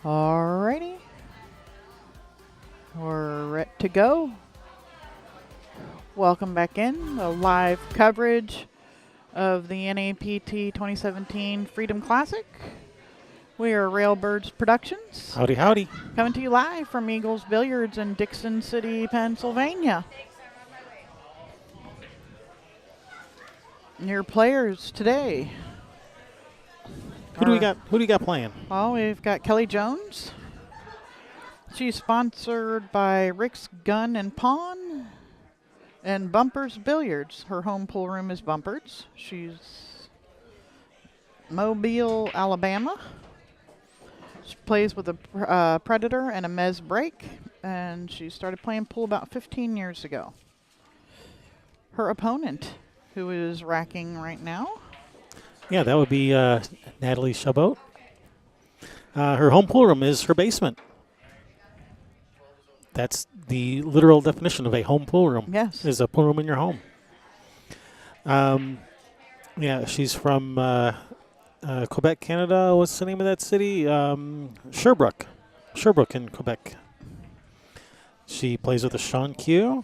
Alrighty. We're ready to go. Welcome back in. The live coverage of the NAPT 2017 Freedom Classic. We are Railbirds Productions. Howdy, howdy. Coming to you live from Eagles Billiards in Dickson City, Pennsylvania. And your players today. Who do we got? Who do you got playing? Well, we've got Kelly Jones. She's sponsored by Rick's Gun and Pawn and Bumpers Billiards. Her home pool room is Bumpers. She's Mobile, Alabama. She plays with a Predator and a Mez break, and she started playing pool about 15 years ago. Her opponent, who is racking right now. Yeah, that would be Nathalie Chabot. Her home pool room is her basement. That's the literal definition of a home pool room. Yes. Is a pool room in your home. Yeah, she's from Quebec, Canada. What's the name of that city? Sherbrooke. Sherbrooke in Quebec. She plays with a Sean Q.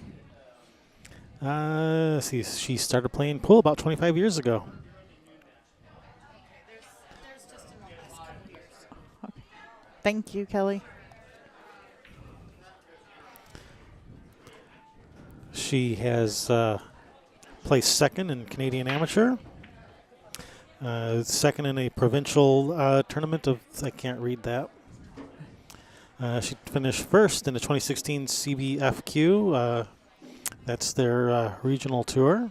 She started playing pool about 25 years ago. Thank you, Kelly. She has placed second in Canadian Amateur, second in a provincial tournament of, I can't read that. She finished first in the 2016 CBFQ. That's their regional tour.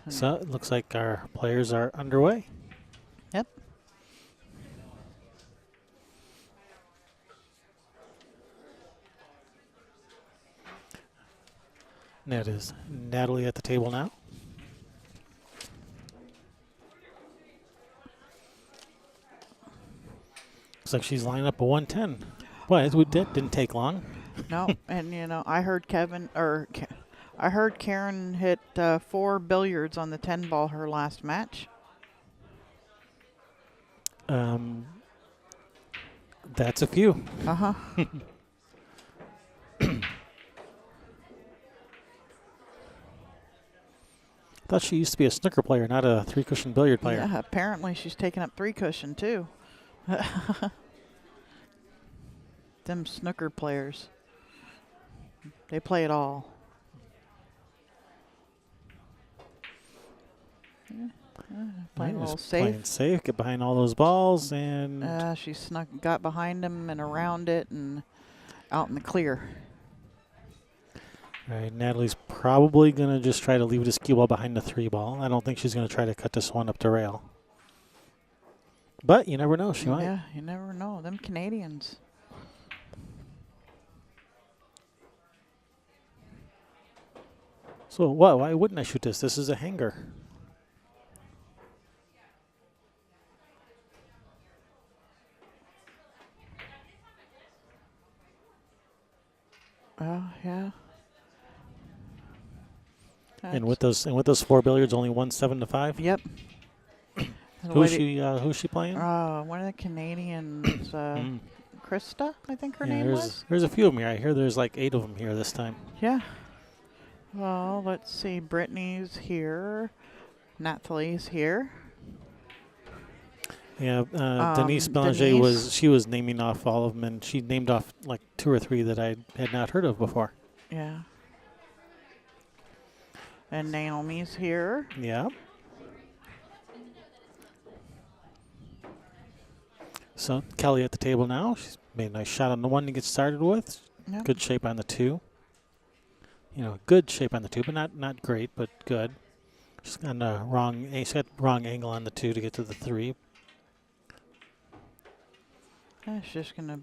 So it looks like our players are underway. Yep. That is Nathalie at the table now. Looks like she's lining up a 110. Boy, that didn't take long. No, and you know, I heard Karen hit 4 billiards on the 10 ball her last match. That's a few. Uh-huh. I thought she used to be a snooker player, not a three-cushion billiard player. Yeah, apparently she's taking up 3 cushion too. Them snooker players. They play it all. Playing a little safe. Playing safe, get behind all those balls, and She got behind him and around it and out in the clear. all right, Nathalie's probably going to just try to leave this cue ball behind the 3 ball. I don't think she's going to try to cut this one up the rail. But you never know, she might. Yeah, you never know. Them Canadians. So why wouldn't I shoot this? This is a hanger. Oh, yeah. And with those 4 billiards, only 1 7 to 5. Yep. Who's she playing? One of the Canadians, Krista, I think her name was. There's a few of them here. I hear there's like 8 of them here this time. Yeah. Well, let's see. Brittany's here. Nathalie's here. Yeah, Denise Belanger was naming off all of them, and she named off like 2 or 3 that I had not heard of before. Yeah. And Naomi's here. Yeah. So Kelly at the table now. She's made a nice shot on the 1 to get started with. Yep. Good shape on the 2. Good shape on the 2, but not great, but good. She's on the she had wrong angle on the 2 to get to the 3. Yeah, she's just going to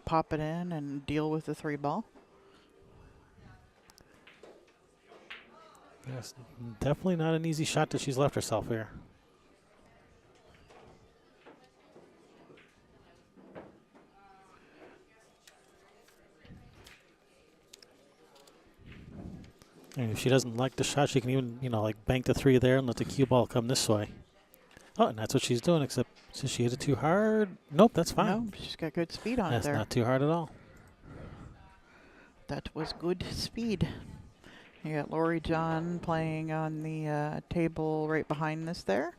pop it in and deal with the 3 ball. Yes, definitely not an easy shot that she's left herself here. And if she doesn't like the shot, she can even, like bank the 3 there and let the cue ball come this way. Oh, and that's what she's doing, except so she hit it too hard. Nope, that's fine. No, she's got good speed on it That's there. not too hard at all. That was good speed. You got Lori John playing on the table right behind this there.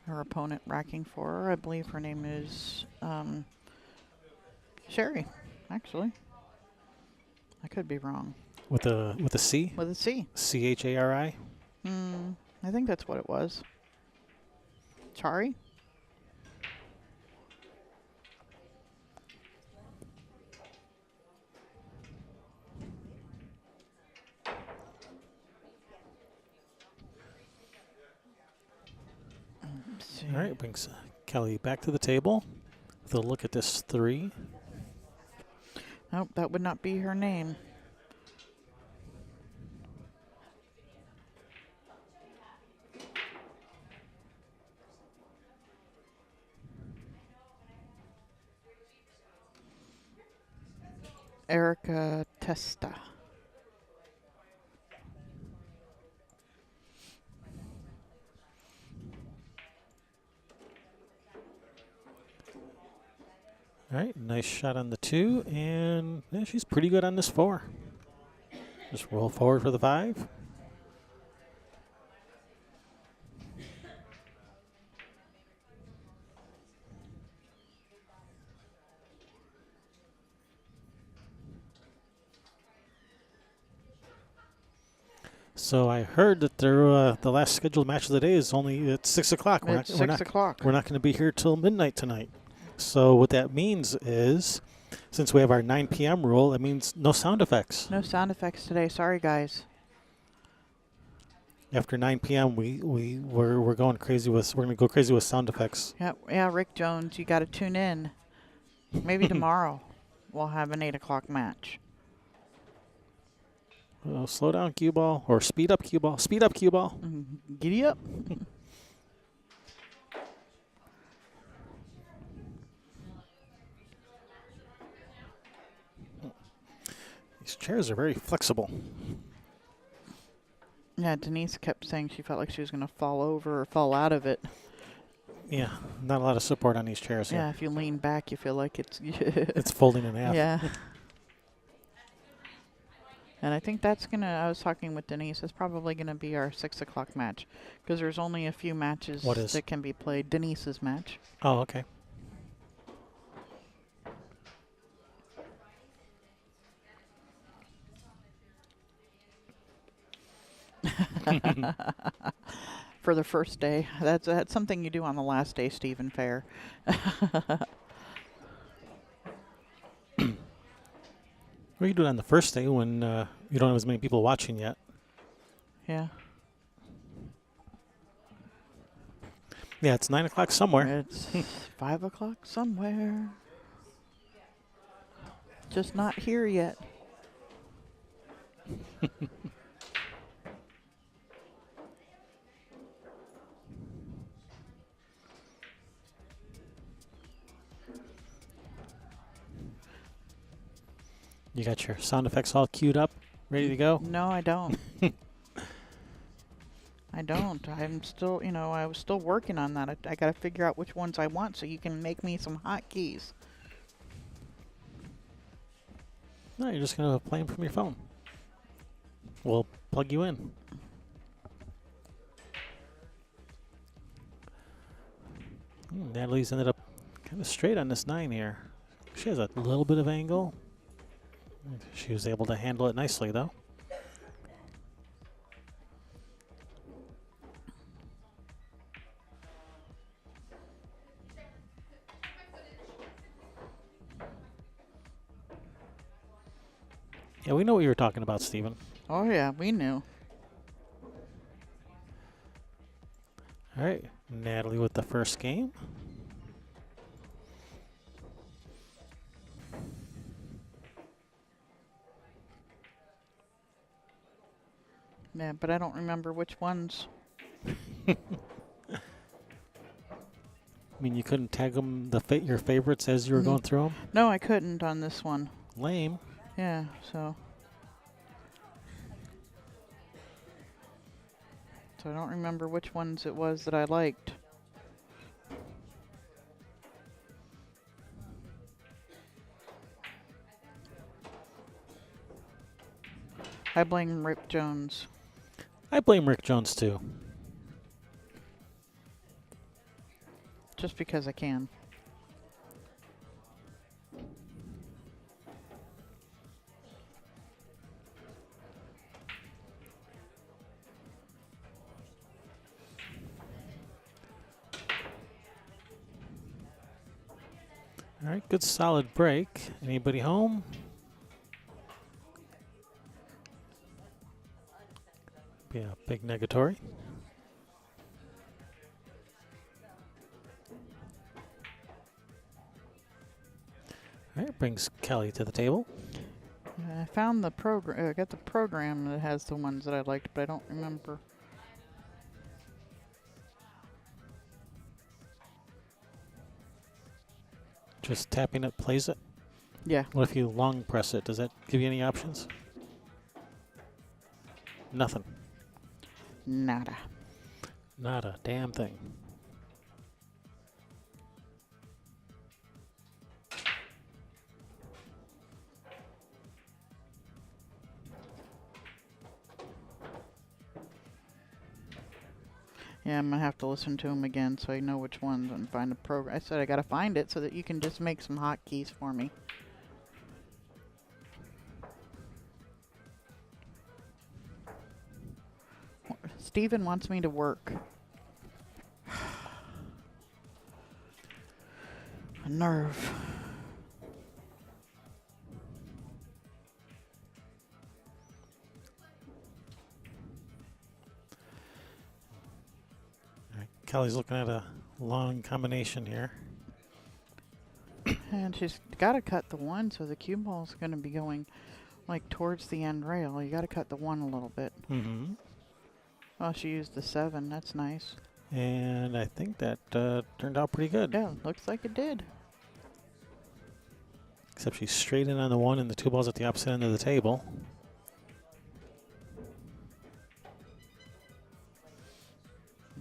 Her opponent racking for her. I believe her name is Sherry, actually. I could be wrong. With a C? With a C. Chari? I think that's what it was. Chari? All right, brings Kelly back to the table with a look at this 3. Nope, that would not be her name. Erica Testa. All right, nice shot on the 2, and yeah, she's pretty good on this 4. Just roll forward for the 5. So I heard that the last scheduled match of the day is only at 6 o'clock. It's 6 o'clock. We're not going to be here till midnight tonight. So what that means is, since we have our 9 p.m. rule, that means no sound effects. No sound effects today. Sorry, guys. After 9 p.m., we're going crazy with we're going to go crazy with sound effects. Yeah, Rick Jones, you got to tune in. Maybe tomorrow we'll have an 8 o'clock match. Slow down, cue ball, or speed up, cue ball. Speed up, cue ball. Giddy up. These chairs are very flexible. Yeah, Denise kept saying she felt like she was going to fall over or fall out of it. Yeah, not a lot of support on these chairs Yeah, here. if you lean back, you feel like it's... It's folding in half. Yeah. And I think that's going to... I was talking with Denise. It's probably going to be our 6 o'clock match. Because there's only a few matches that can be played. Denise's match. Oh, okay. For the first day. That's something you do on the last day, Stephen Fair. What are you doing on the first day when you don't have as many people watching yet? Yeah. Yeah, it's 9 o'clock somewhere. It's 5 o'clock somewhere. Just not here yet. You got your sound effects all queued up, ready to go? No, I don't. I don't. I'm still, I was still working on that. I got to figure out which ones I want so you can make me some hotkeys. No, you're just going to play them from your phone. We'll plug you in. Natalie's ended up kind of straight on this 9 here. She has a little bit of angle. She was able to handle it nicely, though. Yeah, we know what you were talking about, Stephen. Oh, yeah, we knew. All right, Natalie with the first game. Yeah, but I don't remember which ones. I mean, you couldn't tag them your favorites as you were going through them? No, I couldn't on this one. Lame. Yeah, so. So I don't remember which ones it was that I liked. I blame Rick Jones. I blame Rick Jones too. Just because I can. All right, good solid break. Anybody home? Be a big negatory. All right, brings Kelly to the table. I found the program. I got the program that has the ones that I liked, but I don't remember. Just tapping it plays it. Yeah. What if you long press it? Does that give you any options? Nothing. Nada. Not a damn thing. Yeah, I'm gonna have to listen to them again so I know which ones and find the program. I said I gotta find it so that you can just make some hotkeys for me. Steven wants me to work. A nerve. All right, Kelly's looking at a long combination here. And she's gotta cut the one, so the cue ball's gonna be going like towards the end rail. You gotta cut the one a little bit. Mm-hmm. Oh, she used the 7. That's nice. And I think that turned out pretty good. Yeah, looks like it did. Except she's straight in on the 1 and the 2 balls at the opposite end of the table.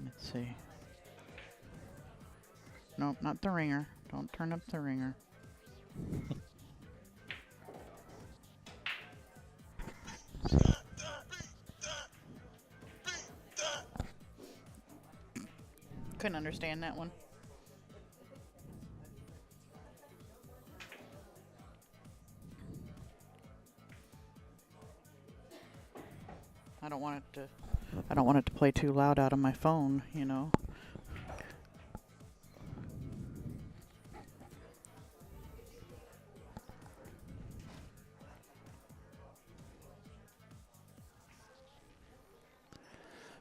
Let's see. Nope, not the ringer. Don't turn up the ringer. Couldn't understand that one. I don't want it to play too loud out of my phone, you know.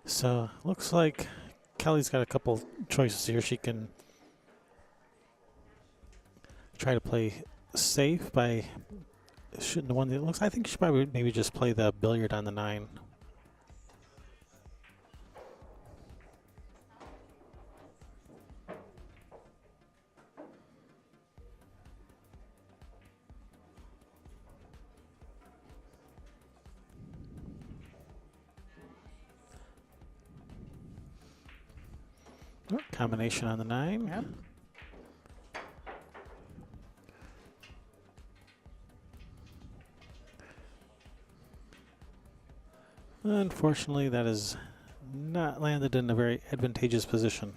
So looks like Kelly's got a couple choices here. She can try to play safe by shooting the one that looks. I think she should probably maybe just play the billiard on the 9. Oh, combination on the 9. Yep. Unfortunately, that is not landed in a very advantageous position.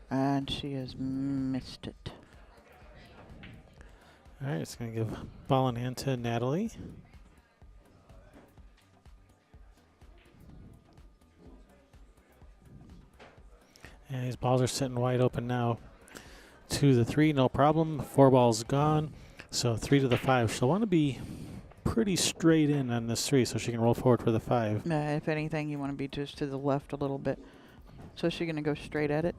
And she has missed it. All right, it's going to give ball in hand to Nathalie. And these balls are sitting wide open now. 2 to the 3, no problem. 4 balls gone. So 3 to the 5. She'll want to be pretty straight in on this 3 so she can roll forward for the 5. If anything, you want to be just to the left a little bit. So is she going to go straight at it?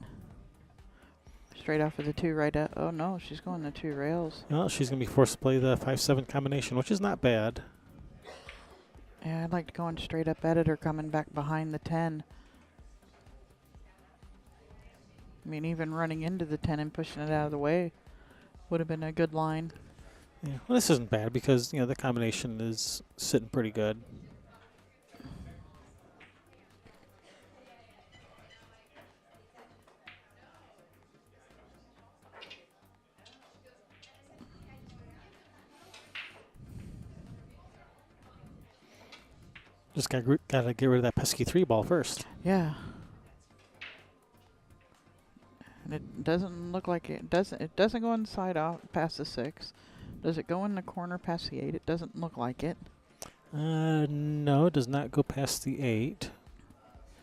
Straight off of the 2 right at. Oh no, she's going the 2 rails. Well, she's going to be forced to play the 5-7 combination, which is not bad. Yeah, I liked going straight up at it or coming back behind the 10. I mean, even running into the 10 and pushing it out of the way would have been a good line. Yeah. Well, this isn't bad because, you know, the combination is sitting pretty good. Just gotta get rid of that pesky 3-ball first. Yeah. And it doesn't look like it doesn't go inside off past the 6. Does it go in the corner past the 8? It doesn't look like it. No, it does not go past the 8.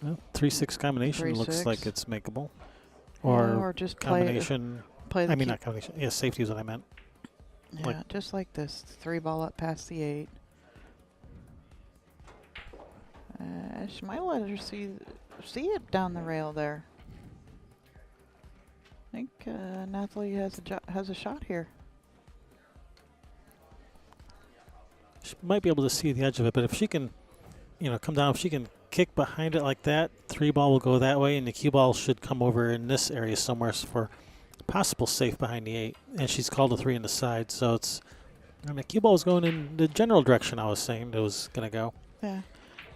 Well, 3-6 combination looks 3-6. like it's makeable. Yeah, or just combination. play the I mean, not combination. Yeah, safety is what I meant. Yeah, like- just like this. 3-ball up past the 8. She might let her see it down the rail there. I think Nathalie has a shot here. She might be able to see the edge of it, but if she can, you know, come down, if she can kick behind it like that, 3-ball will go that way, and the cue ball should come over in this area somewhere for possible safe behind the 8. And she's called a 3 in the side, so it's. And the cue ball is going in the general direction I was saying it was going to go. Yeah,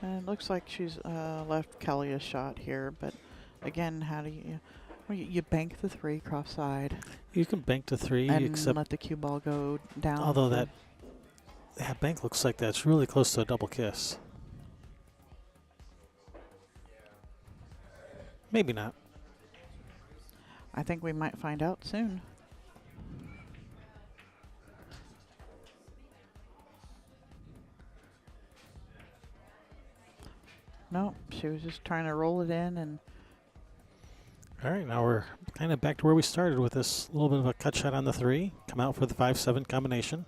and it looks like she's left Kelly a shot here, but again, how do you? Well, you bank the 3 cross side. You can bank to 3, and except let the cue ball go down. although that bank looks like that's really close to a double kiss. Maybe not. I think we might find out soon. No, she was just trying to roll it in and. All right, now we're kind of back to where we started with this little bit of a cut shot on the 3. Come out for the 5-7 combination.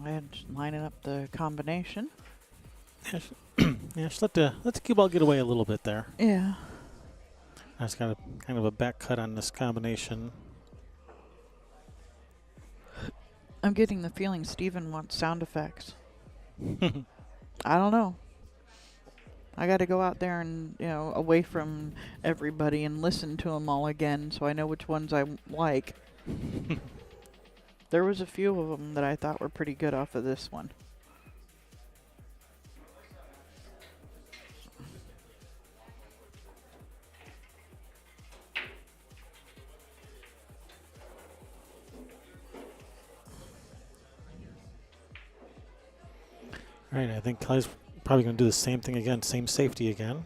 And just lining up the combination. Yeah, just let the cue ball get away a little bit there. Yeah. I just got kind of a back cut on this combination. I'm getting the feeling Steven wants sound effects. I don't know. I got to go out there and, you know, away from everybody and listen to them all again so I know which ones I like. There was a few of them that I thought were pretty good off of this one. All right, I think Kelly's probably going to do the same thing again, same safety again.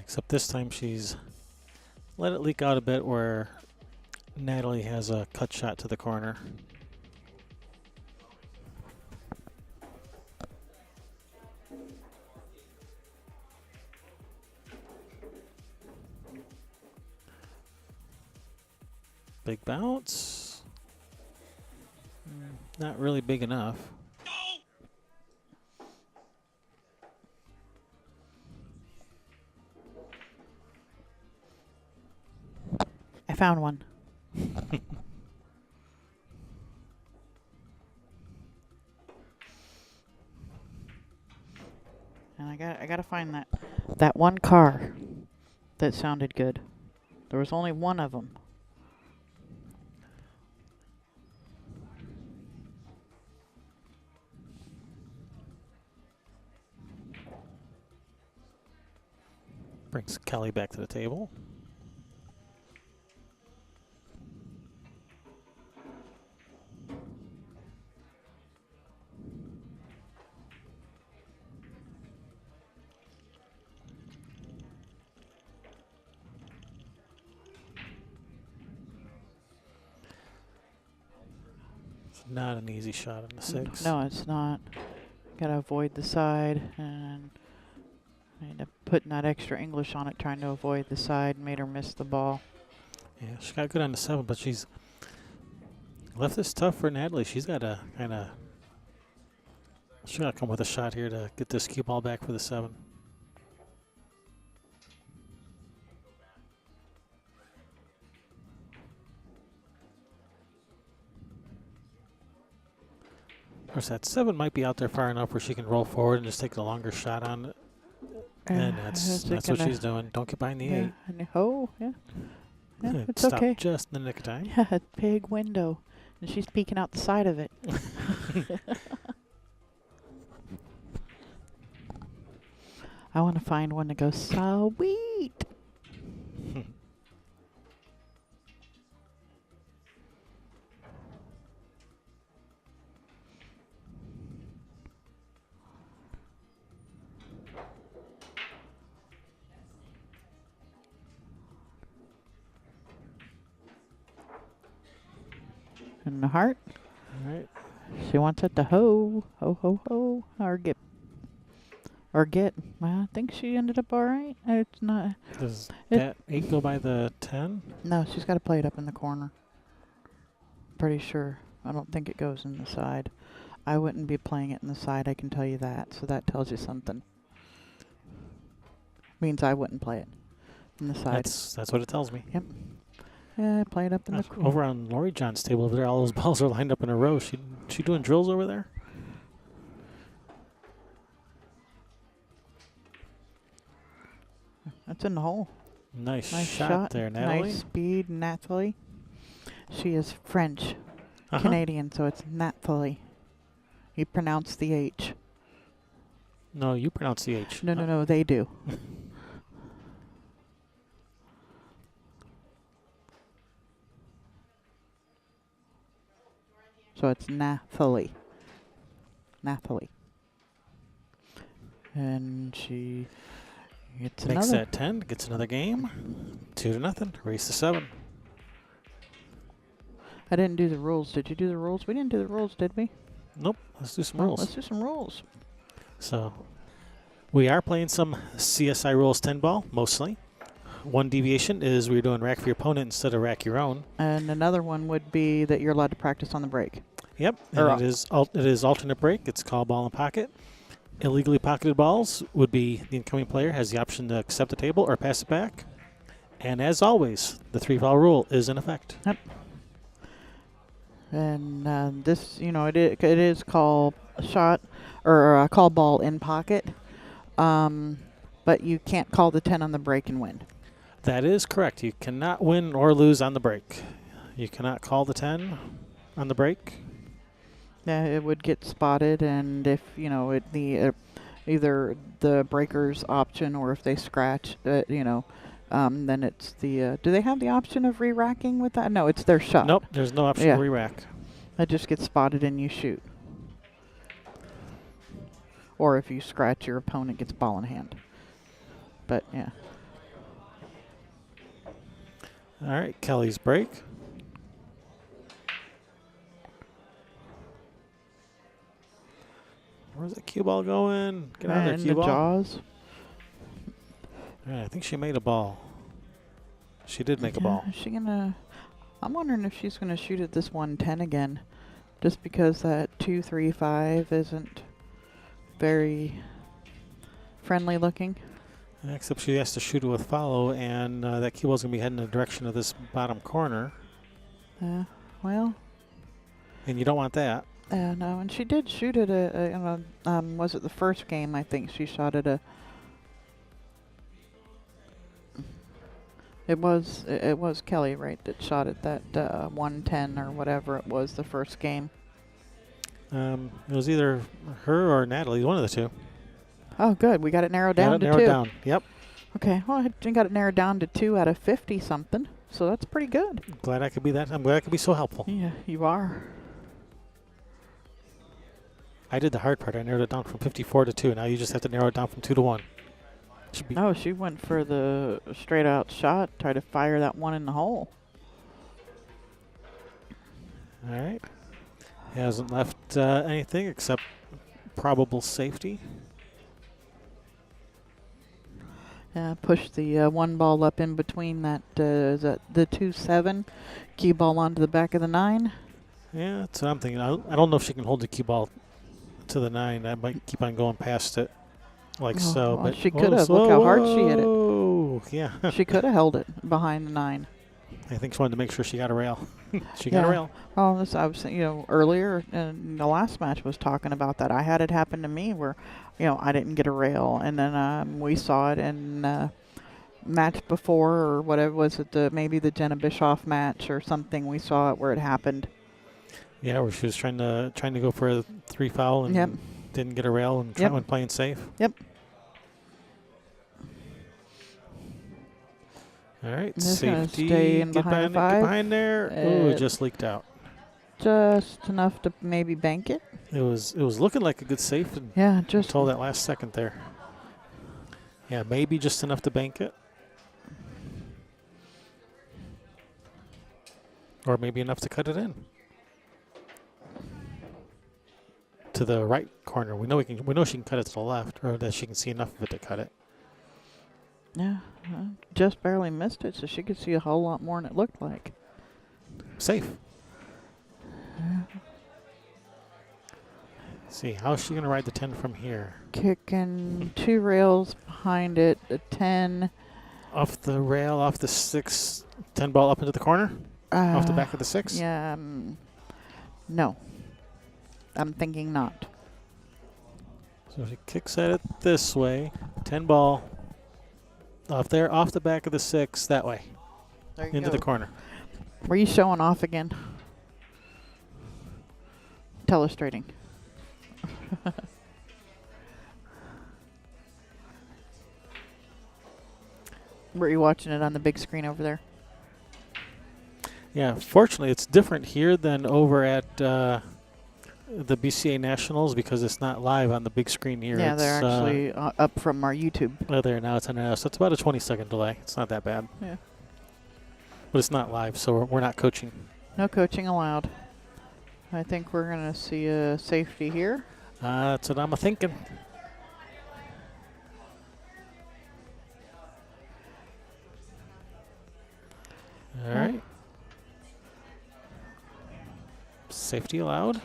Except this time she's let it leak out a bit where Nathalie has a cut shot to the corner. Big bounce. Not really big enough. I found one. And I gotta find that one car that sounded good. There was only one of them. Brings Kelly back to the table. not an easy shot on the 6. No, it's not. Gotta avoid the side, and I ended up putting that extra English on it, trying to avoid the side, made her miss the ball. Yeah, she got good on the 7, but she's left this tough for Nathalie. She's got to she's got to come with a shot here to get this cue ball back for the 7. Of course, that 7 might be out there far enough where she can roll forward and just take the longer shot on it. And that's what she's doing. Don't get behind the 8. Oh, yeah. Yeah, it's Stop okay. just in the nick of time. Yeah, big window. And she's peeking out the side of it. I want to find one that goes, sweet. In the heart. All right. She wants it to ho, ho, ho, ho, or get. Well, I think she ended up all right. It's not. Does that 8 go by the 10? No, she's got to play it up in the corner. Pretty sure. I don't think it goes in the side. I wouldn't be playing it in the side, I can tell you that. So that tells you something. Means I wouldn't play it in the side. That's what it tells me. Yep. Yeah, play it up in the corner. Over on Lori John's table over there, all those balls are lined up in a row. She doing drills over there? That's in the hole. Nice shot there, Nathalie. Nice speed, Nathalie. She is French, Canadian, so it's Nathalie. You pronounce the H. No, you pronounce the H. No, they do. So it's Nathalie. Nathalie. And she gets Makes another. that 10, gets another game. 2-0, race to 7. I didn't do the rules. Did you do the rules? We didn't do the rules, did we? Nope, let's do some Oh, rules. let's do some rules. So, we are playing some CSI Rules 10 ball, mostly. One deviation is we're doing rack for your opponent instead of rack your own. And another one would be that you're allowed to practice on the break. Yep, and it is alternate break. It's called ball and pocket. Illegally pocketed balls would be the incoming player has the option to accept the table or pass it back. And as always, the 3-foul rule is in effect. Yep. And this, it is called a shot or a call ball in pocket, but you can't call the 10 on the break and win. That is correct. You cannot win or lose on the break. You cannot call the 10 on the break. Yeah, it would get spotted, and if either the breaker's option or if they scratch, then it's the. Do they have the option of re-racking with that? No, it's their shot. Nope, there's no option to re-rack. That just gets spotted and you shoot. Or if you scratch, your opponent gets ball in hand. But yeah. All right, Kelly's break. Where's the cue ball going? Get out of there, cue ball. Jaws. All right, I think she made a ball. She did make a ball. Is she gonna? I'm wondering if she's gonna shoot at this 110 again, just because that 2-3-5 isn't very friendly looking. Except she has to shoot it with follow, and that cue ball's gonna be heading in the direction of this bottom corner. Well. And you don't want that. No, and she did shoot at was it the first game? I think she shot at a. It was Kelly, right, that shot at that 110 or whatever it was the first game. It was either her or Nathalie, one of the two. Oh, good. We got it narrowed down to 2. Narrowed down. Yep. Okay. Well, I got it narrowed down to 2 out of 50 something. So that's pretty good. I'm glad I could be that. I'm glad I could be so helpful. Yeah, you are. I did the hard part. I narrowed it down from 54 to 2. Now you just have to narrow it down from 2 to 1. No, she went for the straight out shot. Tried to fire that one in the hole. All right. He hasn't left anything except probable safety. Push the one ball up in between that, is that the 2-7, key ball onto the back of the 9. Yeah, that's what I'm thinking. I don't know if she can hold the cue ball to the 9. I might keep on going past it like so. Well, But she could have. Look how hard she hit it. Oh, yeah. She could have held it behind the 9. I think she wanted to make sure she got a rail. She got a rail. Oh, this I was, earlier in the last match was talking about that. I had it happen to me where, I didn't get a rail, and then we saw it in match before, or whatever was it, maybe the Jenna Bischoff match or something. We saw it where it happened. Yeah, where she was trying to go for a 3 foul and didn't get a rail and went playing safe. Yep. All right, Just gonna safety. stay in Get behind behind, the 5. get behind there. Oh, it just leaked out. Just enough to maybe bank it. It was looking like a good safe Just until that last second there. Yeah, maybe just enough to bank it. Or maybe enough to cut it in. To the right corner. We know she can cut it to the left, or that she can see enough of it to cut it. Yeah, just barely missed it, so she could see a whole lot more than it looked like. Safe. See, how's she going to ride the 10 from here? Kicking 2 rails behind it, a 10. Off the rail, off the 6, 10 ball up into the corner? Off the back of the 6? Yeah, no. I'm thinking not. So she kicks at it this way, 10 ball. Off there, off the back of the 6, that way. There you into go. the corner. Were you showing off again? Telestrating. Were you watching it on the big screen over there? Yeah, fortunately, it's different here than over at the BCA Nationals because it's not live on the big screen here. Yeah, it's, they're actually up from our YouTube. Oh, there, now it's on there. So it's about a 20-second delay. It's not that bad. Yeah. But it's not live, so we're not coaching. No coaching allowed. I think we're going to see a safety here. That's what I'm thinking. All right. Safety allowed.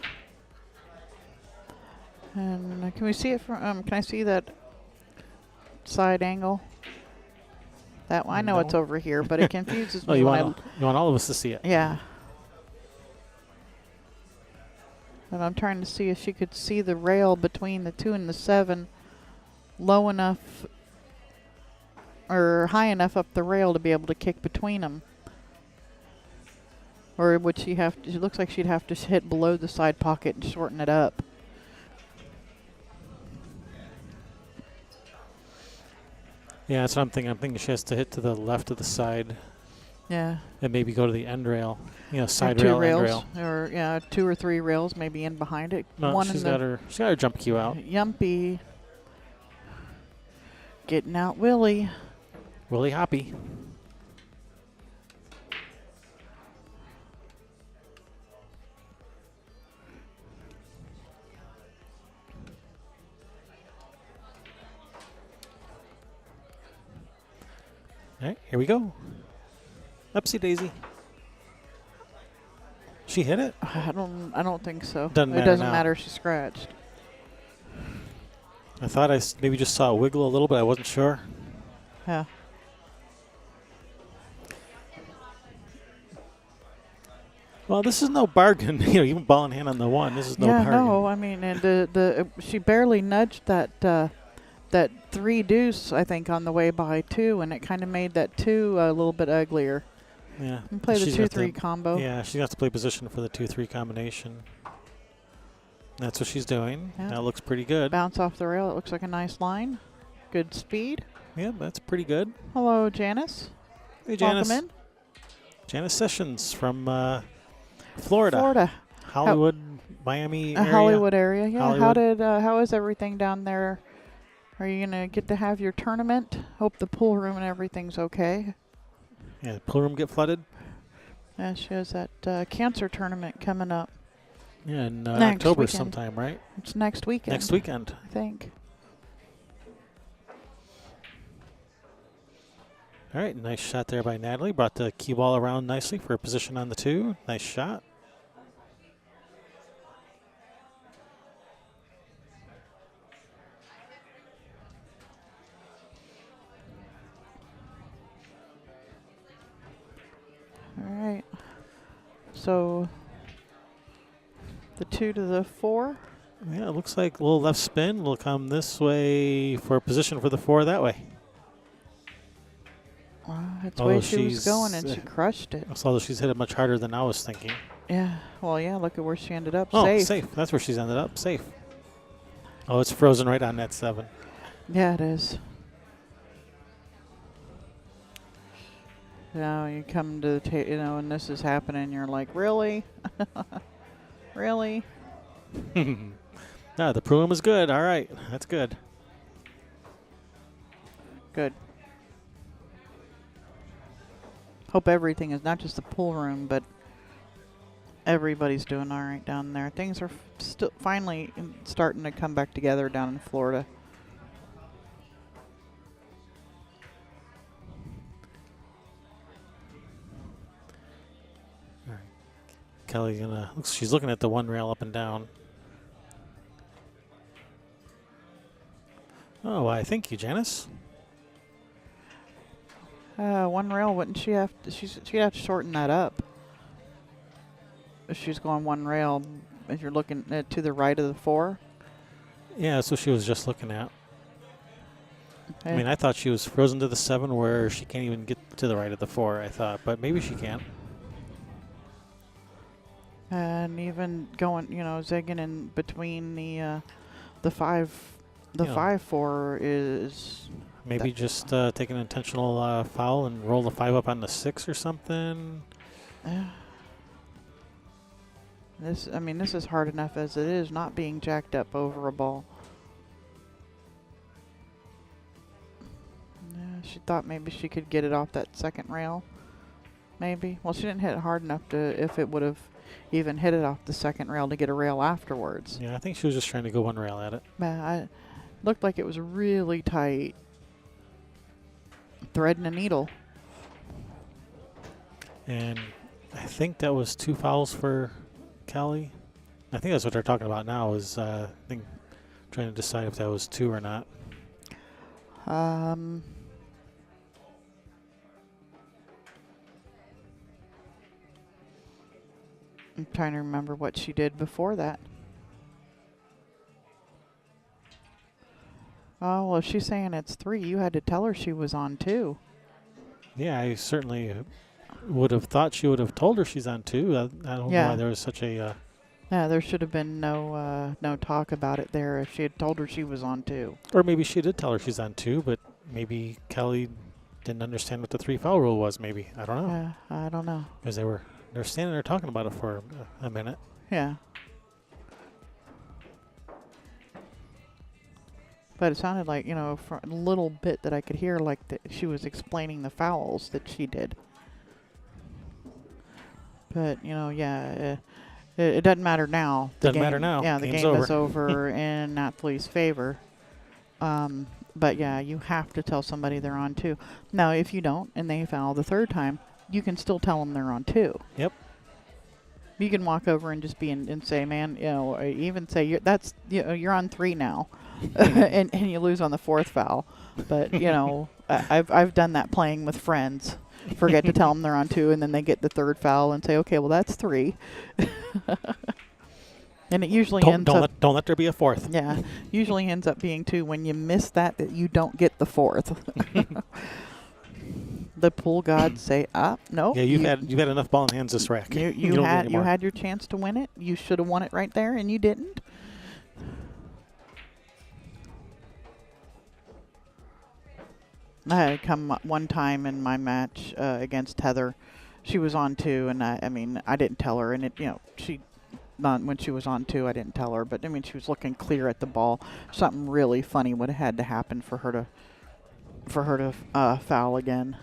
And can we see it from? Can I see that side angle? That one, I know it's over here, but it confuses me. You want all of us to see it? Yeah. And I'm trying to see if she could see the rail between the 2 and the 7 low enough or high enough up the rail to be able to kick between them. Or would she have to, it looks like she'd have to hit below the side pocket and shorten it up. Yeah, that's what I'm thinking. I'm thinking she has to hit to the left of the side. Yeah. And maybe go to the end rail. Side or 2 rail, rails, end rail. Or 2 or 3 rails maybe in behind it. No, One she's in got her jump cue out. Yumpy. Getting out Willie. Willie Hoppy. All right, here we go. Upsy daisy. She hit it? I don't think so. Doesn't it matter doesn't now. matter. She scratched. I thought I maybe just saw it wiggle a little, but I wasn't sure. Yeah. Well, this is no bargain. Even ball in hand on the 1. This is no bargain. Yeah, no. I mean, and she barely nudged that 3 deuce, I think, on the way by 2, and it kind of made that 2 a little bit uglier. Yeah. And play the 2-3 combo. Yeah, she has to play position for the 2-3 combination. That's what she's doing. Yeah. That looks pretty good. Bounce off the rail. It looks like a nice line. Good speed. Yeah, that's pretty good. Hello, Janice. Hey, Janice. Welcome in. Janice Sessions from Florida. Florida. Hollywood, Miami area. Hollywood area. Yeah. Hollywood. How is everything down there? Are you going to get to have your tournament? Hope the pool room and everything's okay. Yeah, the pool room get flooded? Yeah, she has that cancer tournament coming up. Yeah, in Next October weekend. sometime, right? It's next weekend. Next weekend. I think. All right, nice shot there by Nathalie. Brought the cue ball around nicely for a position on the 2. Nice shot. All right. So the 2 to the 4. Yeah, it looks like a little left spin will come this way for a position for the 4 that way. That's the way she was going, and she crushed it. Although she's hit it much harder than I was thinking. Yeah. Well, yeah. Look at where she ended up. Oh, Safe. safe. That's where she's ended up. Safe. Oh, it's frozen right on net 7. Yeah, it is. Now you come to the and this is happening. You're like, really, really? No, the room is good. All right, that's good. Good. Hope everything is not just the pool room, but everybody's doing all right down there. Things are still finally starting to come back together down in Florida. All right. Kelly she's looking at the 1 rail up and down. Oh, why? Thank you, Janice. 1 rail, wouldn't she have to? She'd have to shorten that up. If she's going 1 rail, if you're looking to the right of the 4. Yeah, that's what she was just looking at. I mean, I thought she was frozen to the 7 where she can't even get to the right of the 4, I thought, but maybe she can. And even going, zigging in between the 5, the 5-4 is maybe just take an intentional foul and roll the 5 up on the 6 or something. This is hard enough as it is, not being jacked up over a ball. She thought maybe she could get it off that 2nd rail. Maybe. Well, she didn't hit it hard enough to, if it would have even hit it off the 2nd rail, to get a rail afterwards. Yeah, I think she was just trying to go 1 rail at it. It looked like it was really tight. Threading a needle. And I think that was 2 fouls for Kelly. I think that's what they're talking about now, is I think trying to decide if that was 2 or not. I'm trying to remember what she did before that. Oh, well, if she's saying it's 3, you had to tell her she was on 2. Yeah, I certainly would have thought she would have told her she's on 2. I don't know why there was such a... yeah, there should have been no talk about it there if she had told her she was on 2. Or maybe she did tell her she's on 2, but maybe Kelly didn't understand what the 3 foul rule was, maybe. I don't know. I don't know. Because they're standing there talking about it for a minute. Yeah. But it sounded like, for a little bit that I could hear, like she was explaining the fouls that she did. But, it doesn't matter now. Doesn't matter now. Yeah, the Game's game over. is over in Nathalie's favor. But, yeah, you have to tell somebody they're on 2. Now, if you don't and they foul the 3rd time, you can still tell them they're on 2. Yep. You can walk over and just be and say, man, even say you're on 3 now, and you lose on the 4th foul. But I've done that playing with friends. Forget to tell them they're on 2, and then they get the 3rd foul and say, okay, well that's 3. And it usually ends up. Don't let there be a 4th. Yeah, usually ends up being 2 when you miss that you don't get the 4th. The pool gods say, no. Yeah, you've had enough ball in hands this rack. You had your chance to win it. You should have won it right there, and you didn't. I had come one time in my match against Heather. She was on 2, and I didn't tell her, and when she was on 2, I didn't tell her, but she was looking clear at the ball. Something really funny would have had to happen for her to foul again.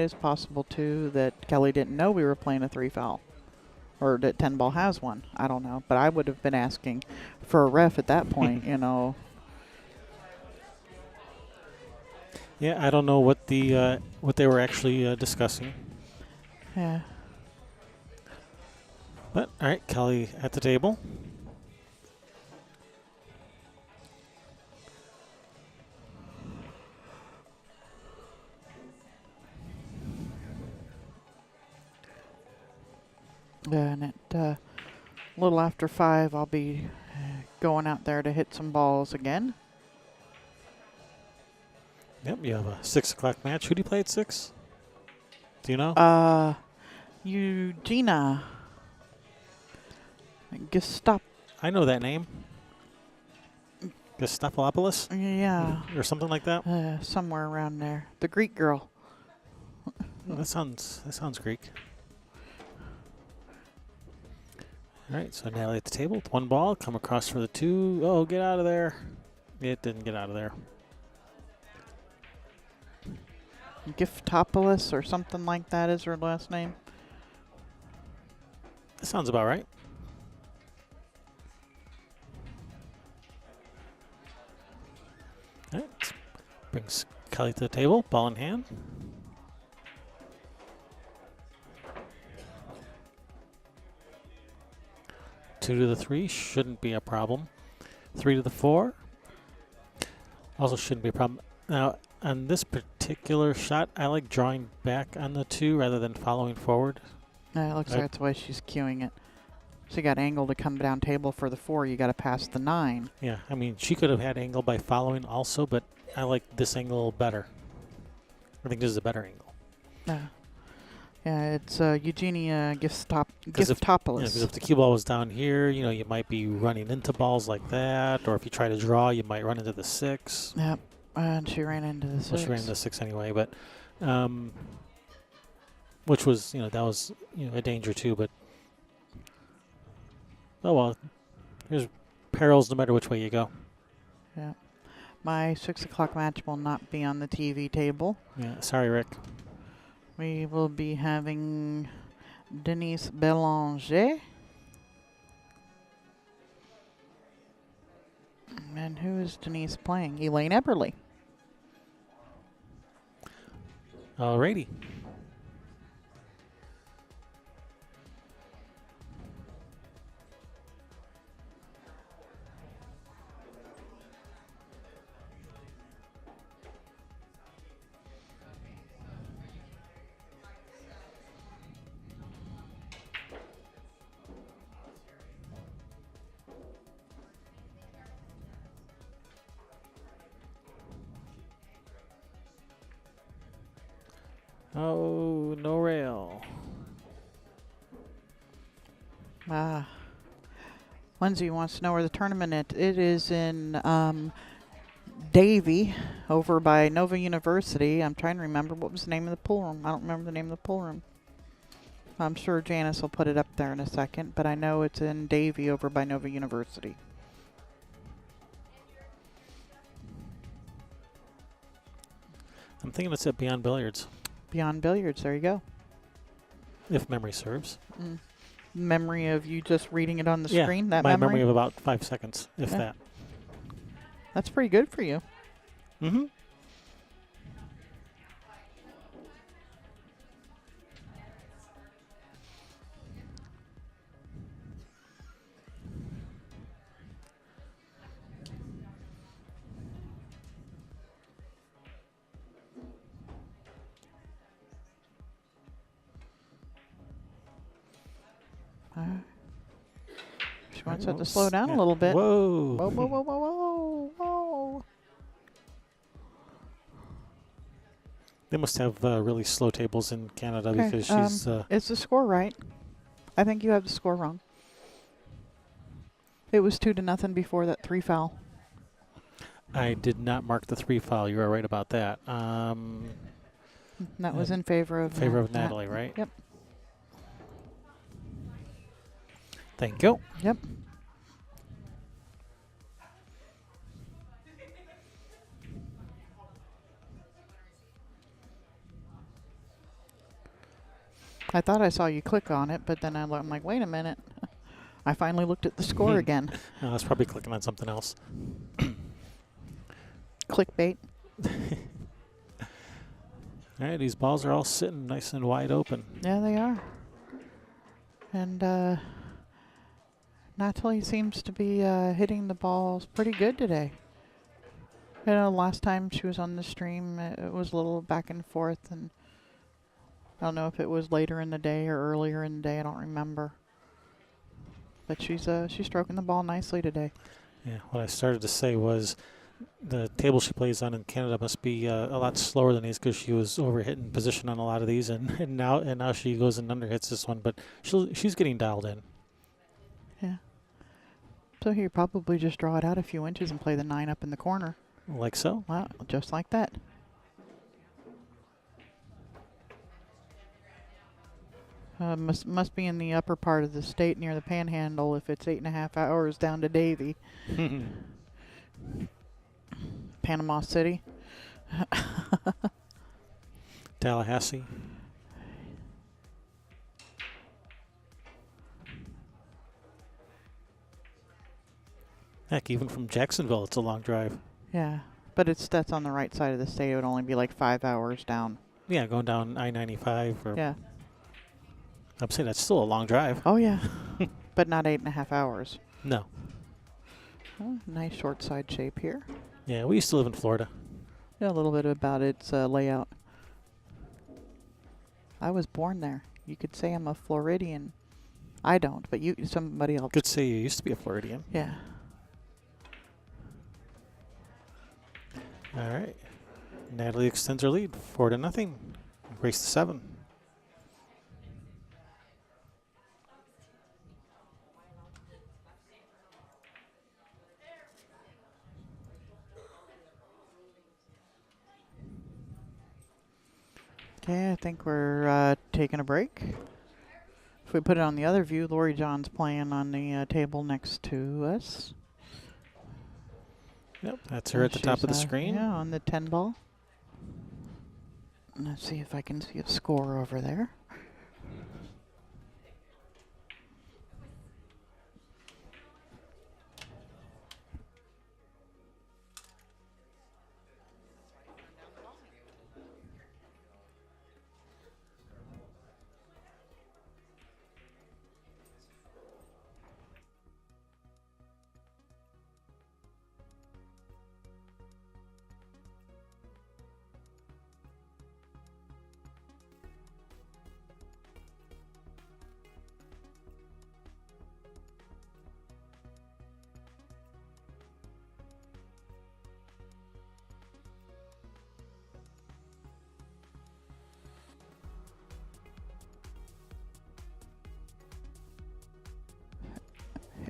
is possible too that Kelly didn't know we were playing a 3-foul, or that 10 ball has one. I don't know, but I would have been asking for a ref at that point. You know. Yeah, I don't know what what they were actually discussing. Yeah. But all right, Kelly at the table. And at a little after 5, I'll be going out there to hit some balls again. Yep, you have a 6 o'clock match. Who do you play at 6? Do you know? Eugenia Gestap. I know that name. Gestapolopoulos? Yeah. Or something like that? Somewhere around there. The Greek girl. Oh, that sounds Greek. All right, so Natalie at the table with 1 ball. Come across for the 2. Oh, get out of there. It didn't get out of there. Giftopoulos or something like that is her last name. That sounds about right. All right, brings Kelly to the table, ball in hand. Two to the 3 shouldn't be a problem. 3 to the 4 also shouldn't be a problem. Now, on this particular shot, I like drawing back on the 2 rather than following forward. It looks like that's why she's queuing it. She got angle to come down table for the 4. You got to pass the 9. Yeah, I mean, she could have had angle by following also, but I like this angle better. I think this is a better angle. Yeah, it's Eugenia Giftopoulos. Because if the cue ball was down here, you know, you might be running into balls like that, or if you try to draw, you might run into the 6. Yep, and she ran into the 6. Well, she ran into the 6 anyway, but which was, you know, that was, you know, a danger too. But oh well, there's perils no matter which way you go. Yeah, my 6 o'clock match will not be on the TV table. Yeah, sorry, Rick. We will be having Denise Belanger. And who is Denise playing? Elaine Eberly. Alrighty. Oh, no rail. Lindsay wants to know where the tournament is. It is in Davie, over by Nova University. I'm trying to remember what was the name of the pool room. I don't remember the name of the pool room. I'm sure Janice will put it up there in a second, but I know it's in Davie over by Nova University. I'm thinking it's at Beyond Billiards. Beyond Billiards, there you go. If memory serves. Memory of you just reading it on the Yeah, screen? That my memory of about 5 seconds, if that. That's pretty good for you. Mm-hmm. She wants it to slow down a little bit. Whoa. Whoa, whoa, whoa, whoa, whoa, whoa. They must have really slow tables in Canada because she's... is the score right? I think you have the score wrong. It was 2-0 before that 3 foul. I did not mark the 3 foul. You are right about that. That was in favor of Natalie, right? Yep. Thank you. Yep. I thought I saw you click on it, but then I'm like, wait a minute. I finally looked at the score again. I was probably clicking on something else. Clickbait. All right, these balls are all sitting nice and wide open. Yeah, they are. And Nathalie seems to be hitting the balls pretty good today. You know, last time she was on the stream, it was a little back and forth, and I don't know if it was later in the day or earlier in the day. I don't remember. But she's stroking the ball nicely today. Yeah, what I started to say was the table she plays on in Canada must be a lot slower than these because she was overhitting position on a lot of these, and now she goes and underhits this one, but she's getting dialed in. Yeah. So here, probably just draw it out a few inches and play the 9 up in the corner. Like so. Wow, just like that. Must be in the upper part of the state near the Panhandle if it's 8.5 hours down to Davie. Panama City. Tallahassee. Heck, even from Jacksonville, it's a long drive. Yeah, but that's on the right side of the state. It would only be like 5 hours down. Yeah, going down I-95. Yeah. I'm saying that's still a long drive. Oh, yeah. But not 8.5 hours. No. Oh, nice short side shape here. Yeah, we used to live in Florida. Yeah, a little bit about its layout. I was born there. You could say I'm a Floridian. I don't, but somebody else. Could say you used to be a Floridian. Yeah. All right. Nathalie extends her lead, 4-0. Race to 7. Okay, I think we're taking a break. If we put it on the other view, Lori John's playing on the table next to us. Yep, that's her at the top of the screen. Yeah, on the 10 ball. Let's see if I can see a score over there.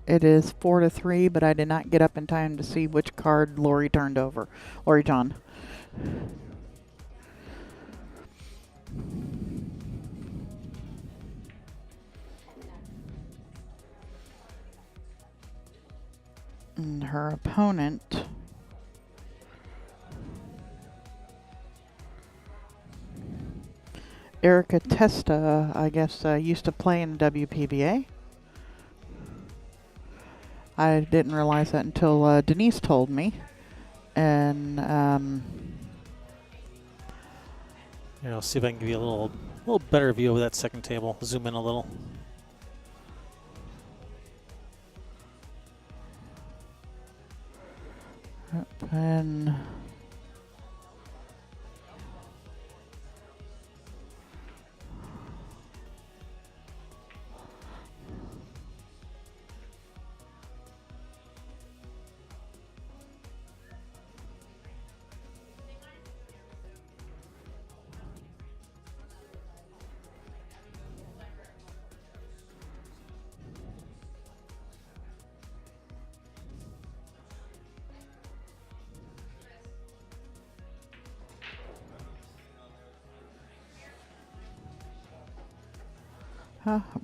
It is 4-3, but I did not get up in time to see which card Lori turned over. Lori John. And her opponent Erica Testa, I guess, used to play in the WPBA. I didn't realize that until Denise told me. And Here, I'll see if I can give you a little better view of that second table. Zoom in a little. and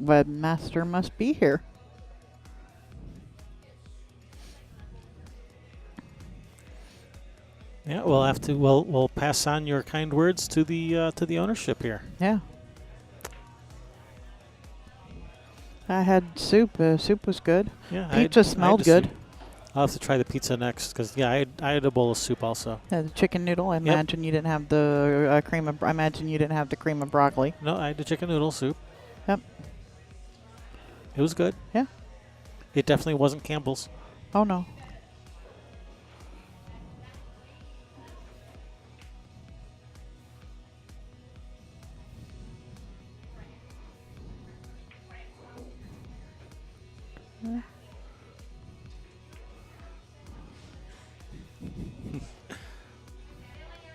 Webmaster must be here. Yeah, we'll pass on your kind words to the ownership here. Yeah. I had soup. Soup was good. Yeah, Pizza I had smelled the good. soup. I'll have to try the pizza next because yeah, I had a bowl of soup also. The chicken noodle. I Yep. imagine you didn't have the cream of. I imagine you didn't have the cream of broccoli. No, I had the chicken noodle soup. Yep. It was good. Yeah. It definitely wasn't Campbell's. Oh no.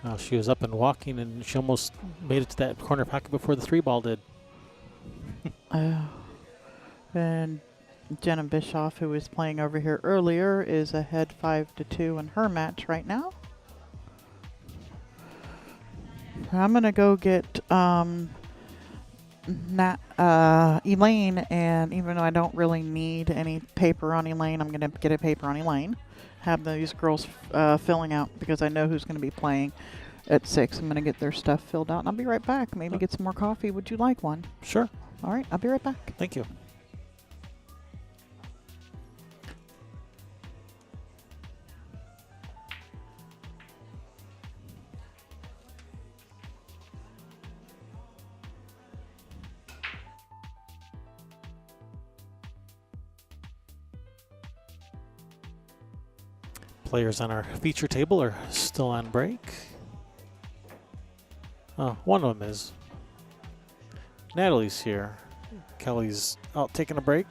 Oh, she was up and walking, and she almost made it to that corner pocket before the 3-ball did. And Jenna Bischoff, who was playing over here earlier, is ahead 5-2 in her match right now. I'm gonna go get Elaine, and even though I don't really need any paper on Elaine, I'm gonna get a paper on Elaine. Have these girls filling out because I know who's gonna be playing at 6. I'm gonna get their stuff filled out, and I'll be right back. Maybe get some more coffee. Would you like one? Sure. All right, I'll be right back. Thank you. Players on our feature table are still on break. Oh, one of them is. Nathalie's here. Kelly's out taking a break.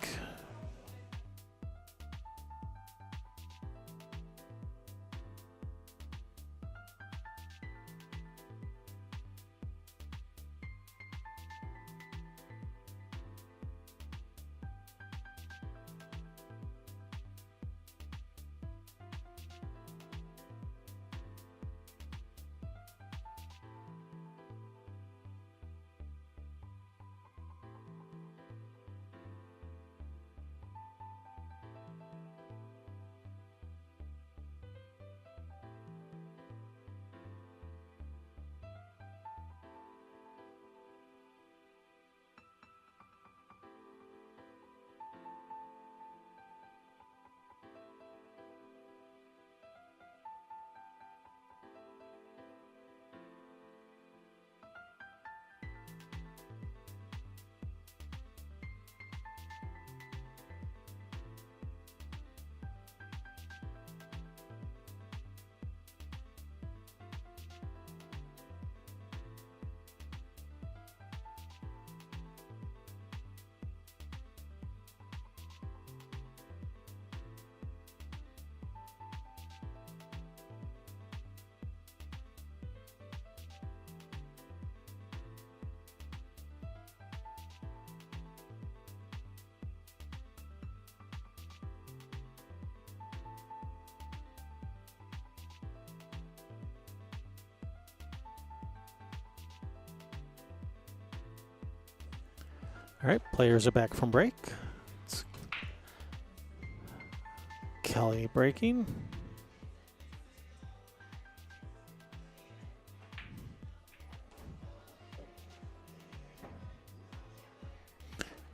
All right, players are back from break. It's Kelly breaking.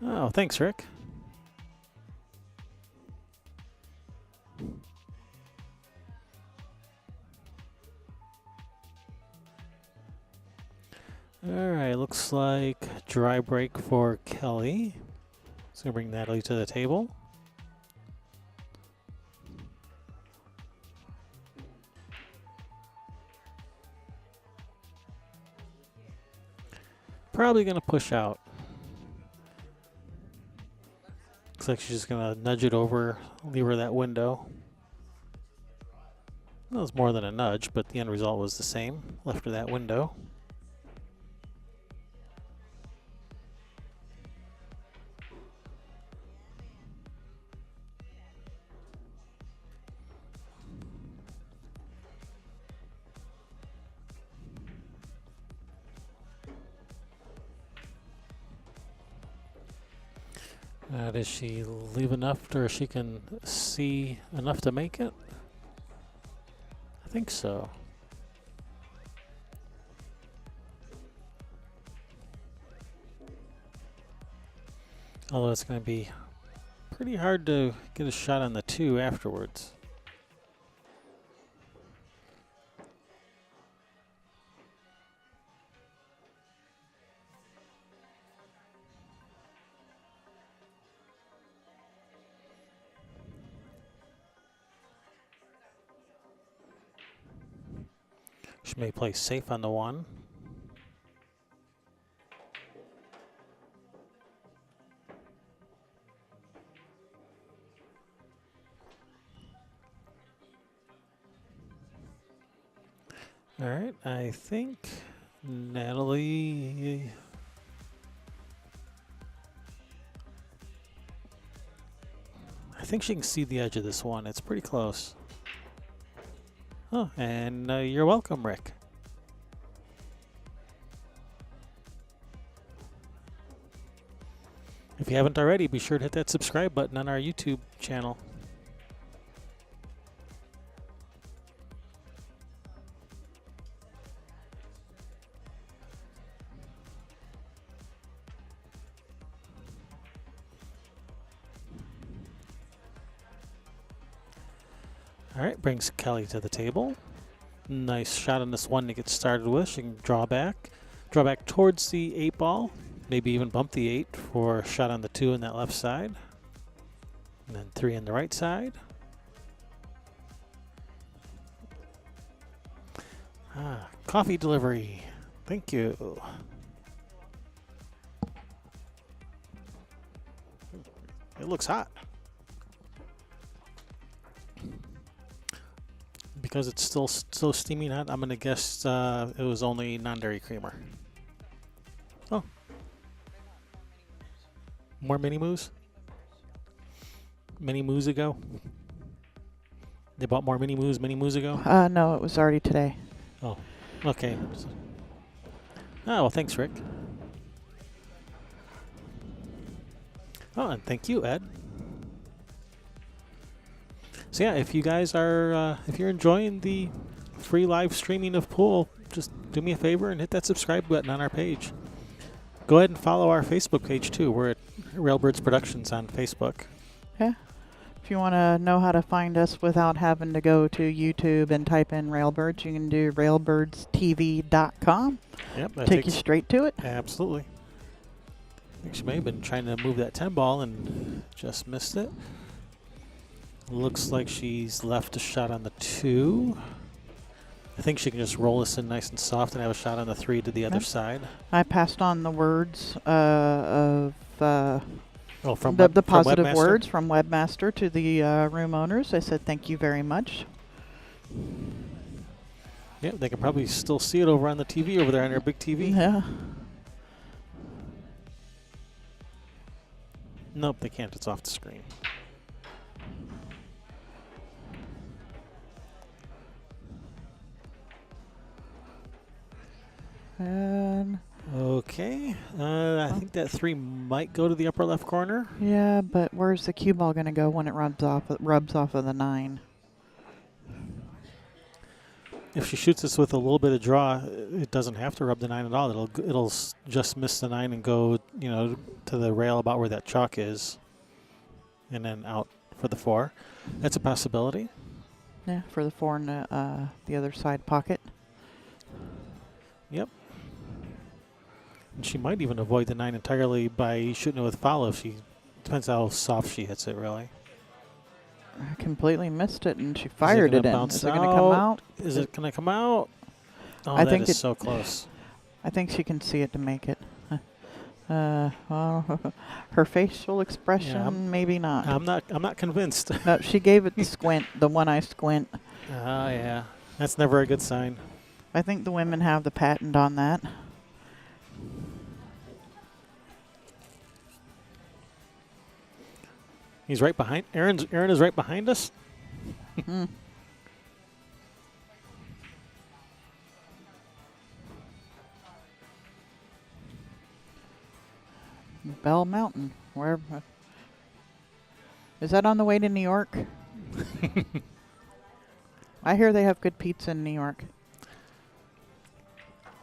Oh, thanks, Rick. All right, looks like dry break for Kelly. So gonna bring Nathalie to the table. Probably gonna push out. Looks like she's just gonna nudge it over, leave her that window. That was more than a nudge, but the end result was the same. Left her that window. Does she leave enough or she can see enough to make it? I think so. Although it's going to be pretty hard to get a shot on the 2 afterwards. She may play safe on the 1. All right, I think Nathalie. I think she can see the edge of this one. It's pretty close. Oh, and you're welcome, Rick. If you haven't already, be sure to hit that subscribe button on our YouTube channel. All right, brings Kelly to the table. Nice shot on this 1 to get started with. She can draw back towards the 8 ball. Maybe even bump the 8 for a shot on the 2 on that left side. And then 3 on the right side. Coffee delivery. Thank you. It looks hot. Because it's still so steaming hot, I'm going to guess it was only non-dairy creamer. Oh. More mini moos? Mini moos ago? They bought more mini moos ago? No, it was already today. Oh, okay. Oh, well, thanks, Rick. Oh, and thank you, Ed. So yeah, if you guys are, if you're enjoying the free live streaming of pool, just do me a favor and hit that subscribe button on our page. Go ahead and follow our Facebook page too. We're at Railbirds Productions on Facebook. Yeah. If you want to know how to find us without having to go to YouTube and type in Railbirds, you can do railbirdstv.com. Yep, that Take you straight to it. Absolutely. I think she may have been trying to move that 10 ball and just missed it. Looks like she's left a shot on the 2. I think she can just roll this in nice and soft and have a shot on the 3 to the other side. I passed on the words of from the positive Webmaster? words from Webmaster to the room owners. I said thank you very much. Yeah, they can probably still see it over on the TV over there on their big TV. Yeah. Nope, they can't. It's off the screen. And okay, I think that 3 might go to the upper left corner. yeah, but where's the cue ball going to go when it rubs off of the 9? If she shoots this with a little bit of draw, it doesn't have to rub the 9 at all. It'll just miss the 9 and go, you know, to the rail about where that chalk is, and then out for the 4. That's a possibility. Yeah, for the 4 in the other side pocket. Yep. And she might even avoid the 9 entirely by shooting it with follow. Depends how soft she hits it, really. I completely missed it, and she fired it in. Is it going to come out? Is it going to come out? Oh, I that think is so close. I think she can see it to make it. Well, her facial expression, maybe not. I'm not convinced. No, she gave it the squint, the one-eye squint. Oh, yeah. That's never a good sign. I think the women have the patent on that. He's right behind. Aaron is right behind us. Bell Mountain. Where is that on the way to New York? I hear they have good pizza in New York.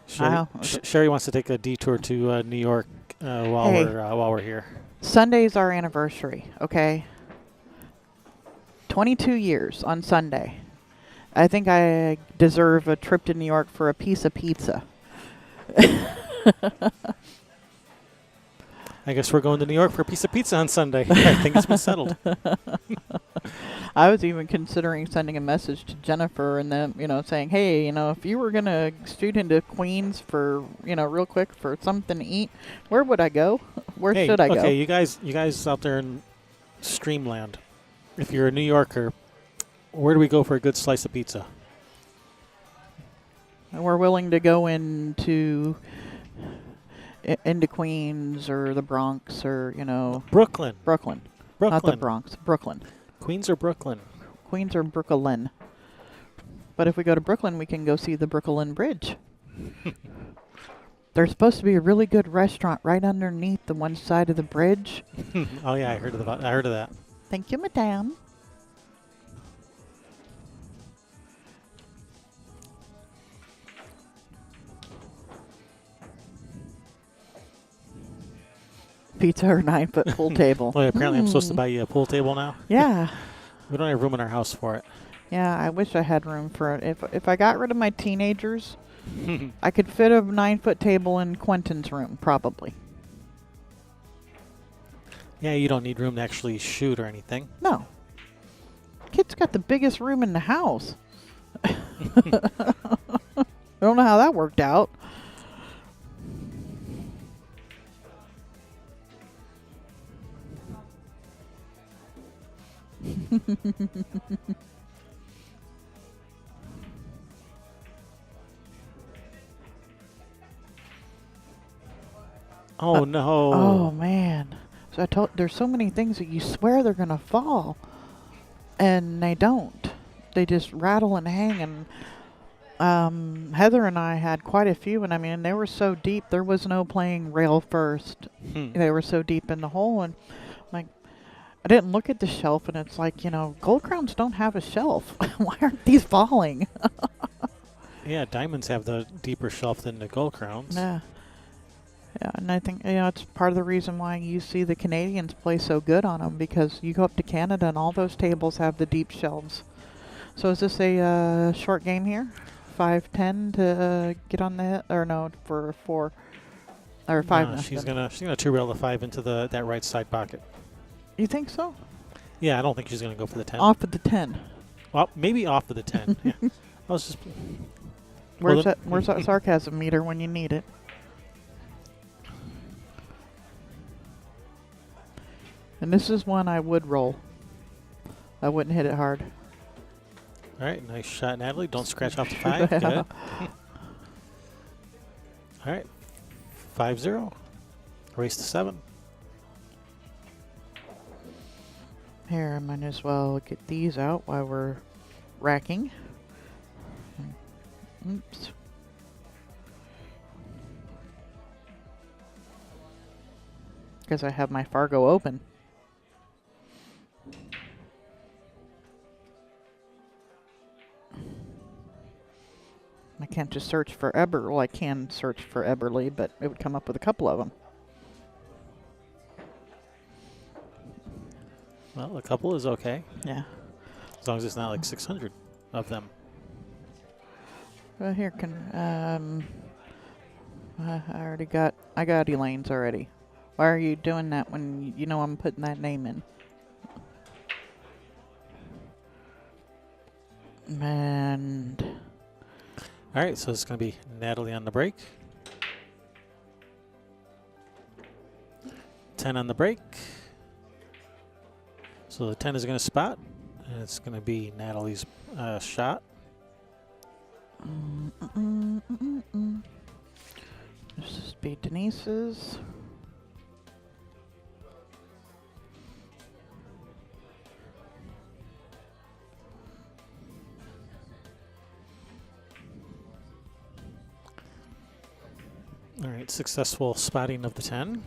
Sherry wants to take a detour to New York Hey. while we're here. Sunday's our anniversary, okay? 22 years on Sunday. I think I deserve a trip to New York for a piece of pizza. I guess we're going to New York for a piece of pizza on Sunday. I think it's been settled. I was even considering sending a message to Jennifer and them, saying, hey, if you were going to shoot into Queens for, real quick for something to eat, where would I go? Where should I go? Okay, you guys out there in Streamland, if you're a New Yorker, where do we go for a good slice of pizza? We're willing to go into Queens or the Bronx or, Brooklyn. Brooklyn. Not the Bronx. Brooklyn. Queens or Brooklyn? Queens or Brooklyn. But if we go to Brooklyn, we can go see the Brooklyn Bridge. There's supposed to be a really good restaurant right underneath the one side of the bridge. Oh yeah, I heard of that. Thank you, madame. Pizza or 9-foot pool table. Well, apparently I'm supposed to buy you a pool table now. Yeah. We don't have room in our house for it. Yeah, I wish I had room for it. If I got rid of my teenagers, I could fit a 9-foot table in Quentin's room, probably. Yeah, you don't need room to actually shoot or anything. No. Kid's got the biggest room in the house. I don't know how that worked out. Oh no. Oh man. So there's so many things that you swear they're going to fall and they don't. They just rattle and hang, and Heather and I had quite a few, and I mean they were so deep there was no playing rail first. They were so deep in the hole, and like I didn't look at the shelf, and it's like, gold crowns don't have a shelf. Why aren't these falling? Yeah, diamonds have the deeper shelf than the gold crowns. Yeah. Yeah, and I think, it's part of the reason why you see the Canadians play so good on them, because you go up to Canada and all those tables have the deep shelves. So is this a short game here? 5-10 to get on the, or no, for 4 or 5? No, she's gonna two-rail the 5 into that right side pocket. You think so? Yeah, I don't think she's gonna go for the 10. Off of the 10. Well, maybe off of the 10. Yeah. I was just. Where's that sarcasm meter when you need it? And this is one I would roll. I wouldn't hit it hard. All right, nice shot, Natalie. Don't scratch off the 5. Good. All right, 5-0. Race to 7. Here, I might as well get these out while we're racking. Oops. Because I have my Fargo open. I can't just search for Eber. Well, I can search for Eberly, but it would come up with a couple of them. Well, a couple is okay. Yeah. As long as it's not like 600 of them. Well, here I got Elaine's already. Why are you doing that when you know I'm putting that name in? And all right, so it's going to be Natalie on the break. 10 on the break. So the 10 is going to spot, and it's going to be Natalie's shot. This is be Denise's. All right, successful spotting of the 10.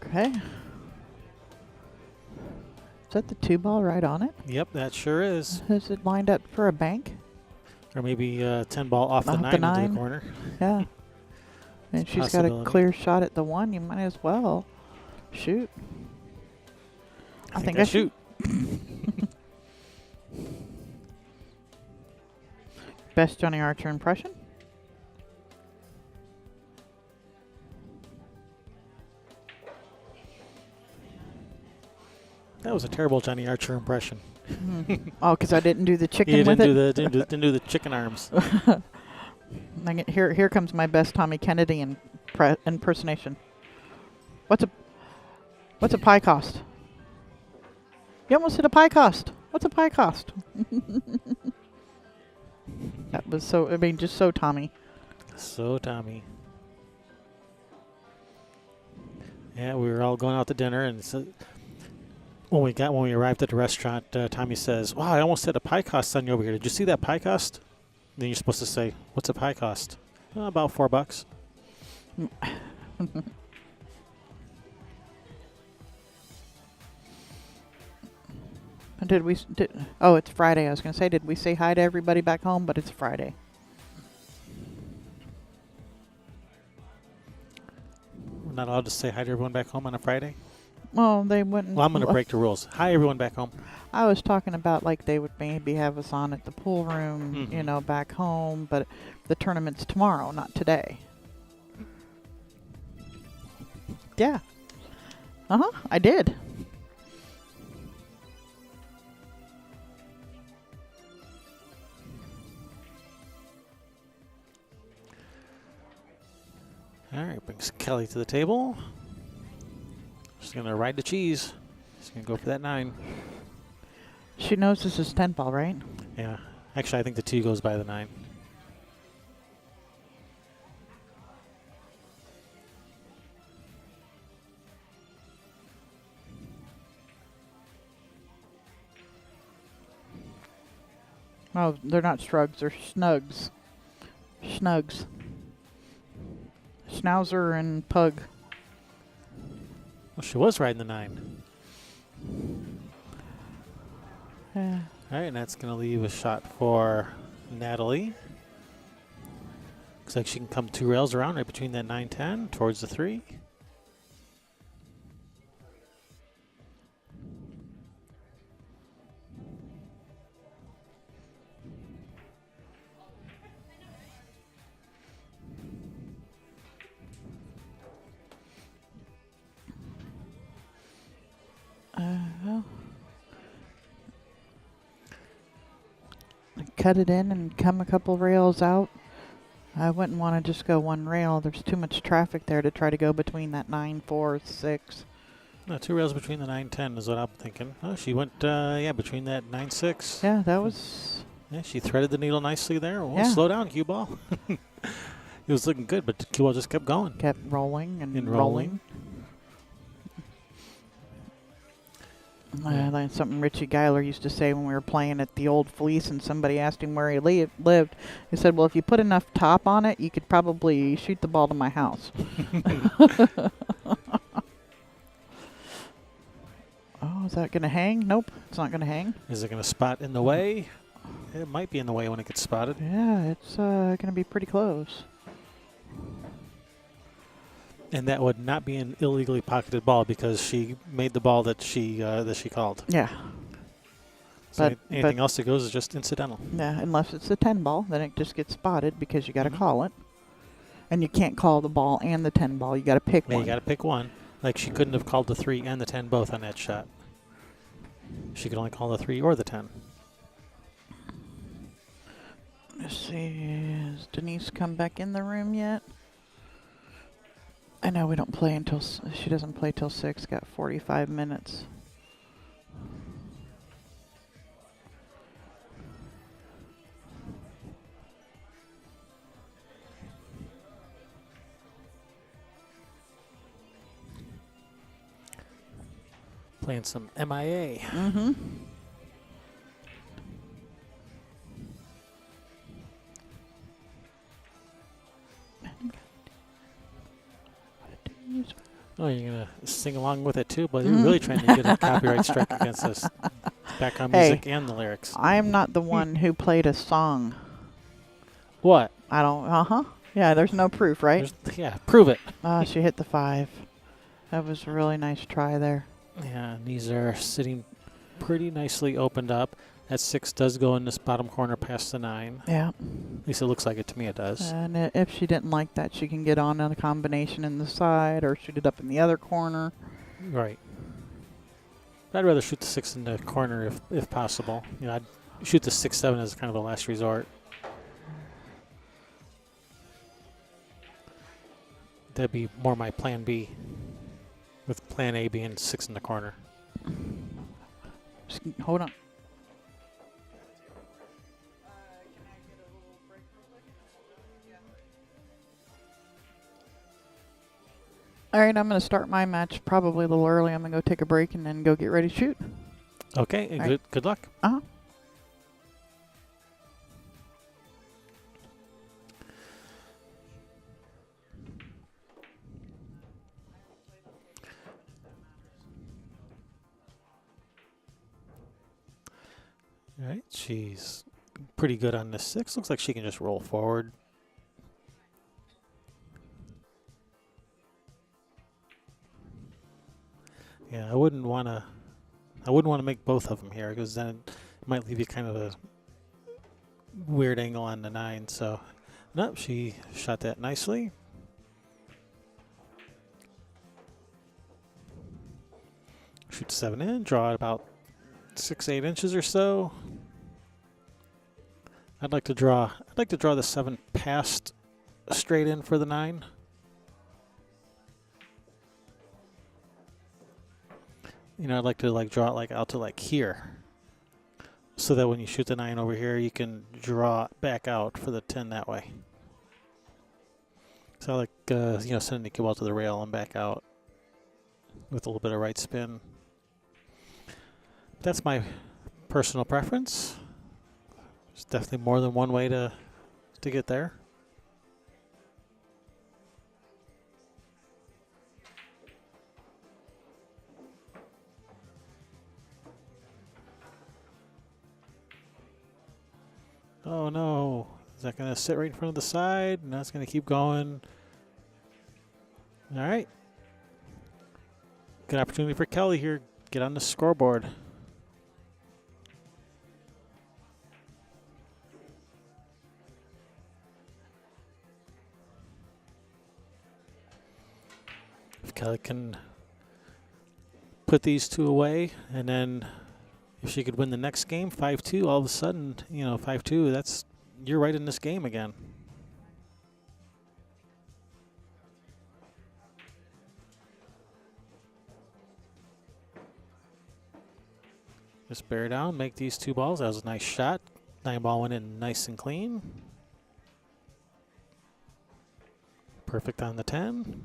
Okay. Is that the 2 ball right on it? Yep, that sure is. Is it lined up for a bank? Or maybe 10 ball off the 9 into the corner. Yeah. And she's got a clear shot at the 1. You might as well shoot. I think I shoot. Best Johnny Archer impression? That was a terrible Johnny Archer impression. Oh, because I didn't do the chicken You with it? didn't do the chicken arms. Here comes my best Tommy Kennedy impersonation. What's a pie cost? You almost hit a pie cost. What's a pie cost? That was just so Tommy. So Tommy. Yeah, we were all going out to dinner, and so when we arrived at the restaurant, Tommy says, "Wow, I almost hit a pie cost on you over here. Did you see that pie cost?" Then you're supposed to say, "What's a pie cost?" About $4. Oh, it's Friday. I was going to say, did we say hi to everybody back home? But it's Friday. We're not allowed to say hi to everyone back home on a Friday? Well, they wouldn't. Well, I'm going to break the rules. Hi, everyone back home. I was talking about like they would maybe have us on at the pool room, back home, but the tournament's tomorrow, not today. Yeah. I did. All right, brings Kelly to the table. She's going to ride the cheese. She's going to go for that 9. She knows this is 10 ball, right? Yeah. Actually, I think the 2 goes by the 9. Oh, they're not shrugs, they're snugs. Snugs. Schnauzer and Pug. Well, she was riding the 9. Yeah. All right, and that's going to leave a shot for Nathalie. Looks like she can come 2 rails around right between that 9-10 towards the 3. Cut it in and come a couple rails out. I wouldn't want to just go 1 rail. There's too much traffic there to try to go between that 9, 4, 6. No, 2 rails between the 9-10 is what I'm thinking. Oh, she went, between that 9-6. Yeah, that was... Yeah, she threaded the needle nicely there. Well, yeah. Slow down, cue ball. It was looking good, but the cue ball just kept going. Kept rolling and rolling. Like something Richie Geiler used to say when we were playing at the Old Fleece and somebody asked him where he lived. He said, well, if you put enough top on it, you could probably shoot the ball to my house. Oh, is that going to hang? Nope, it's not going to hang. Is it going to spot in the way? It might be in the way when it gets spotted. Yeah, it's going to be pretty close. And that would not be an illegally pocketed ball because she made the ball that she called. Yeah. So anything else that goes is just incidental. Yeah, unless it's the 10 ball, then it just gets spotted because you got to call it. And you can't call the ball and the 10 ball. You got to pick one. You got to pick one. Like she couldn't have called the 3 and the 10 both on that shot. She could only call the 3 or the 10. Let's see. Has Denise come back in the room yet? I know we don't play until... She doesn't play till 6. Got 45 minutes. Playing some MIA. Mm-hmm. Oh, you're going to sing along with it too? But you're really trying to get a copyright strike against us. Background music and the lyrics. I'm not the one who played a song. What? I don't... Yeah, there's no proof, right? Yeah, prove it. Ah, she hit the 5. That was a really nice try there. Yeah, and these are sitting pretty nicely opened up. That 6 does go in this bottom corner past the 9. Yeah. At least it looks like it to me. It does. And if she didn't like that, she can get on a combination in the side or shoot it up in the other corner. Right. I'd rather shoot the 6 in the corner if possible. You know, I'd shoot the 6-7 as kind of a last resort. That'd be more my plan B, with plan A being 6 in the corner. Just hold on. All right, I'm going to start my match probably a little early. I'm going to go take a break and then go get ready to shoot. Okay, and All right. good luck. Uh-huh. All right, she's pretty good on this 6. Looks like she can just roll forward. Yeah, I wouldn't want to make both of them here, because then it might leave you kind of a weird angle on the 9. So, nope, she shot that nicely. Shoot 7 in, draw it about 6-8 inches or so. I'd like to draw the 7 past straight in for the 9. You know, I'd like to draw it out to here, so that when you shoot the 9 over here, you can draw it back out for the 10 that way. So I like you know, sending the cue ball to the rail and back out with a little bit of right spin. That's my personal preference. There's definitely more than one way to get there. Oh no, is that going to sit right in front of the side? And that's going to keep going. All right. Good opportunity for Kelly here. Get on the scoreboard. If Kelly can put these 2 away, and then if she could win the next game, 5-2, all of a sudden, you know, 5-2, you're right in this game again. Just bear down, make these 2 balls. That was a nice shot. 9 ball went in nice and clean. Perfect on the 10.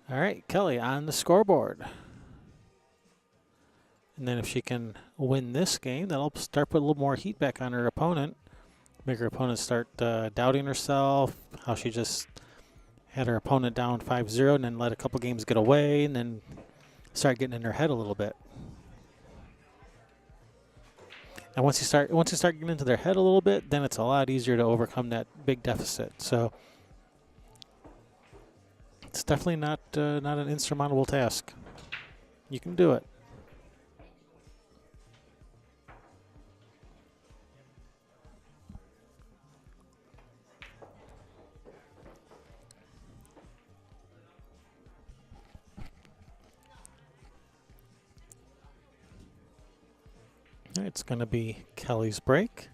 All right, Kelly on the scoreboard. And then if she can win this game, that'll start put a little more heat back on her opponent. Make her opponent start doubting herself, how she just had her opponent down 5-0 and then let a couple games get away and then start getting in her head a little bit. And once you start getting into their head a little bit, then it's a lot easier to overcome that big deficit. So it's definitely not an insurmountable task. You can do it. All right, it's going to be Kelly's break.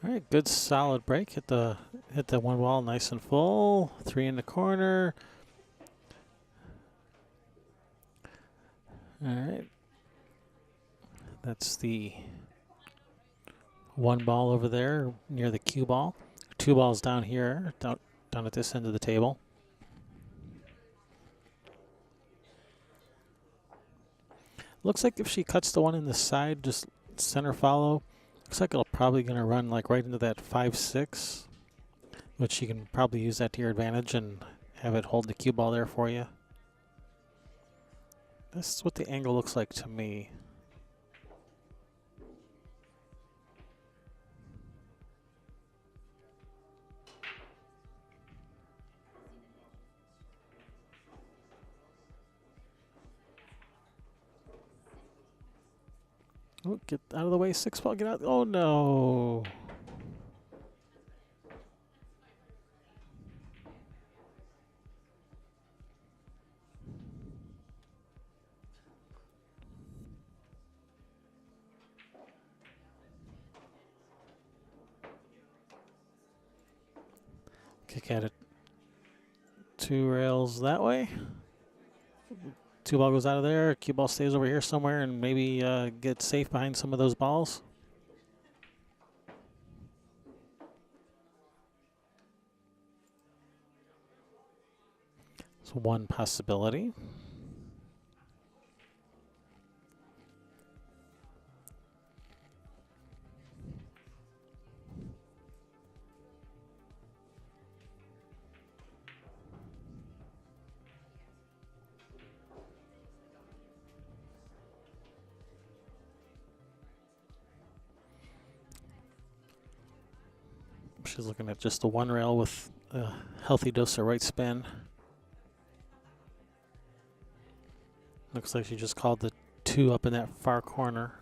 All right, good solid break. Hit the 1 ball nice and full. 3 in the corner. All right. That's the 1 ball over there near the cue ball. 2 balls down here, down at this end of the table. Looks like if she cuts the one in the side, just center follow, looks like it'll probably going to run like right into that 5-6, which you can probably use that to your advantage and have it hold the cue ball there for you. This is what the angle looks like to me. Oh, get out of the way, 6 ball, get out. Oh no. Kick at it. 2 rails that way. 2 ball goes out of there. Cue ball stays over here somewhere and maybe get safe behind some of those balls. It's one possibility. She's looking at just the 1 rail with a healthy dose of right spin. Looks like she just called the 2 up in that far corner.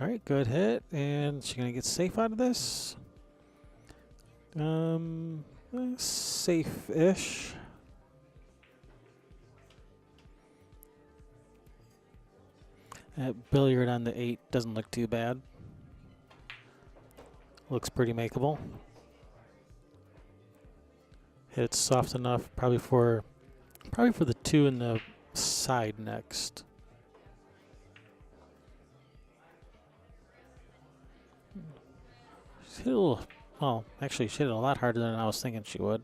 All right, good hit, and she's gonna get safe out of this. Safe-ish. That billiard on the 8 doesn't look too bad. Looks pretty makeable. Hit it soft enough, probably for the 2 in the side next. She hit a little, well, actually she hit it a lot harder than I was thinking she would.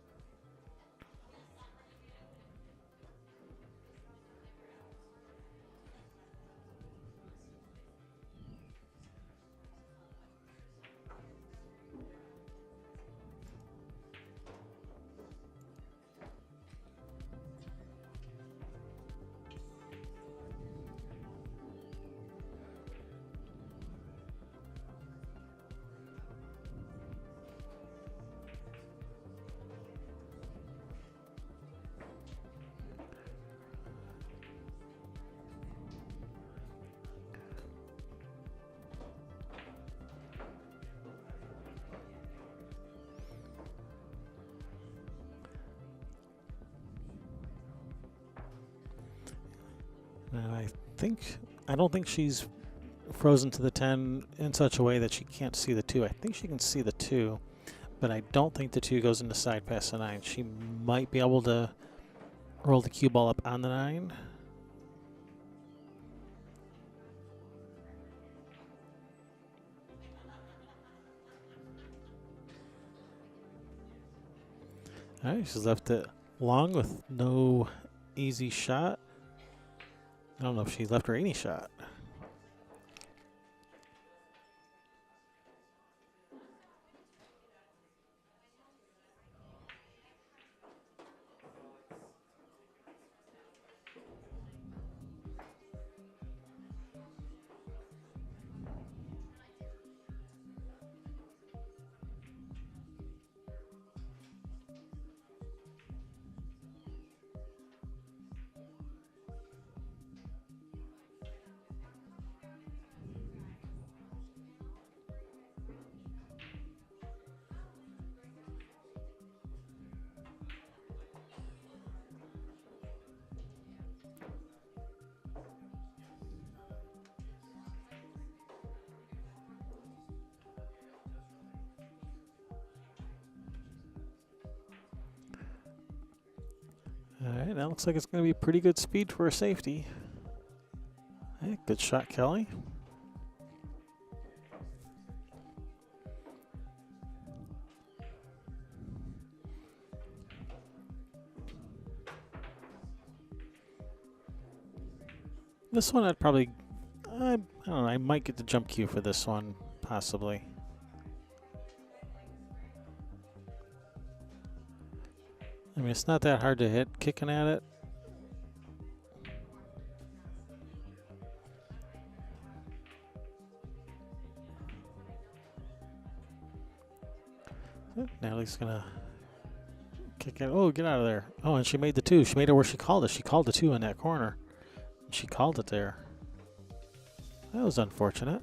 I don't think she's frozen to the 10 in such a way that she can't see the 2. I think she can see the 2, but I don't think the 2 goes into side past the 9. She might be able to roll the cue ball up on the 9. All right, she's left it long with no easy shot. I don't know if she left her any shot. All right, that looks like it's going to be pretty good speed for a safety. Hey, good shot, Kelly. This one I'd probably, I don't know, I might get the jump cue for this one, possibly. I mean, it's not that hard to hit kicking at it. Natalie's gonna kick it. Oh, get out of there. Oh, and she made the 2. She made it where she called it. She called the 2 in that corner. She called it there. That was unfortunate.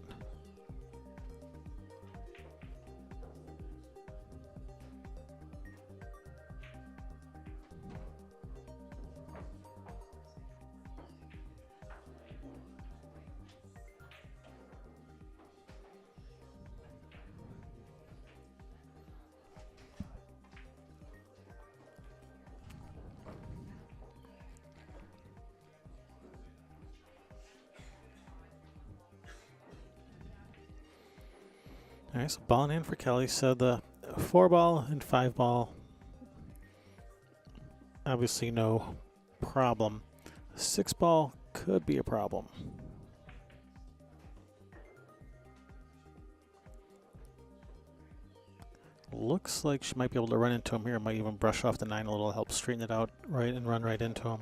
All right, so ball in hand for Kelly. So the 4-ball and 5-ball, obviously no problem. 6-ball could be a problem. Looks like she might be able to run into him here. Might even brush off the 9 a little, help straighten it out right and run right into him.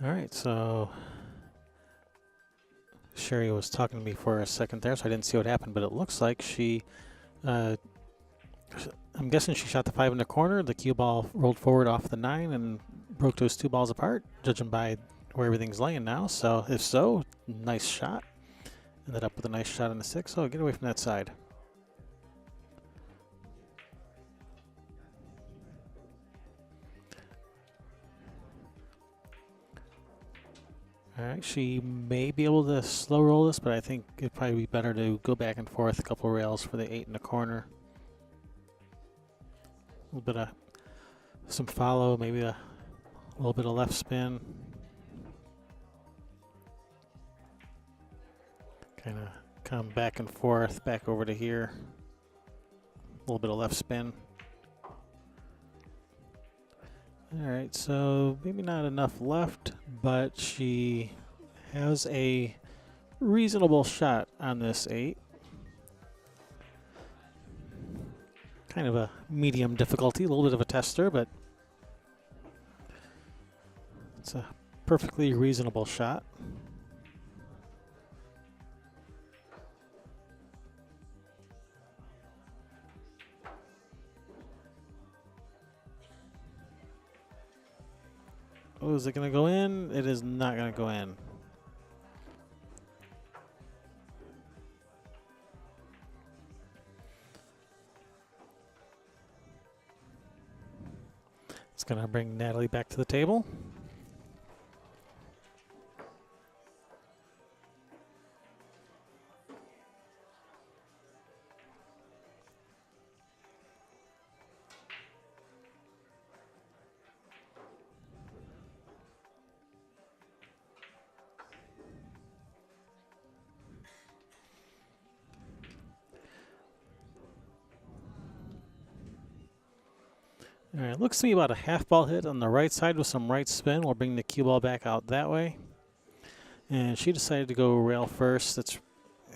All right, so Sherry was talking to me for a second there, so I didn't see what happened, but it looks like she, I'm guessing she shot the 5 in the corner. The cue ball rolled forward off the 9 and broke those 2 balls apart, judging by where everything's laying now. So if so, nice shot. Ended up with a nice shot on the 6. Oh, get away from that side. All right, she may be able to slow roll this, but I think it'd probably be better to go back and forth a couple rails for the 8 in the corner. A little bit of some follow, maybe a little bit of left spin. Kind of come back and forth, back over to here. A little bit of left spin. All right, so maybe not enough left, but she has a reasonable shot on this 8. Kind of a medium difficulty, a little bit of a tester, but it's a perfectly reasonable shot. Oh, is it going to go in? It is not going to go in. It's going to bring Natalie back to the table. All right, looks to me about a half ball hit on the right side with some right spin. We'll bring the cue ball back out that way. And she decided to go rail first. It's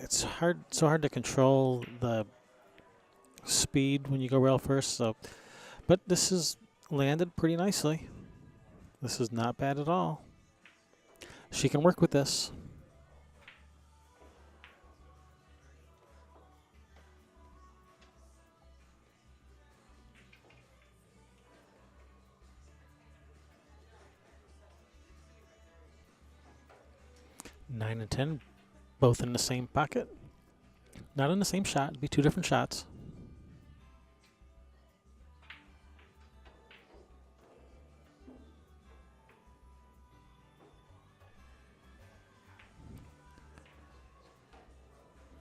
so hard to control the speed when you go rail first. So, but this is landed pretty nicely. This is not bad at all. She can work with this. Nine and 10, both in the same pocket. Not in the same shot. It'd be 2 different shots.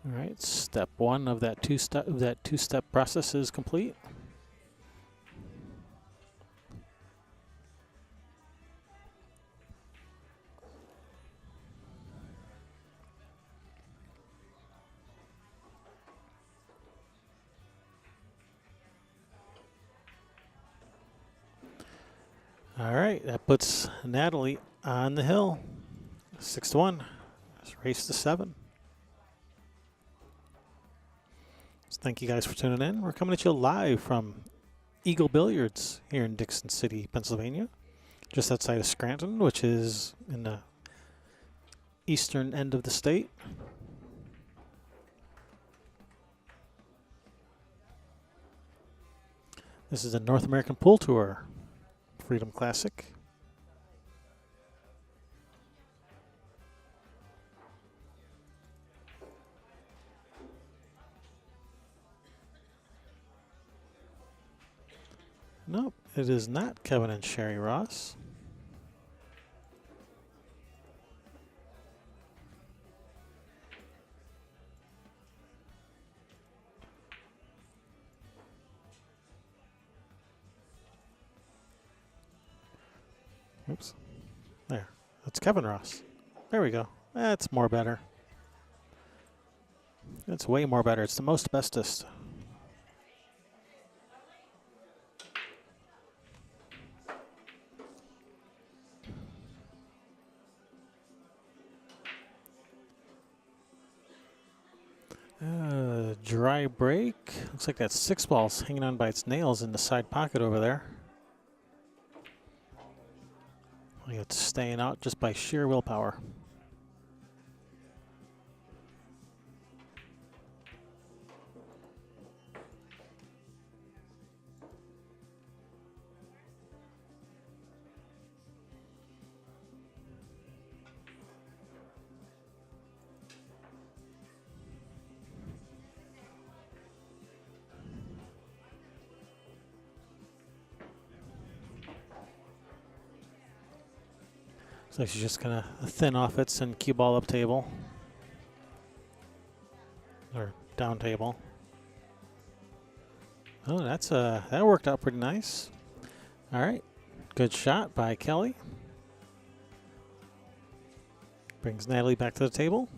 All right, step one of that two-step process is complete. All right, that puts Natalie on the hill. 6-1. Let's race to 7. So thank you guys for tuning in. We're coming at you live from Eagle Billiards here in Dickson City, Pennsylvania, just outside of Scranton, which is in the eastern end of the state. This is the North American Pool Tour Freedom Classic. Nope, it is not Kevin and Sherry Ross. Oops. There. That's Kevin Ross. There we go. That's more better. It's way more better. It's the most bestest. Dry break. Looks like that 6 ball's hanging on by its nails in the side pocket over there. It's staying out just by sheer willpower. So she's just gonna thin off it and cue ball up table. Or down table. Oh, that worked out pretty nice. All right, good shot by Kelly. Brings Natalie back to the table.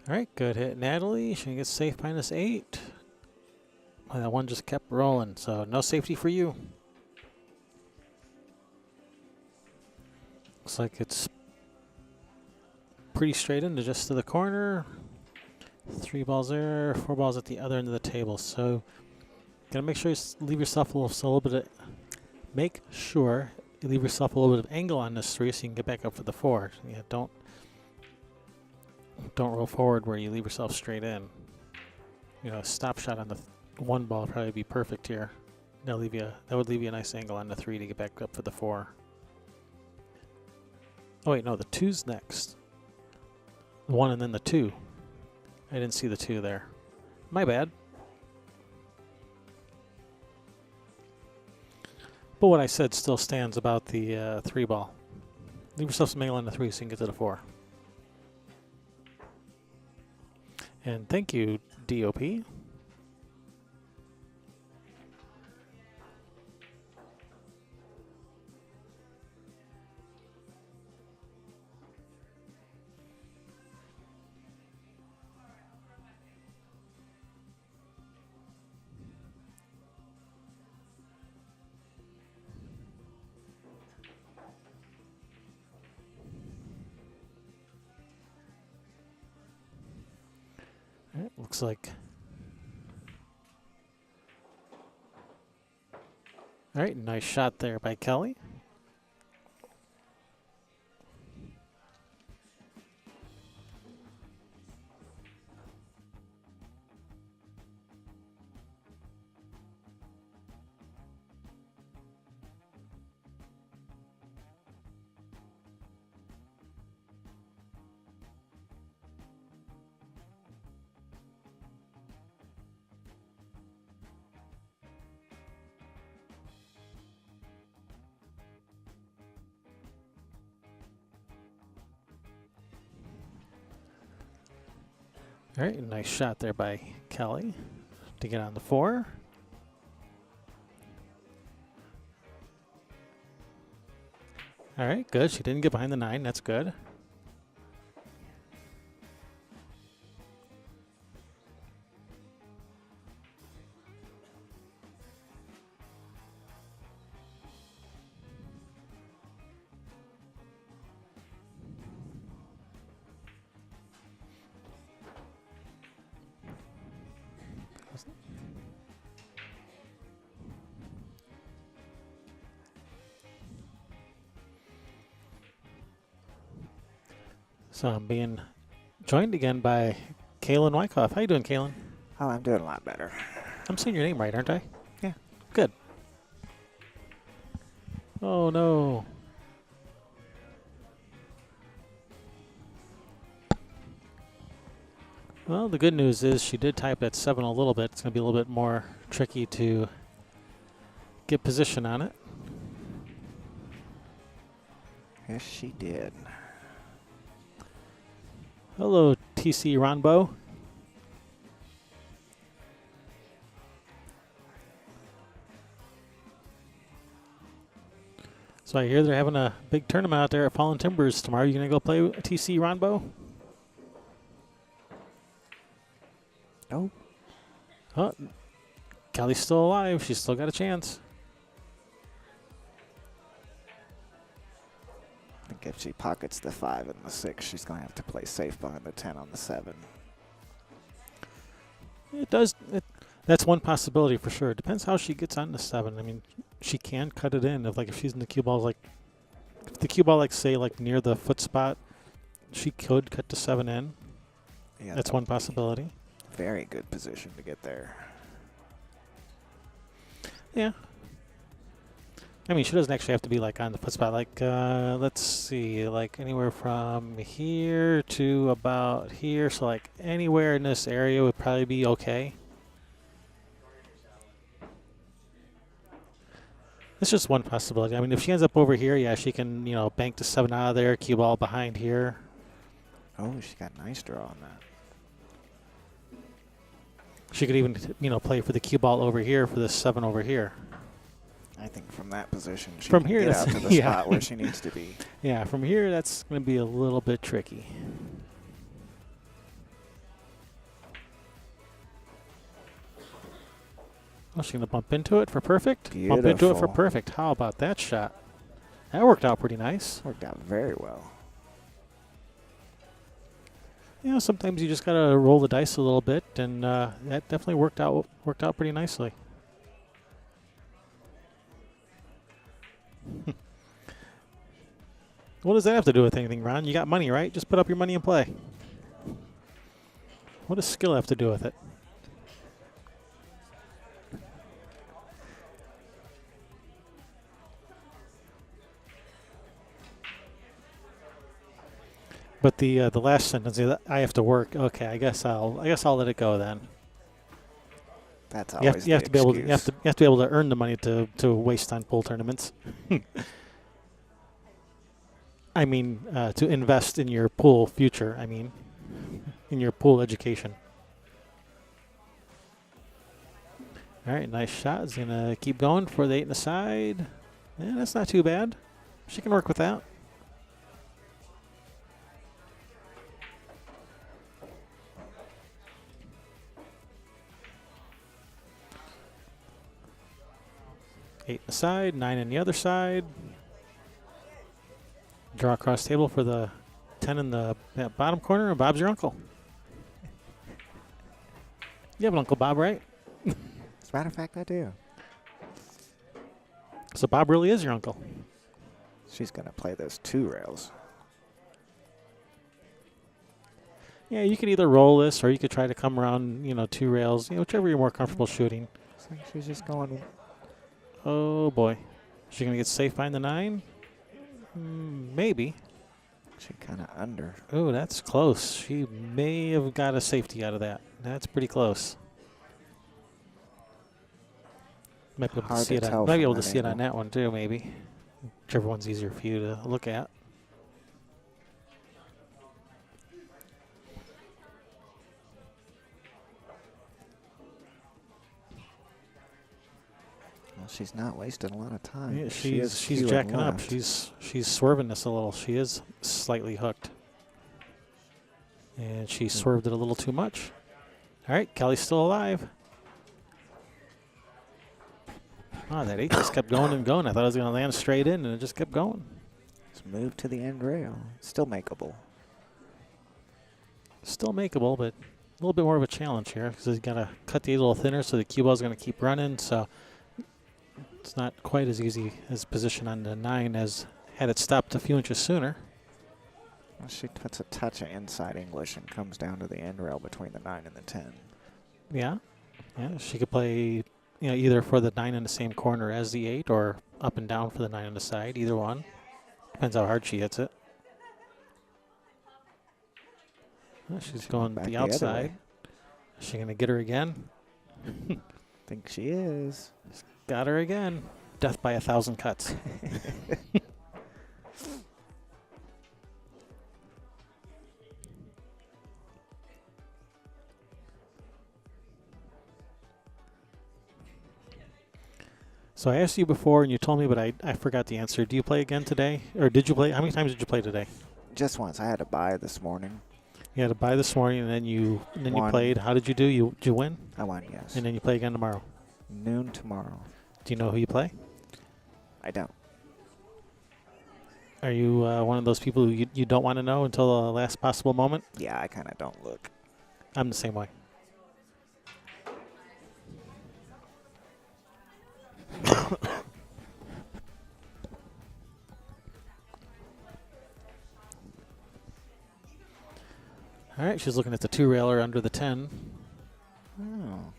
All right, good hit, Natalie. She gets safe -8. Oh, that one just kept rolling, so no safety for you. Looks like it's pretty straight into just to the corner. 3 balls there, 4 balls at the other end of the table. So, gotta make sure you leave yourself a little bit of. Make sure you leave yourself a little bit of angle on this 3 so you can get back up for the 4. Yeah, don't roll forward where you leave yourself straight in. You know, a stop shot on the 1 ball would probably be perfect here. That would leave you a nice angle on the 3 to get back up for the 4. Oh wait, no, the 2's next. The 1 and then the 2. I didn't see the 2 there. My bad. But what I said still stands about the 3 ball. Leave yourself some angle on the 3 so you can get to the 4. And thank you, DOP. All right, looks like. All right, nice shot there by Kelly. All right, nice shot there by Kelly to get on the 4. All right, good. She didn't get behind the 9. That's good. So I'm being joined again by Kaylin Wyckoff. How you doing, Kaylin? Oh, I'm doing a lot better. I'm saying your name right, aren't I? Yeah. Good. Oh, no. Well, the good news is she did type at 7 a little bit. It's going to be a little bit more tricky to get position on it. Yes, she did. Hello, TC Ronbo. So I hear they're having a big tournament out there at Fallen Timbers tomorrow. You going to go play TC Ronbo? Nope. Oh, Kelly's still alive. She's still got a chance. I think if she pockets the 5 and the 6, she's going to have to play safe behind the 10 on the 7. It does. That's one possibility for sure. It depends how she gets on the 7. I mean, she can cut it in. If she's in the cue ball, if the cue ball, say, near the foot spot, she could cut the 7 in. Yeah, that's one possibility. Very good position to get there. Yeah. I mean, she doesn't actually have to be on the foot spot. Let's see, anywhere from here to about here. So anywhere in this area would probably be okay. It's just one possibility. I mean, if she ends up over here, yeah, she can, bank the 7 out of there, cue ball behind here. Oh, she got a nice draw on that. She could even, play for the cue ball over here for the 7 over here. I think from that position, she From can here, get that's- out to the yeah. spot where she needs to be. Yeah, from here, that's going to be a little bit tricky. Oh, she's going to bump into it for perfect? Bump into it for Beautiful. perfect. How about that shot? That worked out pretty nice. Worked out very well. Sometimes you just got to roll the dice a little bit, and that definitely worked out pretty nicely. What does that have to do with anything, Ron? You got money, right? Just put up your money and play. What does skill have to do with it? But the last sentence, I have to work. Okay, I guess I'll let it go then. That's You always have the to be able to, excuse. you have to be able to earn the money to waste on pool tournaments. I mean, to invest in your pool future. I mean, in your pool education. All right, nice shot. Is gonna keep going for the 8 in the side. Yeah, that's not too bad. She can work with that. Eight in the side, 9 in the other side. Draw across table for the 10 in the bottom corner, and Bob's your uncle. You have an Uncle Bob, right? As a matter of fact, I do. So Bob really is your uncle. She's going to play those 2 rails. Yeah, you could either roll this, or you could try to come around, 2 rails, whichever you're more comfortable shooting. Looks like she's just going. Oh boy, is she gonna get safe behind the 9? Maybe. She kind of under. Oh, that's close. She may have got a safety out of that. That's pretty close. Might be able to Hard see to it. tell Might be from able to that see it on angle. that one too, maybe. Whichever one's easier for you to look at. She's not wasting a lot of time. Yeah, She is she's queuing jacking up. left. She's swerving this a little. She is slightly hooked. And she swerved it a little too much. All right, Kelly's still alive. Oh, that 8 just kept going and going. I thought it was going to land straight in, and it just kept going. Let's move to the end rail. Still makeable. Still makeable, but a little bit more of a challenge here because you got to cut the 8 a little thinner so the cue ball is going to keep running. So it's not quite as easy as position on the 9 as had it stopped a few inches sooner. Well, she puts a touch of inside English and comes down to the end rail between the 9 and the 10. Yeah, yeah. She could play, either for the 9 in the same corner as the 8, or up and down for the 9 on the side. Either one depends how hard she hits it. Oh, she's going back the the other outside. way. Is she going to get her again? Think she is. Got her again. Death by 1,000 cuts. So I asked you before, and you told me, but I forgot the answer. Do you play again today? Or did you play? How many times did you play today? Just once. I had to buy this morning. You had to buy this morning, and then you Won. played. How did you do? Did you win? I won, yes. And then you play again tomorrow. Noon tomorrow. Do you know who you play? I don't. Are you one of those people who you don't want to know until the last possible moment? Yeah, I kind of don't look. I'm the same way. All right, she's looking at the 2-railer under the 10. Oh.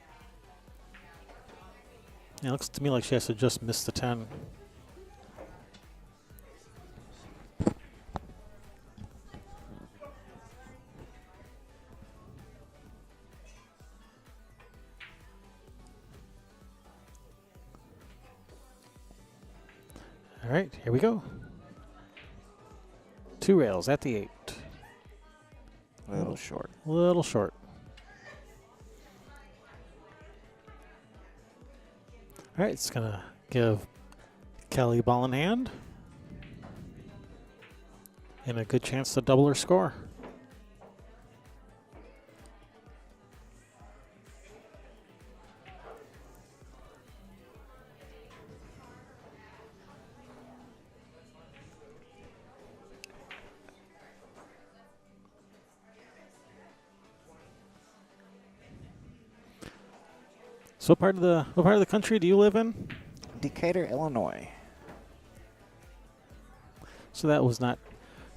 It looks to me like she has to just miss the 10. All right, here we go. 2 rails at the 8. A little short. A little short. All right, it's going to give Kelly ball in hand. And a good chance to double her score. So what part of the country do you live in? Decatur, Illinois. So that was not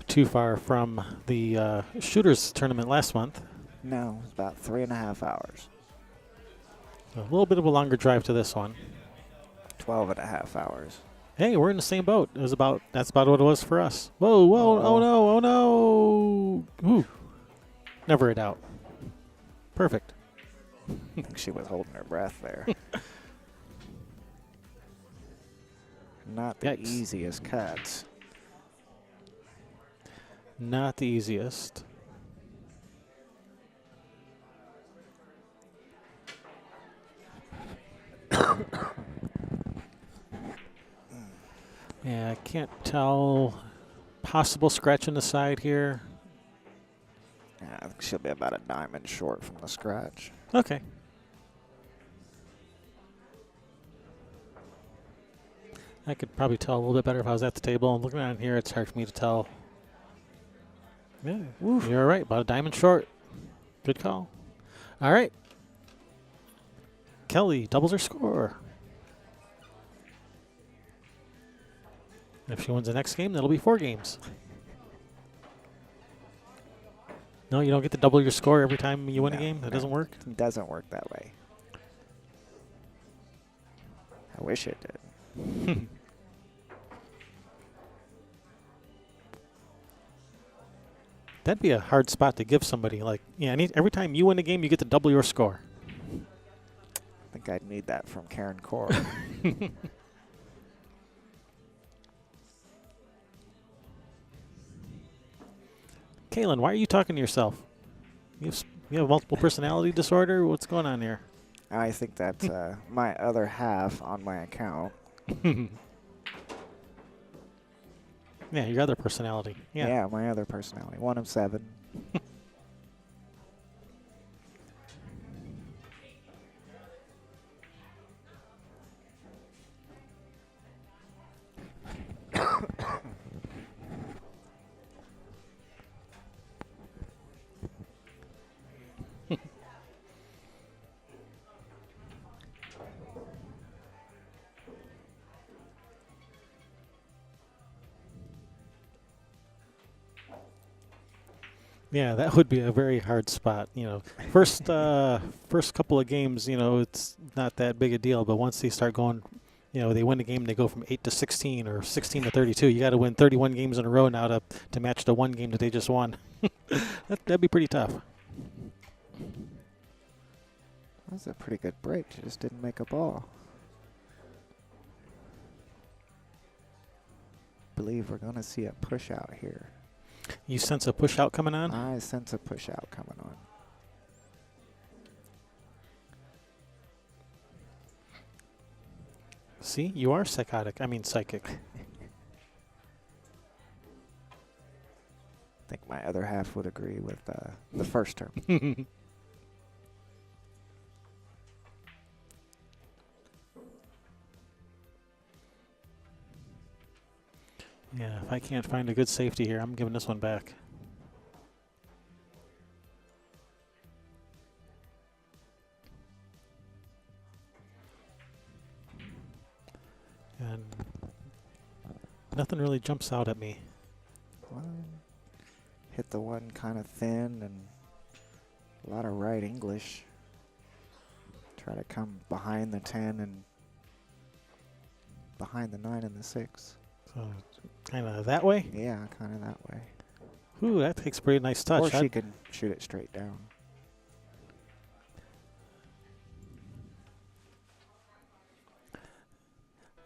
too far from the shooters tournament last month. No, it's about 3.5 hours. A little bit of a longer drive to this one. 12.5 hours. Hey, we're in the same boat. That's about what it was for us. Whoa, whoa, oh no, oh no. Ooh. Never a doubt. Perfect. I think she was holding her breath there. Not the Yikes. easiest cuts. Not the easiest. Yeah, I can't tell. Possible scratch in the side here. Yeah, I think she'll be about a diamond short from the scratch. Okay. I could probably tell a little bit better if I was at the table. Looking on here, it's hard for me to tell. Yeah, you're right. About a diamond short. Good call. All right. Kelly doubles her score. If she wins the next game, that'll be 4 games. No, you don't get to double your score every time you win a game? That doesn't work? It doesn't work that way. I wish it did. That'd be a hard spot to give somebody. Like, yeah, every time you win a game, you get to double your score. I think I'd need that from Karen Core. Kaylin, why are you talking to yourself? You have multiple personality disorder? What's going on here? I think that's my other half on my account. Yeah, your other personality. Yeah. Yeah, my other personality. 1 of 7. Yeah, that would be a very hard spot. You know, first couple of games, you know, it's not that big a deal. But once they start going, you know, they win a game, they go from 8 to 16 or 16 to 32. You got to win 31 games in a row now to match the one game that they just won. That'd be pretty tough. That was a pretty good break. She just didn't make a ball. Believe we're going to see a push out here. You sense a push out coming on? I sense a push out coming on. See, you are psychotic. I mean psychic. I think my other half would agree with the first term. Yeah, if I can't find a good safety here, I'm giving this one back. And nothing really jumps out at me. One, hit the one kind of thin and a lot of right English. Try to come behind the 10 and behind the 9 and the 6. So kind of that way. Yeah, kind of that way. Ooh, that takes a pretty nice touch. Or she can shoot it straight down.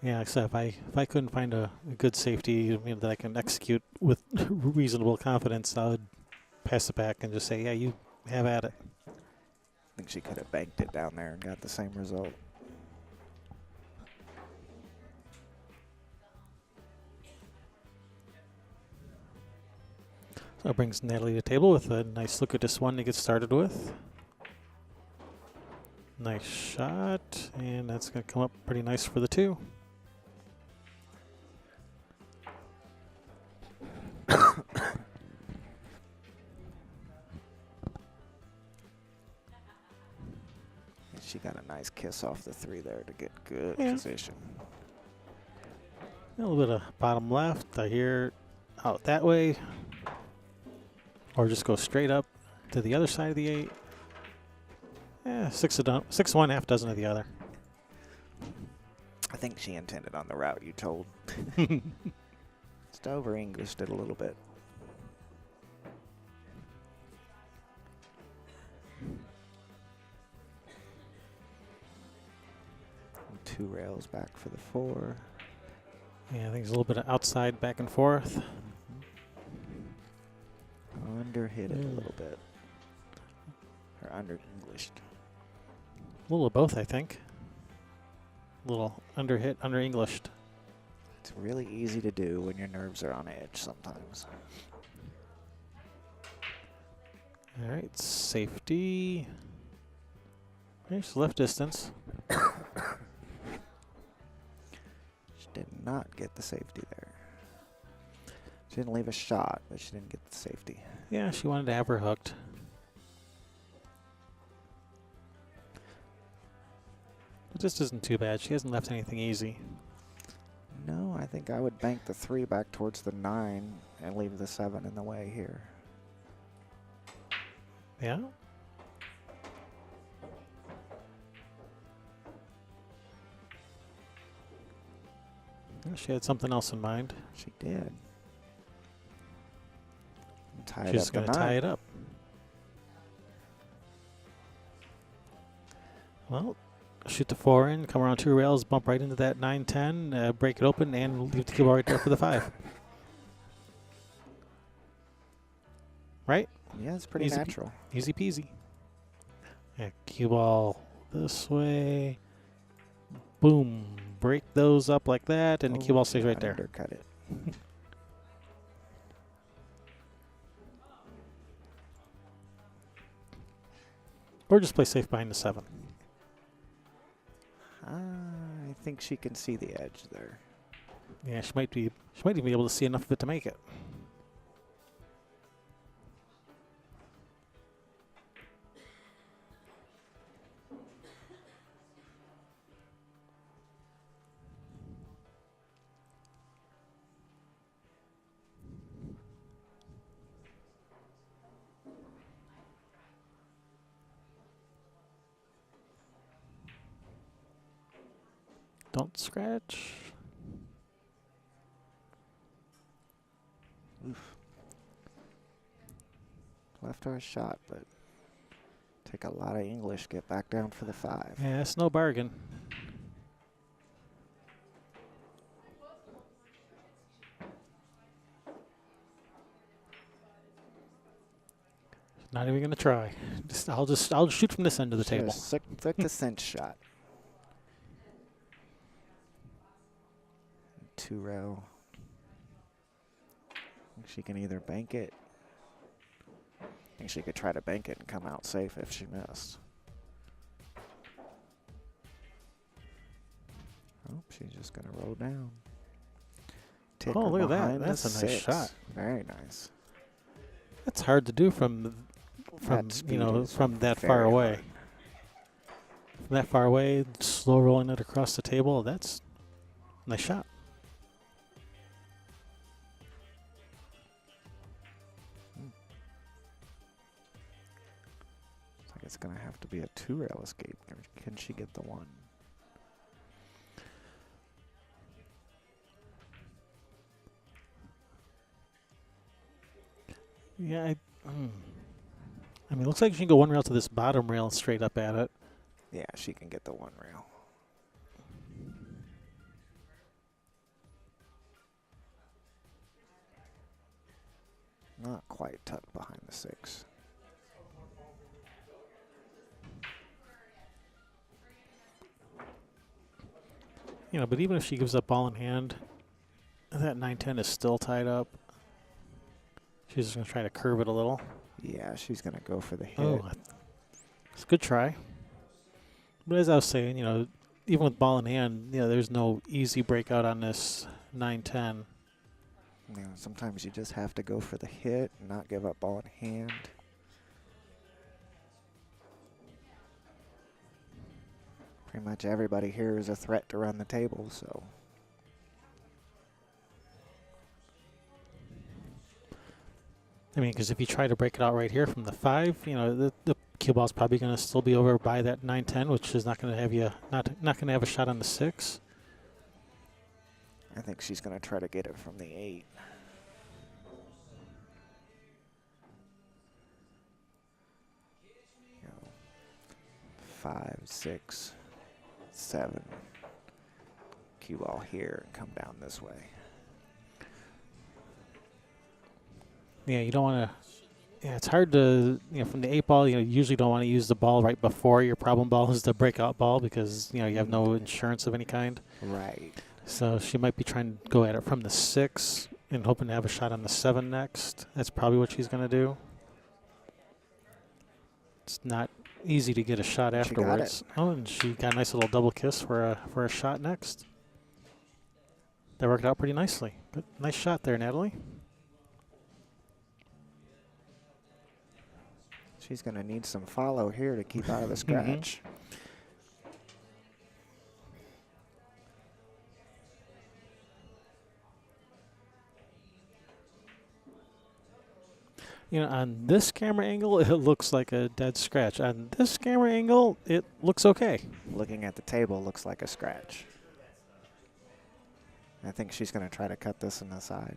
Yeah, except if I couldn't find a good safety, you know, that I can execute with reasonable confidence, I would pass it back and just say, yeah, you have at it. I think she could have banked it down there and got the same result. So it brings Natalie to the table with a nice look at this one to get started with. Nice shot, and that's going to come up pretty nice for the 2. She got a nice kiss off the 3 there to get good Yeah. position. A little bit of bottom left. I hear out that way. Or just go straight up to the other side of the 8. Yeah, 6 of one, half dozen of the other. I think she intended on the route you told. Just over Englished it a little bit. And 2 rails back for the 4. Yeah, I think there's a little bit of outside back and forth. Under hit it a little bit. Or under Englished. A little of both, I think. A little under hit, under Englished. It's really easy to do when your nerves are on edge sometimes. All right, safety. There's left distance. She did not get the safety there. She didn't leave a shot, but she didn't get the safety. Yeah, she wanted to have her hooked. But this isn't too bad. She hasn't left anything easy. No, I think I would bank the 3 back towards the 9 and leave the 7 in the way here. Yeah? She had something else in mind. She did. Tie She's going to tie it up. Well, shoot the 4 in, come around 2 rails, bump right into that 9-10, break it open, and leave the cue ball right there for the 5. Right? Yeah, it's pretty Easy natural. Easy peasy. Yeah, cue ball this way. Boom. Break those up like that, and the cue ball stays right there. Undercut it. Or just play safe behind the 7. I think she can see the edge there. Yeah, she might even be able to see enough of it to make it. Don't scratch. Oof. Left her a shot, but take a lot of English, get back down for the 5. Yeah, it's no bargain. Not even gonna try. I'll shoot from this end of the table. Took the cinch shot. 2-row. She can either bank it. I think she could try to bank it and come out safe if she missed. Oh, she's just going to roll down. Take Oh, her look at that. behind the That's a nice 6. shot. Very nice. That's hard to do from That speed is from that very far away. hard. From that far away, slow rolling it across the table. That's a nice shot. Looks like it's going to have to be a 2-rail escape. Can she get the 1? Yeah, I mean, it looks like she can go 1 rail to this bottom rail straight up at it. Yeah, she can get the 1 rail. Not quite tucked behind the 6. You know, but even if she gives up ball in hand, that 9-10 is still tied up. She's just going to try to curve it a little. Yeah, she's going to go for the hit. Oh, it's a good try. But as I was saying, you know, even with ball in hand, you know, there's no easy breakout on this 9-10. You know, sometimes you just have to go for the hit and not give up ball in hand. Pretty much everybody here is a threat to run the table, so. I mean, because if you try to break it out right here from the 5, you know, the cue ball's probably going to still be over by that 9-10, which is not going to have you not going to have a shot on the 6. I think she's going to try to get it from the 8. You know, 5, 6, 7. Cue ball here and come down this way. Yeah, you don't want to. Yeah, it's hard to, you know, from the 8 ball, you know, you usually don't want to use the ball right before your problem ball is the breakout ball because, you know, you have no insurance of any kind. Right. So she might be trying to go at it from the 6 and hoping to have a shot on the 7 next. That's probably what she's going to do. It's not easy to get a shot afterwards. Oh, and she got a nice little double kiss for a shot next. That worked out pretty nicely. Good, nice shot there, Natalie. She's going to need some follow here to keep out of the scratch. You know, on this camera angle, it looks like a dead scratch. On this camera angle, it looks okay. Looking at the table looks like a scratch. I think she's going to try to cut this on the side.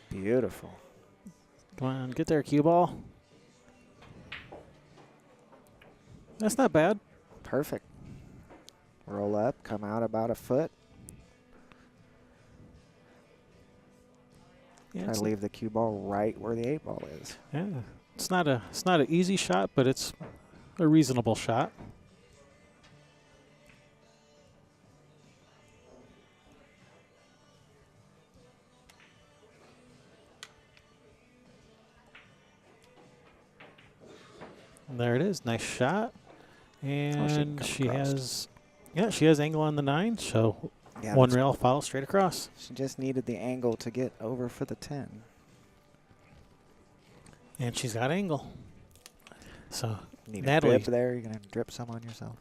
Beautiful. Come on, get there, cue ball. That's not bad. Perfect. Roll up, come out about a foot. Yeah, Try to leave the cue ball right where the 8 ball is. yeah, it's not an easy shot, but it's a reasonable shot. And there it is, nice shot. And she has angle on the 9, so Yeah, one rail follow straight across. she just needed the angle to get over for the 10. And she's got angle. So Need Nathalie, a drip there. You're going to drip some on yourself.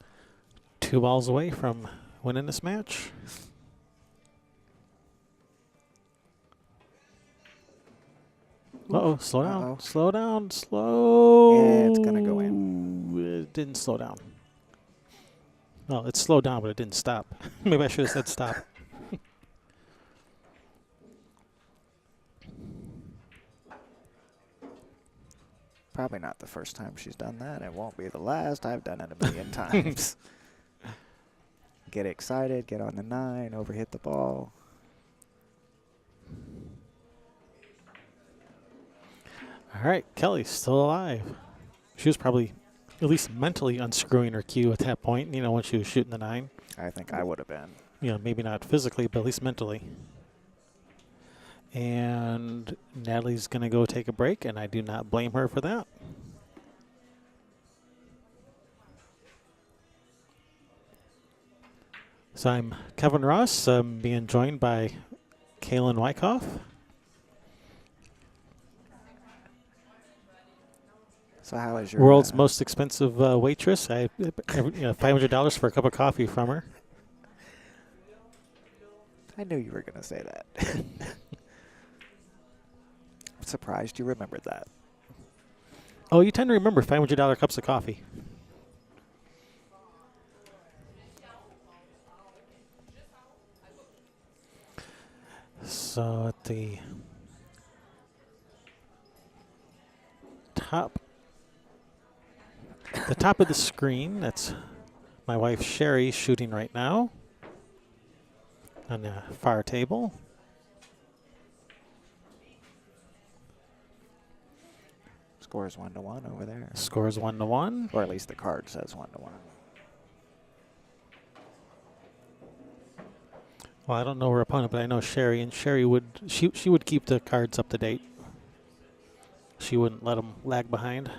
2 balls away from winning this match. Uh-oh, slow down. Uh-oh. Slow down, slow. Yeah, it's going to go in. It didn't slow down. Well, it slowed down, but it didn't stop. Maybe I should have said stop. Probably not the first time she's done that. It won't be the last. I've done it a million times. Get excited, get on the 9, overhit the ball. All right, Kelly's still alive. She was probably at least mentally unscrewing her cue at that point, you know, when she was shooting the 9. I think I would have been. You know, maybe not physically, but at least mentally. And Natalie's going to go take a break, and I do not blame her for that. So I'm Kevin Ross. I'm being joined by Kaylin Wyckoff. So how is your World's most expensive waitress. I $500 for a cup of coffee from her. I knew you were going to say that. I'm surprised you remembered that. Oh, you tend to remember $500 cups of coffee. So at the top of the screen, that's my wife Sherry shooting right now on the far table. Score is 1-1 over there. Score is 1-1. Or at least the card says 1-1. Well, I don't know her opponent, but I know Sherry, and Sherry would she would keep the cards up to date. She wouldn't let them lag behind.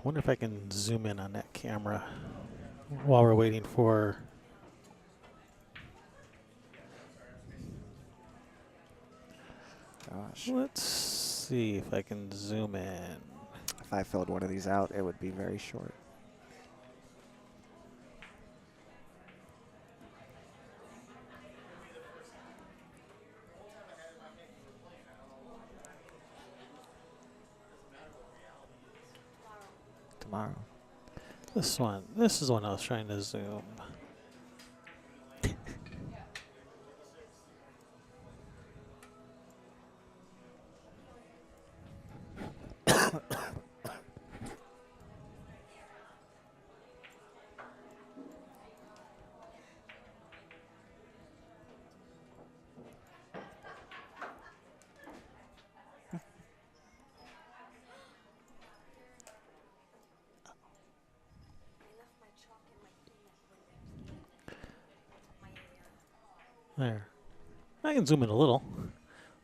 Wonder if I can zoom in on that camera while we're waiting for. Gosh. Let's see if I can zoom in. If I filled one of these out, it would be very short. Tomorrow. This is one I was trying to zoom. There. I can zoom in a little.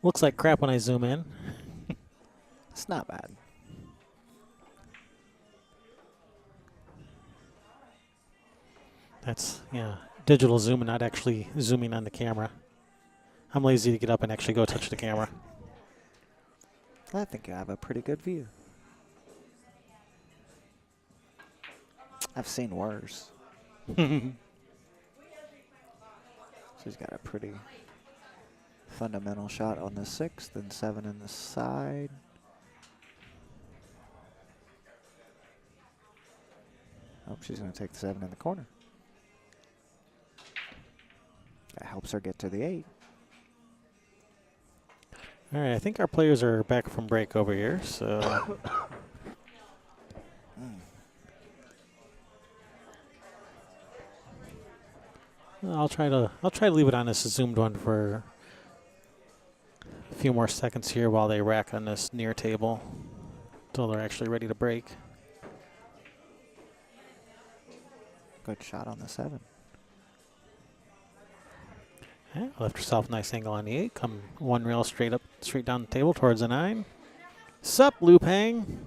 Looks like crap when I zoom in. It's not bad. That's, yeah, digital zoom and not actually zooming on the camera. I'm lazy to get up and actually go touch the camera. I think you have a pretty good view. I've seen worse. She's got a pretty fundamental shot on the 6th and 7 in the side. Oh, she's going to take the 7 in the corner. That helps her get to the 8. All right, I think our players are back from break over here, so I'll try to leave it on this zoomed one for a few more seconds here while they rack on this near table until they're actually ready to break. Good shot on the 7. Okay, left herself a nice angle on the 8. Come one rail straight down the table towards the 9. Sup, Lu Pang?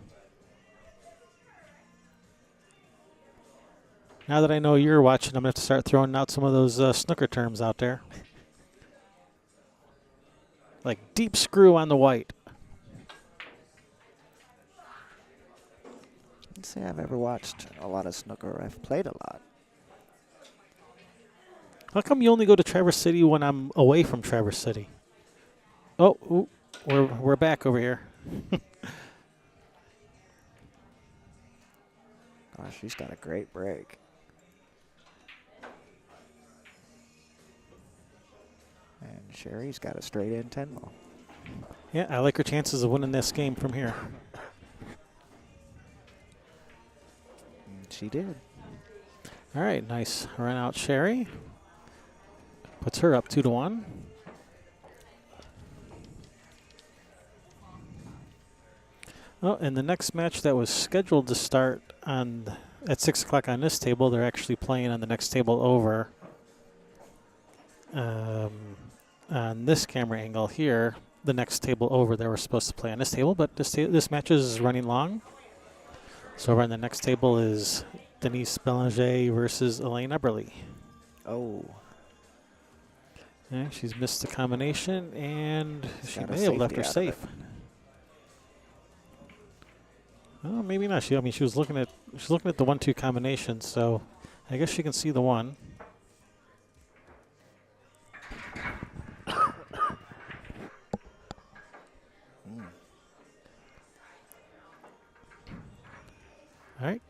Now that I know you're watching, I'm going to have to start throwing out some of those snooker terms out there. Like deep screw on the white. Can't say I've ever watched a lot of snooker. I've played a lot. How come you only go to Traverse City when I'm away from Traverse City? Oh, ooh, we're back over here. Gosh, she's got a great break. And Sherry's got a straight in 10 ball. Yeah, I like her chances of winning this game from here. And she did. All right, nice run out, Sherry. Puts her up 2-1. Oh, and the next match that was scheduled to start at 6 o'clock on this table, they're actually playing on the next table over. On this camera angle here, the next table over, they were supposed to play on this table, but this match is running long. So over on the next table is Denise Belanger versus Elaine Eberly. Oh. Yeah, she's missed the combination, and she Got a may have left safety her out of safe. it. Oh, maybe not. She was looking at the 1-2 combination, so I guess she can see the 1. All right.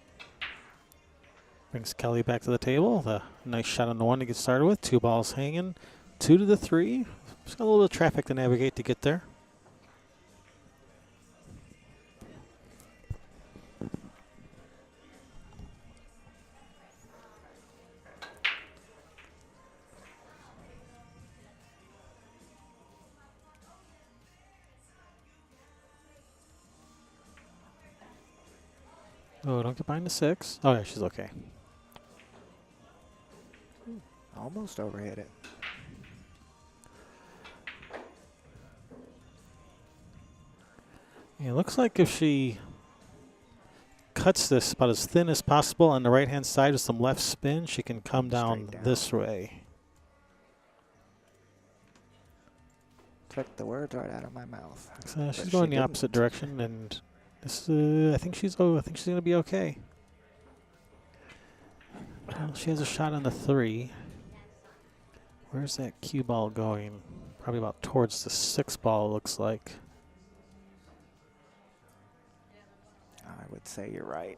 Brings Kelly back to the table. The nice shot on the 1 to get started with. 2 balls hanging. 2 to the 3. Just got a little bit of traffic to navigate to get there. Oh, don't get behind the 6. Oh, yeah, she's okay. Almost overhit it. Yeah, it looks like if she cuts this about as thin as possible on the right-hand side with some left spin, she can come down this way. Took the words right out of my mouth. So she's But going she the opposite didn't. direction, and this, I think she's going to be okay. Well, she has a shot on the 3. Where's that cue ball going? Probably about towards the 6 ball, looks like. I would say you're right.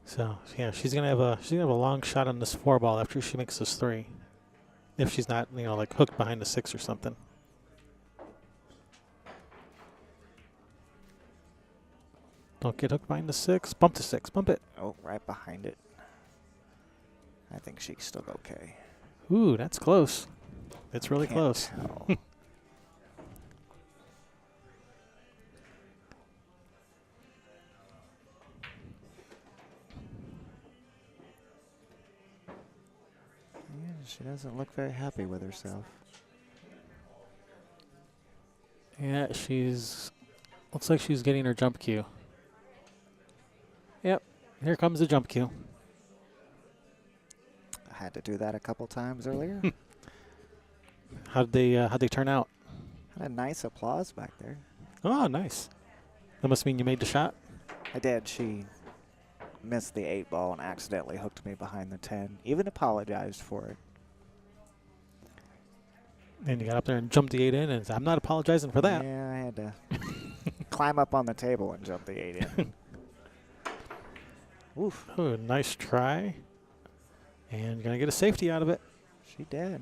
So yeah, she's gonna have a long shot on this 4 ball after she makes this 3. If she's not, like hooked behind the 6 or something. Don't get hooked behind the 6. Bump the 6. Bump it. Oh, right behind it. I think she's still okay. Ooh, that's close. It's really Can't close. tell. Yeah, she doesn't look very happy with herself. Yeah, looks like she's getting her jump cue. Yep, here comes the jump cue. I had to do that a couple times earlier. How'd they turn out? Had a nice applause back there. Oh, nice. That must mean you made the shot. I did. She missed the 8 ball and accidentally hooked me behind the 10. Even apologized for it. And you got up there and jumped the 8 in, and said, I'm not apologizing for that. Yeah, I had to climb up on the table and jump the 8 in. Oof. Oh, nice try. And going to get a safety out of it. She did.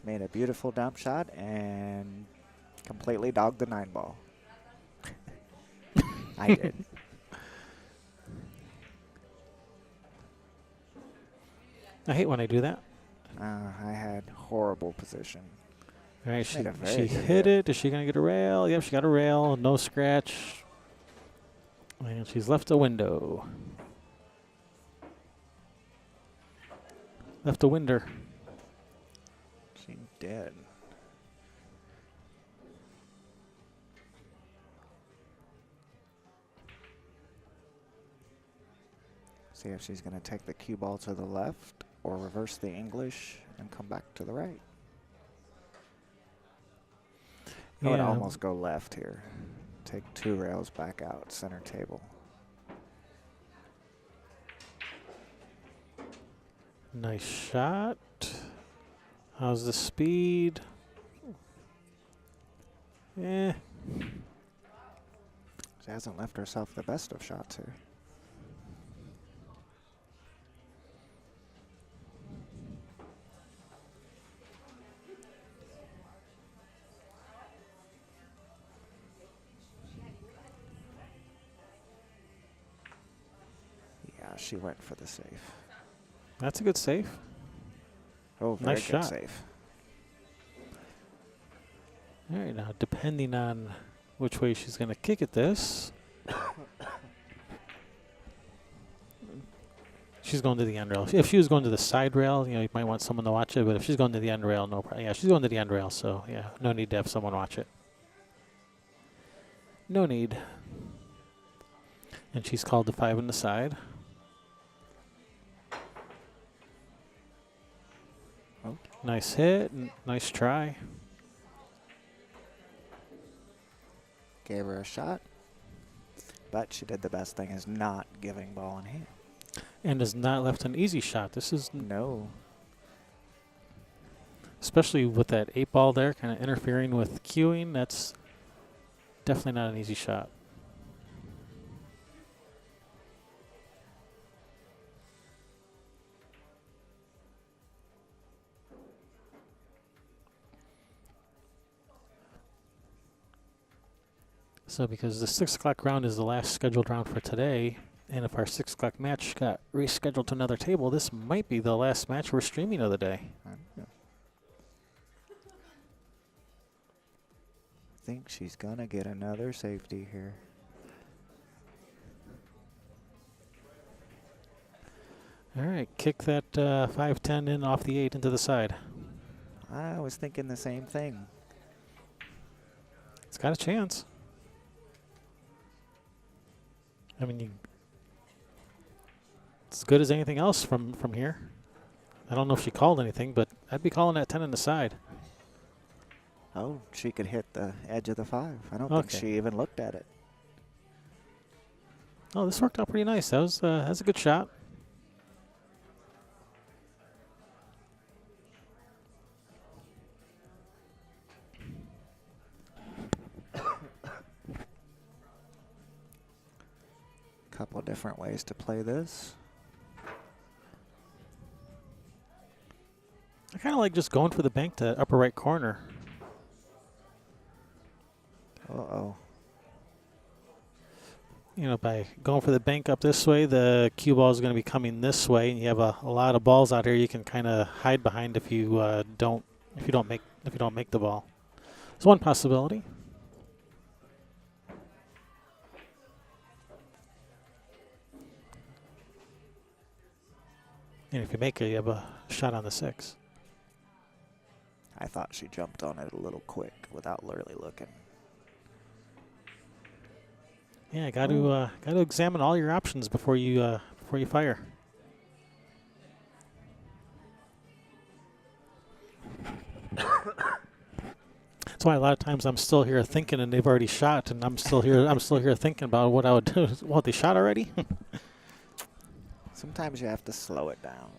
Made a beautiful dump shot and completely dogged the 9-ball. I did. I hate when I do that. I had horrible position. All right, she Made a very good hit it. Is she going to get a rail? Yep, she got a rail. No scratch. And she's left a window. Left a winder. She did. See if she's going to take the cue ball to the left or reverse the English and come back to the right. I would almost go left here. Take 2 rails back out, center table. Nice shot. How's the speed? Eh. She hasn't left herself the best of shots here. Yeah, she went for the safe. That's a good save. Oh, very Nice good shot. save. All right, now depending on which way she's going to kick at this. She's going to the end rail. If she was going to the side rail, you might want someone to watch it. But if she's going to the end rail, no problem. Yeah, she's going to the end rail, so yeah, no need to have someone watch it. No need. And she's called the 5 on the side. Oh. Nice hit. Nice try. Gave her a shot. But she did the best thing, is not giving ball in hand. And has not left an easy shot. This is No. especially with that 8 ball there, kind of interfering with cueing. That's definitely not an easy shot. So because the 6 o'clock round is the last scheduled round for today, and if our 6 o'clock match got rescheduled to another table, this might be the last match we're streaming of the day. I don't know. Think she's gonna get another safety here. All right, kick that 5-10 in off the 8 into the side. I was thinking the same thing. It's got a chance. I mean, it's as good as anything else from here. I don't know if she called anything, but I'd be calling that 10 on the side. Oh, she could hit the edge of the 5. I don't Okay. think she even looked at it. Oh, this worked out pretty nice. That's a good shot. Couple of different ways to play this. I kind of like just going for the bank to upper right corner. Uh-oh. You know, by going for the bank up this way, the cue ball is going to be coming this way, and you have a lot of balls out here you can kind of hide behind if you don't make the ball. It's one possibility. And if you make it, you have a shot on the 6. I thought she jumped on it a little quick without really looking. Yeah, got to examine all your options before you fire. That's why a lot of times I'm still here thinking, and they've already shot, and I'm still here. I'm still here thinking about what I would do. What, they shot already? Sometimes you have to slow it down.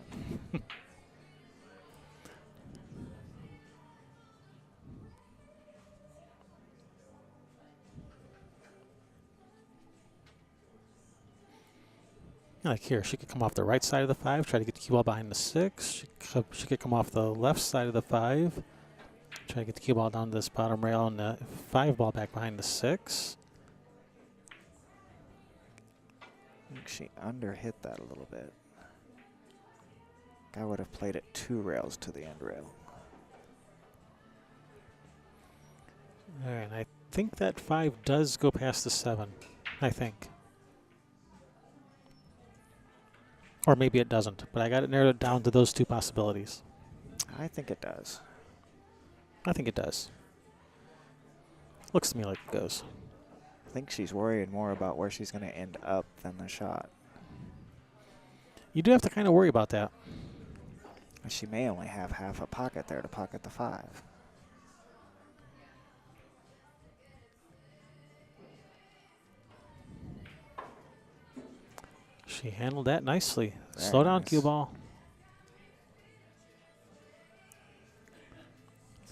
Like here, she could come off the right side of the 5, try to get the cue ball behind the 6. She could come off the left side of the 5, try to get the cue ball down to this bottom rail and the 5 ball back behind the 6. I think she underhit that a little bit. I would have played it 2 rails to the end rail. All right, I think that 5 does go past the 7, I think. Or maybe it doesn't, but I got it narrowed down to those 2 possibilities. I think it does. I think it does. Looks to me like it goes. I think she's worried more about where she's going to end up than the shot. You do have to kind of worry about that. She may only have half a pocket there to pocket the 5. She handled that nicely. Very Slow down, nice. cue ball.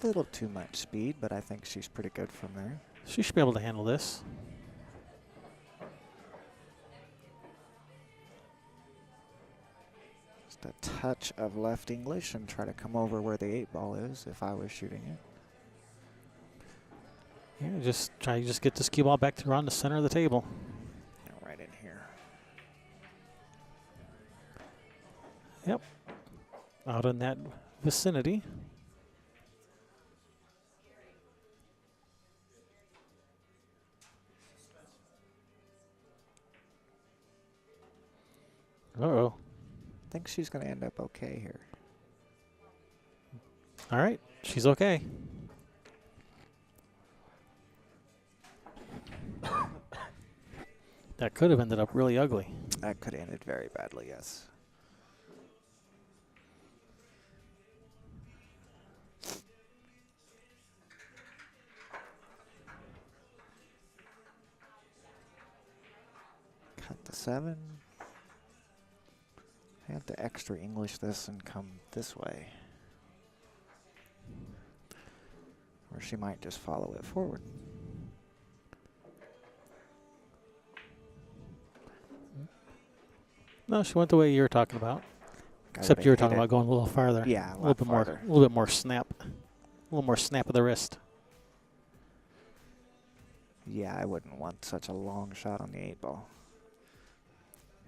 A little too much speed, but I think she's pretty good from there. She should be able to handle this. Just a touch of left English and try to come over where the 8 ball is if I was shooting it. Yeah, just try to get this cue ball back to around the center of the table. Yeah, right in here. Yep. Out in that vicinity. Uh-oh. I think she's going to end up okay here. All right. She's okay. That could have ended up really ugly. That could have ended very badly, yes. Cut the 7. I have to extra English this and come this way. Or she might just follow it forward. No, she went the way you were talking about. Gotta Except you were hit talking it. about going a little farther. Yeah, a little bit more, a little bit more snap, a little more snap of the wrist. Yeah, I wouldn't want such a long shot on the 8 ball.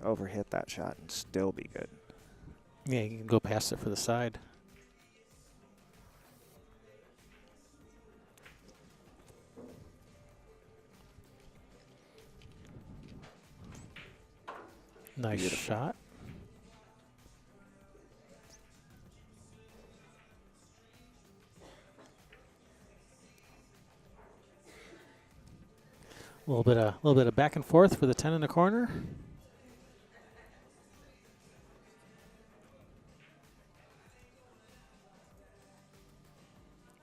Overhit that shot and still be good. Yeah, you can go past it for the side. Nice Beautiful. shot. A little bit of back and forth for the 10 in the corner.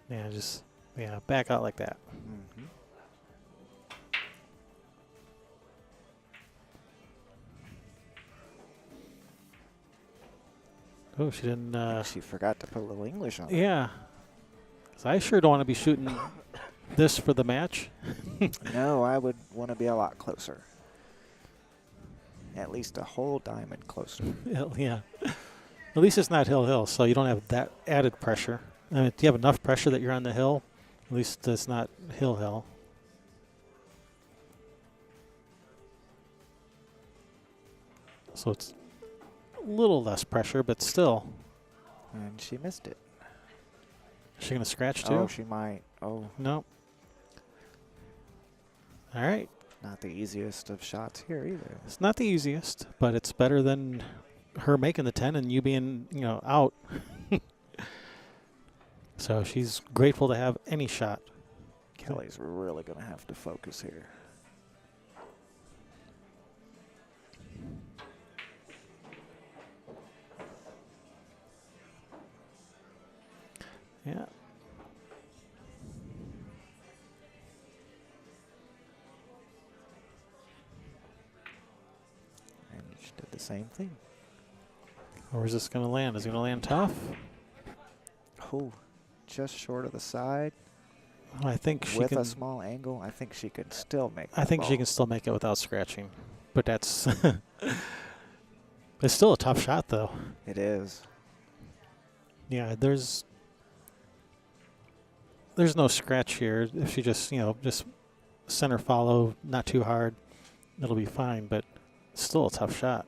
Yeah, just back out like that. Mm-hmm. Oh, she didn't. She forgot to put a little English on it. Yeah. 'Cause I sure don't want to be shooting this for the match. No, I would want to be a lot closer. At least a whole diamond closer. Yeah. At least it's not hill, so you don't have that added pressure. I mean, you have enough pressure that you're on the hill. At least it's not hill. So it's a little less pressure, but still. And she missed it. Is she going to scratch too? Oh, she might. Oh, No. All right. not the easiest of shots here either. It's not the easiest, but it's better than her making the 10 and you being, out. So she's grateful to have any shot. Kelly's really going to have to focus here. Yeah. And she did the same thing. Where's this going to land? Is it going to land tough? Oh, just short of the side. Well, I think she With can. a small angle, I think she could still make I the think she ball. can still make it without scratching, but that's It's still a tough shot, though. It is. Yeah, there's no scratch here. If she just, just center follow, not too hard, it'll be fine, but it's still a tough shot.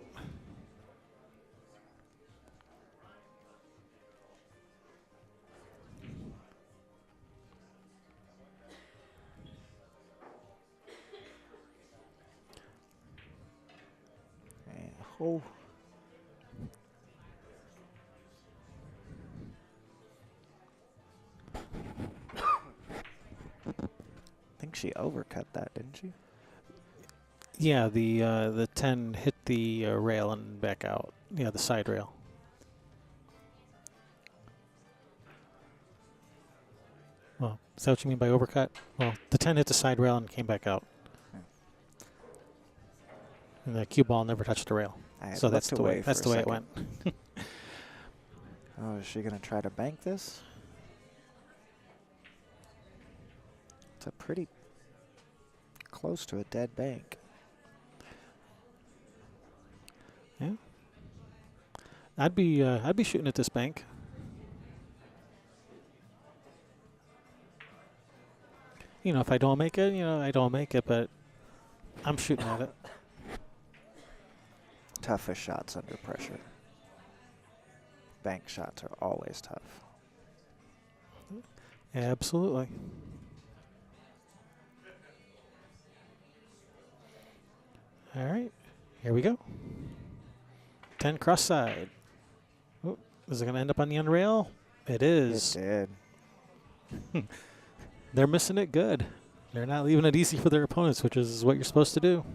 Oh. I think she overcut that, didn't she? Yeah, the 10 hit the rail and back out. Yeah, the side rail. Well, is that what you mean by overcut? Well, the 10 hit the side rail and came back out. And the cue ball never touched the rail. So that's the way it went. Oh, is she going to try to bank this? It's a pretty close to a dead bank. Yeah. I'd be shooting at this bank. If I don't make it, I don't make it, but I'm shooting at it. Toughest shots under pressure. Bank shots are always tough. Absolutely. All right, here we go. 10 cross side. Oh, is it going to end up on the end rail? It is. It did. They're missing it good. They're not leaving it easy for their opponents, which is what you're supposed to do.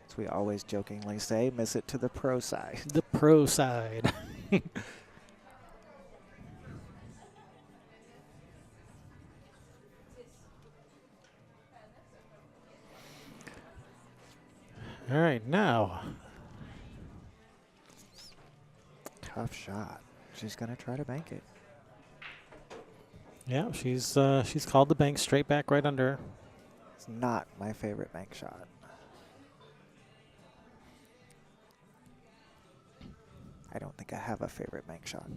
As we always jokingly say, miss it to the pro side. The pro side. All right, now. Tough shot. She's going to try to bank it. Yeah, she's called the bank straight back right under her. It's not my favorite bank shot. I don't think I have a favorite bank shot.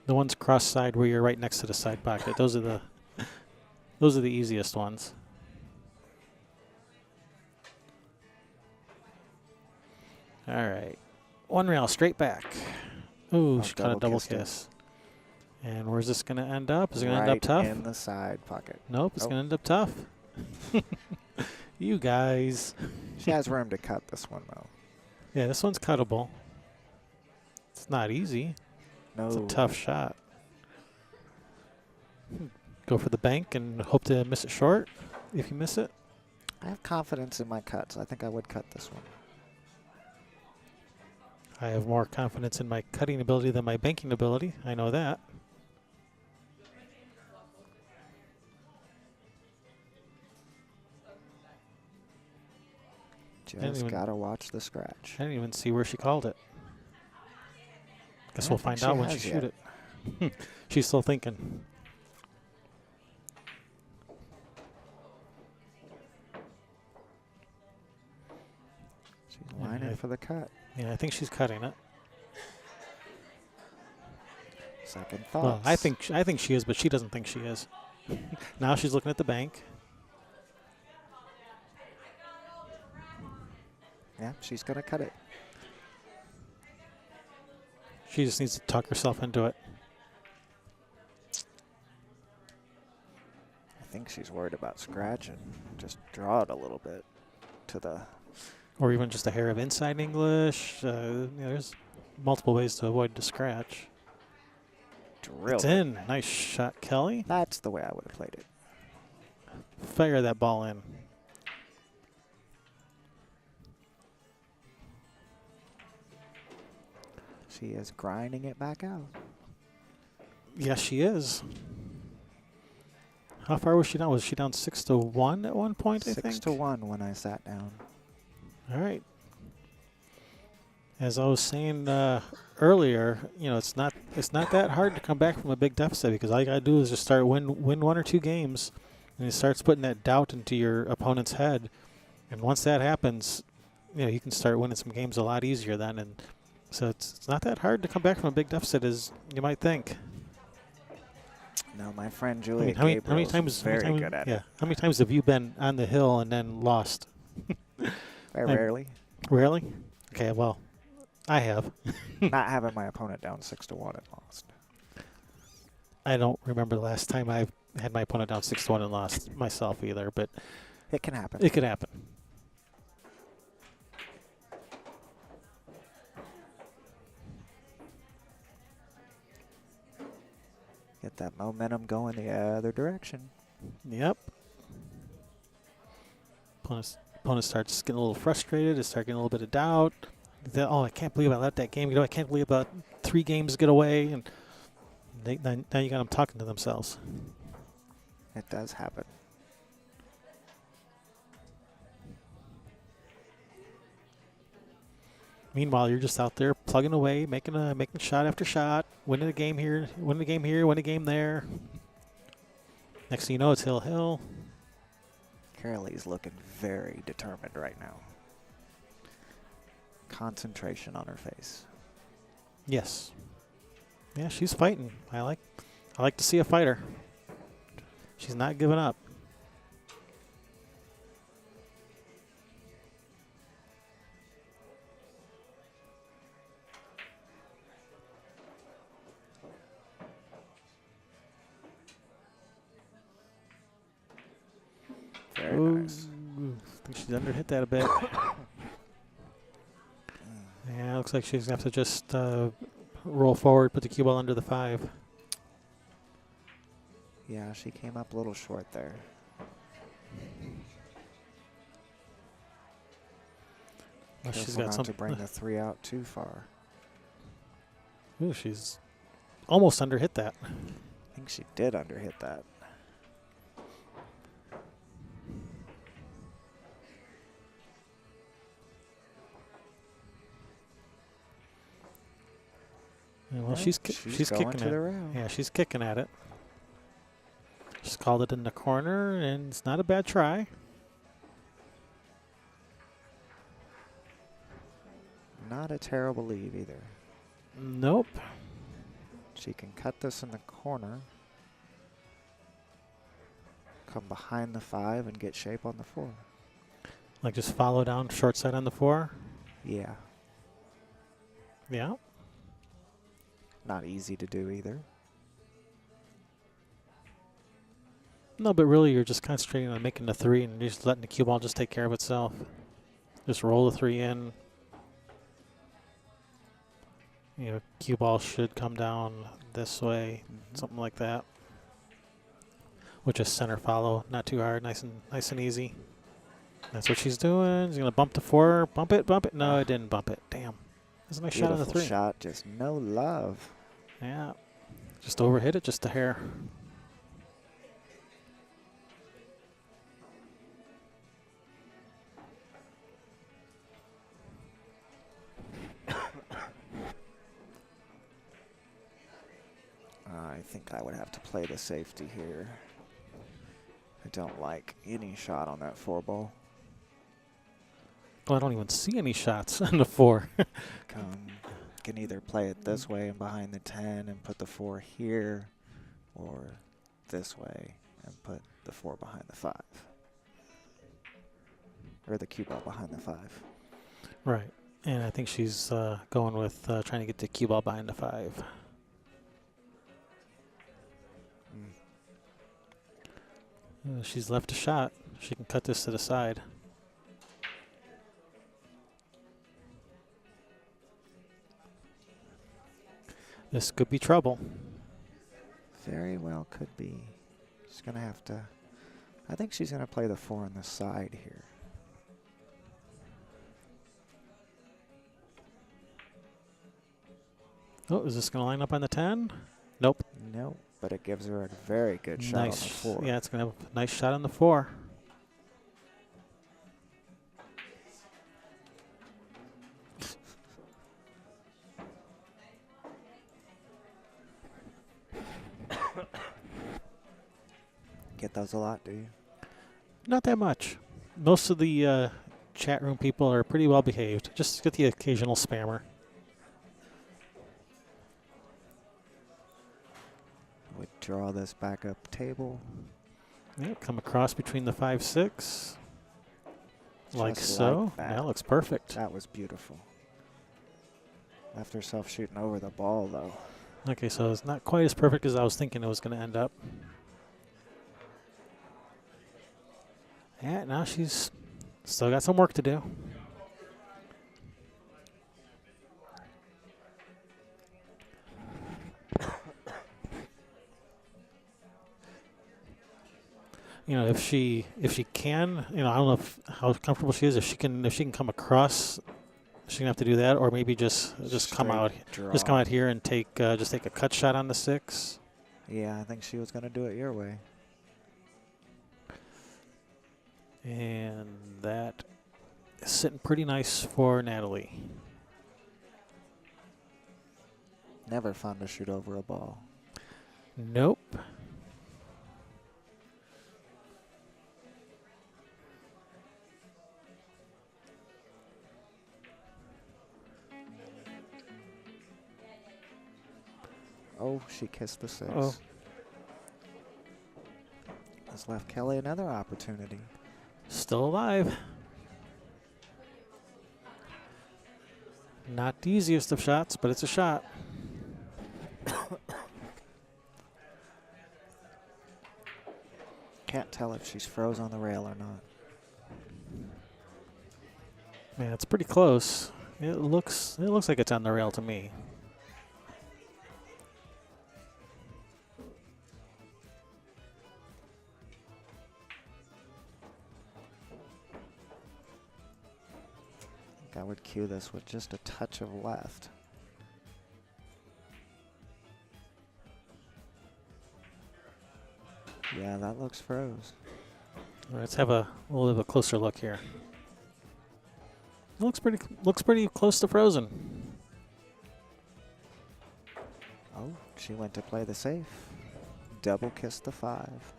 The ones cross side where you're right next to the side pocket. Those are the easiest ones. All right. One rail straight back. Ooh, she caught a double kiss. And where's this going to end up? Is it going to end up tough? Right in the side pocket. Nope, it's going to end up tough. You guys. She has room to cut this one, though. Yeah, this one's cuttable. It's not easy. No. It's a tough shot. Go for the bank and hope to miss it short if you miss it. I have confidence in my cuts. I think I would cut this one. I have more confidence in my cutting ability than my banking ability. I know that. Just got to watch the scratch. I didn't even see where she called it. Guess we'll find out when she shoot it. She's still thinking. She's lining for the cut. Yeah, I think she's cutting it. Second thoughts. Well, I think she is, but she doesn't think she is. Now she's looking at the bank. Yeah, she's going to cut it. She just needs to tuck herself into it. I think she's worried about scratch and just draw it a little bit to the... Or even just a hair of inside English. There's multiple ways to avoid the scratch. Drilled It's in. Nice shot, Kelly. That's the way I would have played it. Fire that ball in. She is grinding it back out. Yes, she is. How far was she down? Was she down 6-1 at one point, I think? 6-1 when I sat down. All right. As I was saying earlier, it's not that hard to come back from a big deficit because all you gotta do is just start win 1 or 2 games, And it starts putting that doubt into your opponent's head. And once that happens, you can start winning some games a lot easier then. And so it's not that hard to come back from a big deficit as you might think. No, my friend Julia how many Gabriel's times? very good at it. How many times have you been on the hill and then lost? Very rarely. Rarely? Okay, well, I have. Not having my opponent down 6-1 and lost. I don't remember the last time I've had my opponent down 6-1 and lost myself either, but it can happen. It could happen. Get that momentum going the other direction. Yep. Opponent starts getting a little frustrated. They start getting a little bit of doubt. Oh, I can't believe I let that game go. I can't believe about 3 games get away. And now you got them talking to themselves. It does happen. Meanwhile, you're just out there plugging away, making shot after shot, winning a game here, winning a game here, winning a game there. Next thing you know, it's hill. Carolee's looking very determined right now. Concentration on her face. Yes. Yeah, she's fighting. I like to see a fighter. She's not giving up. Very nice. I think she's underhit that a bit. Yeah, looks like she's going to have to just roll forward, put the cue ball under the 5. Yeah, she came up a little short there. Well, she's Careful got not some to bring the 3 out too far. Ooh, she's almost underhit that. I think she did underhit that. Well, she's going kicking to it. the rail. Yeah, she's kicking at it. Just called it in the corner, and it's not a bad try. Not a terrible leave either. Nope. She can cut this in the corner. Come behind the 5 and get shape on the 4. Like just follow down short side on the 4. Yeah. Yeah. Not easy to do either. No, but really you're just concentrating on making the 3 and you're just letting the cue ball just take care of itself. Just roll the 3 in. Cue ball should come down this way, something like that. Which is center follow, not too hard, nice and easy. That's what she's doing. She's gonna bump the 4, bump it. No, it didn't bump it. Damn, that's a nice shot on the 3. Shot, just no love. Yeah, just overhit it just a hair. I think I would have to play the safety here. I don't like any shot on that 4 ball. Well, I don't even see any shots on the 4. Can either play it this way and behind the 10 and put the 4 here, or this way and put the 4 behind the 5. Or the cue ball behind the 5. Right, and I think she's going with trying to get the cue ball behind the 5. She's left a shot. She can cut this to the side. This could be trouble. Very well could be. She's going to have to... I think she's going to play the 4 on the side here. Oh, is this going to line up on the 10? Nope. Nope, but it gives her a very good shot on the 4. Yeah, it's going to have a nice shot on the 4. Get those a lot, do you? Not that much. Most of the chat room people are pretty well behaved. Just get the occasional spammer. Withdraw this backup table. Yep, come across between the 5-6. Like Just so. like that. That looks perfect. That was beautiful. Left herself shooting over the ball, though. Okay, so it's not quite as perfect as I was thinking it was going to end up. Yeah, now she's still got some work to do. You know, if she can, you know, I don't know how comfortable she is. If she can come across, she's gonna have to do that, or maybe just come out, Draw. just come out here and take a cut shot on the 6. Yeah, I think she was gonna do it your way. And that is sitting pretty nice for Nathalie. Never fun to shoot over a ball. Nope. Oh, she kissed the 6. Oh. This left Kelly another opportunity. Still alive. Not the easiest of shots, but it's a shot. Can't tell if she's froze on the rail or not. Man, it's pretty close. It looks like it's on the rail to me. I would cue this with just a touch of left. Yeah, that looks froze. Let's have a little bit of a closer look here. It looks pretty close to frozen. Oh, she went to play the safe. Double kissed the 5.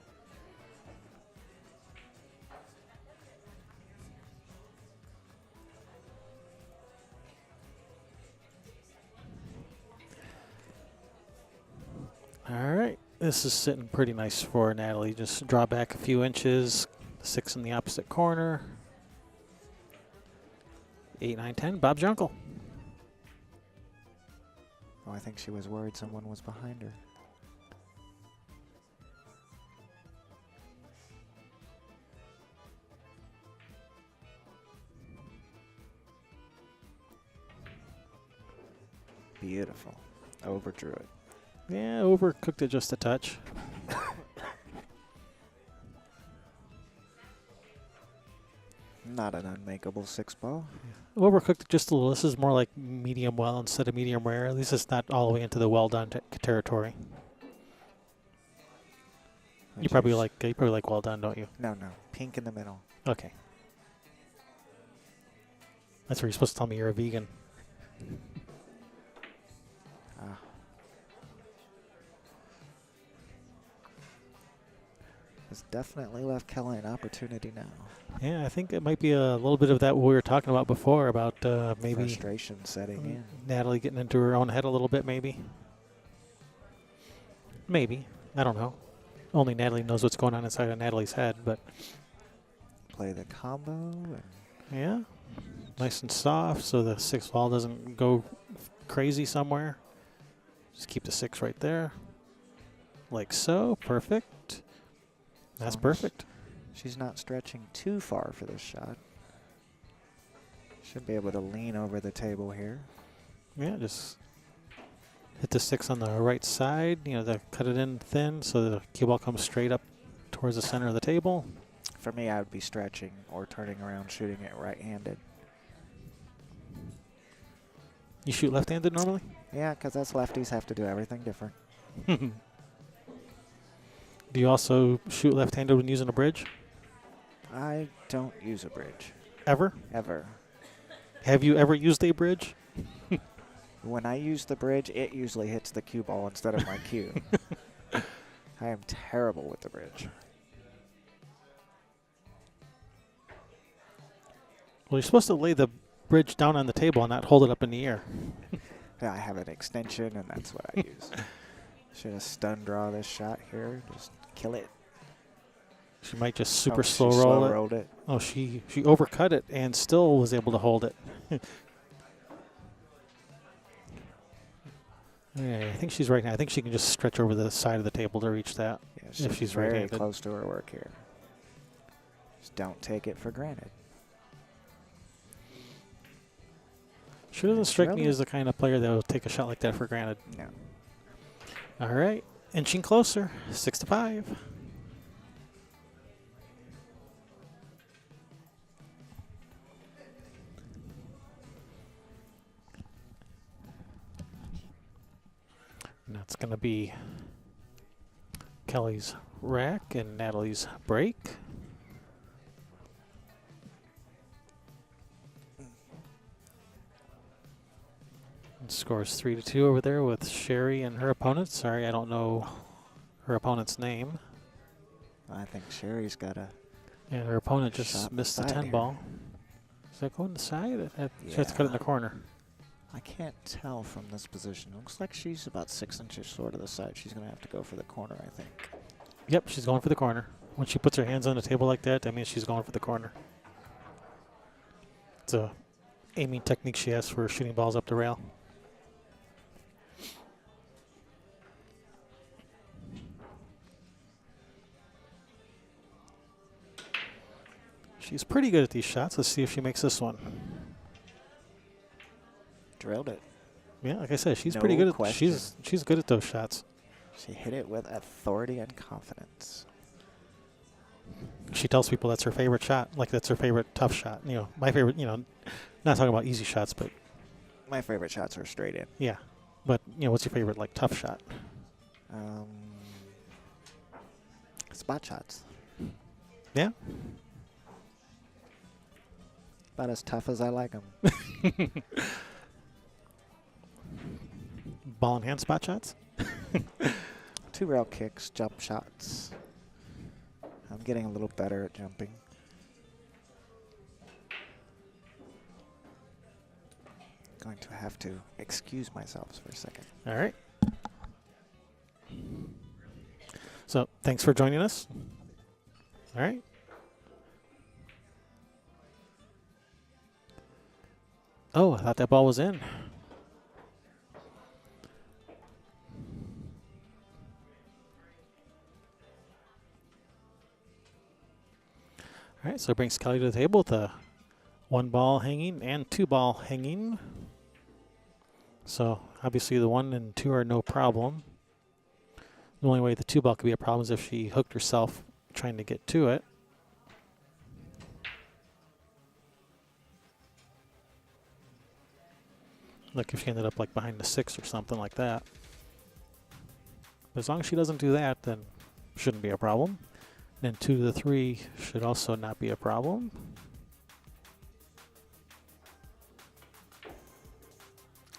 All right, this is sitting pretty nice for Nathalie. Just draw back a few inches. 6 in the opposite corner. 8, 9, 10. Bob's your uncle. Oh, I think she was worried someone was behind her. Beautiful. Overdrew it. Yeah, overcooked it just a touch. Not an unmakeable 6 ball. Overcooked it just a little. This is more like medium well instead of medium rare. At least it's not all the way into the well done territory. You probably like well done, don't you? No. Pink in the middle. Okay. That's where you're supposed to tell me you're a vegan. Ah. It's definitely left Kelly an opportunity now. Yeah, I think it might be a little bit of that what we were talking about before about maybe Frustration setting in. Nathalie getting into her own head a little bit, maybe. Maybe. I don't know. Only Nathalie knows what's going on inside of Nathalie's head, but Play the combo. And yeah. Nice and soft so the 6 ball doesn't go crazy somewhere. Just keep the 6 right there. Like so. Perfect. That's perfect. she's not stretching too far for this shot. Should be able to lean over the table here. Yeah, just hit the 6 on the right side. You know, cut it in thin so the cue ball comes straight up towards the center of the table. For me, I would be stretching or turning around, shooting it right-handed. You shoot left-handed normally? Yeah, because us lefties have to do everything different. Do you also shoot left-handed when using a bridge? I don't use a bridge. Ever? Ever. Have you ever used a bridge? When I use the bridge, it usually hits the cue ball instead of my cue. I am terrible with the bridge. Well, you're supposed to lay the bridge down on the table and not hold it up in the air. Yeah, I have an extension, and that's what I use. Should have stun draw this shot here. Just kill it. She might just super Oh, slow she roll slow it. rolled it. Oh, she overcut it and still was able to hold it. Yeah, I think she's right now. I think she can just stretch over the side of the table to reach that. Yeah, If she's very right-handed. close to her work here. Just don't take it for granted. She doesn't strike me Really? as the kind of player that will take a shot like that for granted. No. All right, inching closer, 6-5. And that's going to be Kelly's rack and Nathalie's break. And scores 3-2 over there with Sherry and her opponent. Sorry, I don't know her opponent's name. I think Sherry's got a. And her opponent just Shot missed the side 10 here. ball. Does that go in the side? She has to cut it in the Yeah. corner. I can't tell from this position. Looks like she's about 6 inches short of the side. She's going to have to go for the corner, I think. Yep, she's going for the corner. When she puts her hands on the table like that, that means she's going for the corner. It's a aiming technique she has for shooting balls up the rail. She's pretty good at these shots. Let's see if she makes this one. Drilled it. Yeah, like I said, she's No pretty good at question. she's good at those shots. She hit it with authority and confidence. She tells people that's her favorite shot, like that's her favorite tough shot. You know, my favorite, not talking about easy shots, but My favorite shots are straight in. yeah. But, what's your favorite, like, tough shot? Spot shots. Yeah? About as tough as I like them. Ball and hand spot shots? 2 rail kicks, jump shots. I'm getting a little better at jumping. Going to have to excuse myself for a second. All right. So, thanks for joining us. All right. Oh, I thought that ball was in. All right, so it brings Kelly to the table with a 1 ball hanging and 2 ball hanging. So obviously the 1 and 2 are no problem. The only way the 2 ball could be a problem is if she hooked herself trying to get to it. Like if she ended up like behind the 6 or something like that. As long as she doesn't do that, then shouldn't be a problem. And 2 to the 3 should also not be a problem.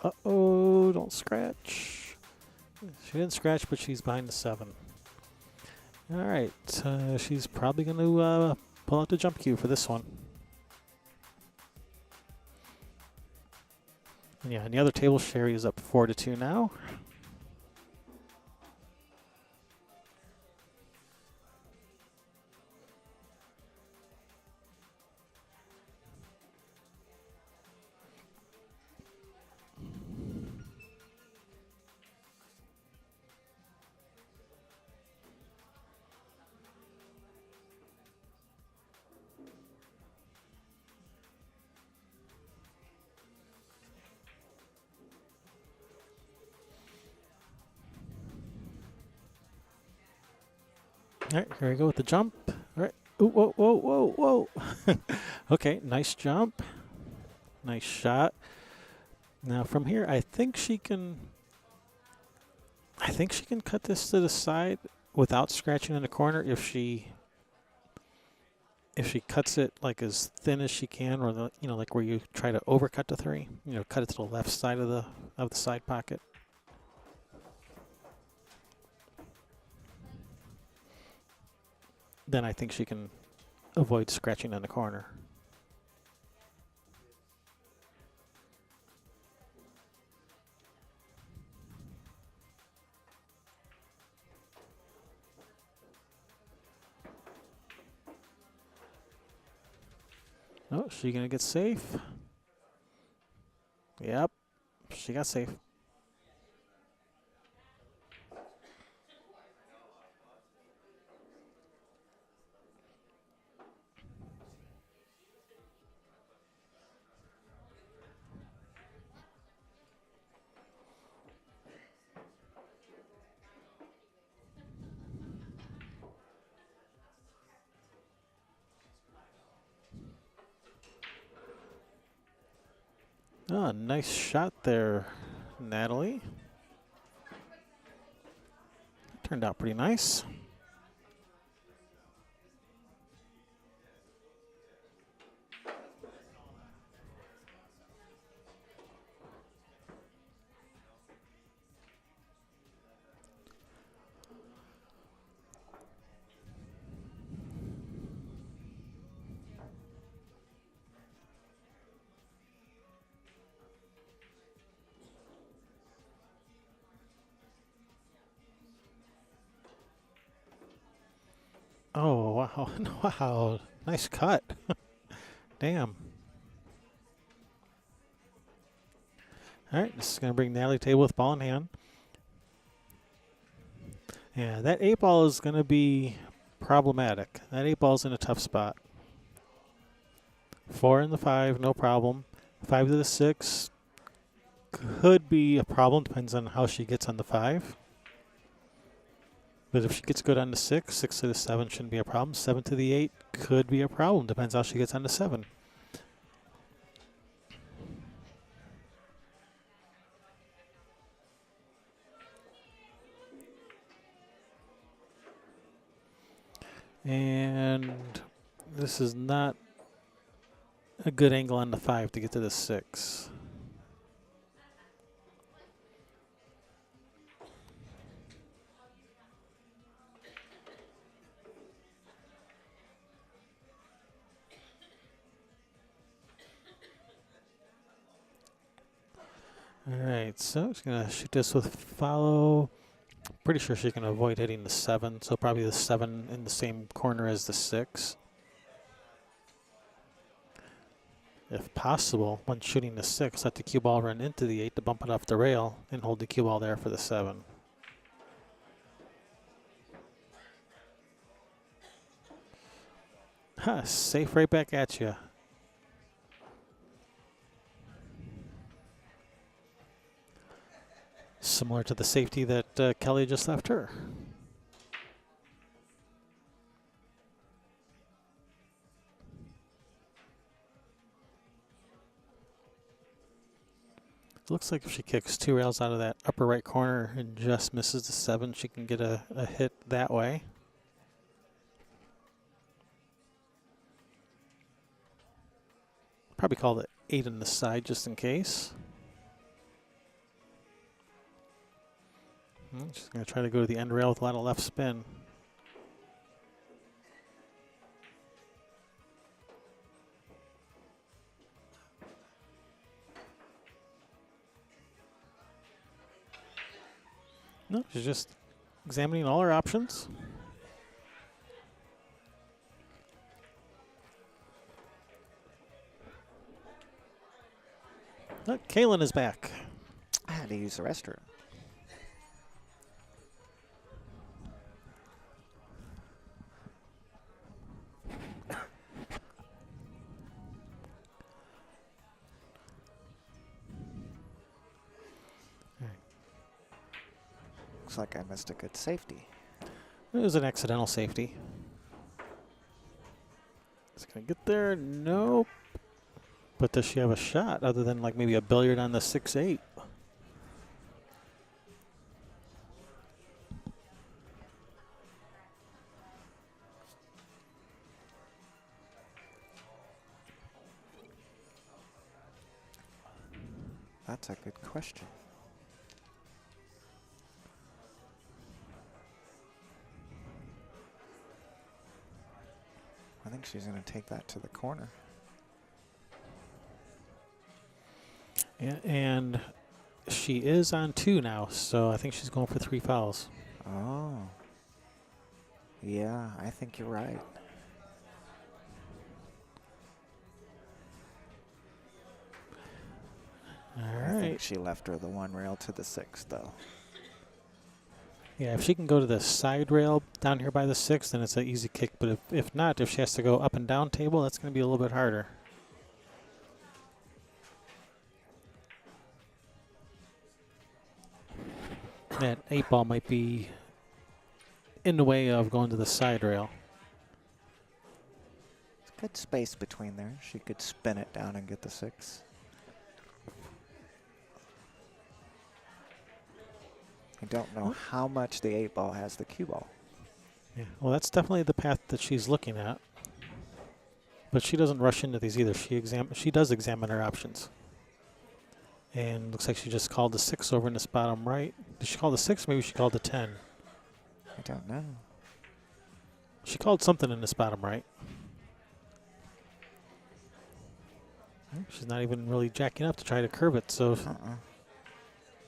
Uh-oh, don't scratch. She didn't scratch, but she's behind the 7. All right, she's probably going to pull out the jump cue for this one. And yeah, on the other table, Sherry is up 4-2 now. All right, here we go with the jump. All right. Ooh, whoa, whoa, whoa, whoa. Okay, nice jump. Nice shot. Now from here, I think she can cut this to the side without scratching in the corner if she cuts it like as thin as she can, or the like where you try to overcut the 3. Cut it to the left side of the side pocket. Then I think she can avoid scratching in the corner. Oh, is she going to get safe? Yep, she got safe. Oh, nice shot there, Natalie. Turned out pretty nice. Oh, wow. Wow. Nice cut. Damn. All right, this is going to bring Natalie to the table with ball in hand. Yeah, that 8-ball is going to be problematic. That 8-ball's in a tough spot. 4 and the 5, no problem. 5 to the 6 could be a problem, depends on how she gets on the 5. But if she gets good on the 6, 6 to the 7 shouldn't be a problem. 7 to the 8 could be a problem, depends how she gets on the 7. And this is not a good angle on the 5 to get to the 6. All right, so she's going to shoot this with follow. Pretty sure she can avoid hitting the 7, so probably the 7 in the same corner as the 6. If possible, when shooting the 6, let the cue ball run into the 8 to bump it off the rail and hold the cue ball there for the 7. Huh, safe right back at you. Similar to the safety that Kelly just left her. Looks like if she kicks 2 rails out of that upper right corner and just misses the 7, she can get a hit that way. Probably call the 8 on the side just in case. She's going to try to go to the end rail with a lot of left spin. No, she's just examining all her options. Look, Kaylin is back. I had to use the restroom. Looks like I missed a good safety. It was an accidental safety. It's going to get there. Nope. But does she have a shot other than like maybe a billiard on the 6-8? That's a good question. I think she's going to take that to the corner. Yeah, and she is on 2 now, so I think she's going for 3 fouls. Oh. Yeah, I think you're right. All I right. think she left her the one rail to the 6, though. Yeah, if she can go to the side rail down here by the 6, then it's an easy kick. But if not, if she has to go up and down table, that's going to be a little bit harder. That 8 ball might be in the way of going to the side rail. It's good space between there. She could spin it down and get the 6. I don't know how much the 8 ball has the cue ball. Yeah, well, that's definitely the path that she's looking at. But she doesn't rush into these either. She does examine her options. And looks like she just called the 6 over in this bottom right. Did she call the 6? Maybe she called the 10. I don't know. She called something in this bottom right. She's not even really jacking up to try to curve it. So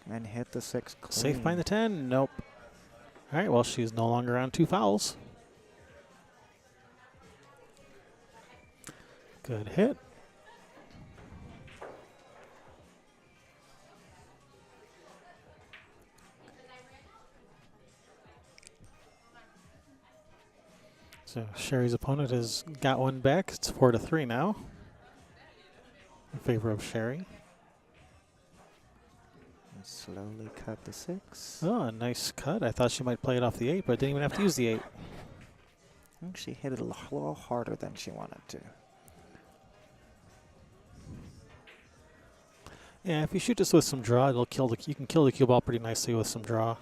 And hit the 6 clean. safe behind the 10? Nope. All right, well, she's no longer on 2 fouls. Good hit. So Sherry's opponent has got one back. It's 4-3 now in favor of Sherry. And slowly cut the 6. Oh, a nice cut. I thought she might play it off the 8, but didn't even have to use the 8. I think she hit it a little harder than she wanted to. Yeah, if you shoot this with some draw, it'll kill the. You can kill the cue ball pretty nicely with some draw.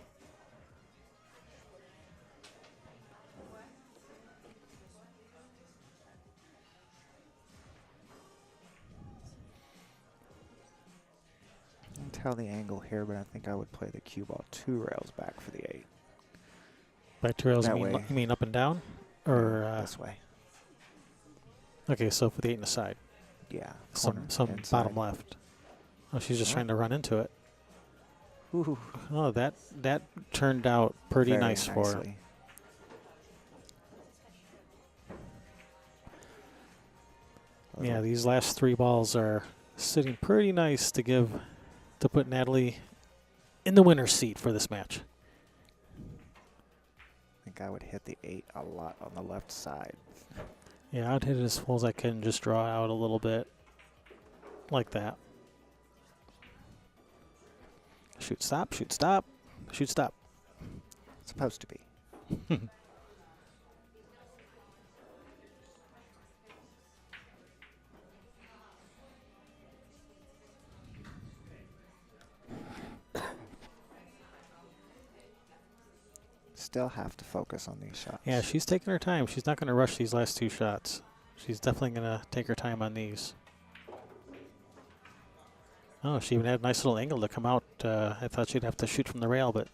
I can tell the angle here, but I think I would play the cue ball 2 rails back for the 8. By 2 rails, That you way. mean up and down, or This way. okay? So for the 8 and the side, Yeah. some corner, inside. bottom left. Oh, she's just Oh. trying to run into it. Ooh, Oh, that turned out pretty very nice for her. nicely. Yeah, these last 3 balls are sitting pretty nice to put Nathalie in the winner's seat for this match. I think I would hit the 8 a lot on the left side. Yeah, I'd hit it as full as I can, just draw out a little bit like that. Shoot, stop, shoot, stop, shoot, stop. It's supposed to be. Still have to focus on these shots. Yeah, she's taking her time. She's not going to rush these last 2 shots. She's definitely going to take her time on these. Oh, she even had a nice little angle to come out. I thought she'd have to shoot from the rail, but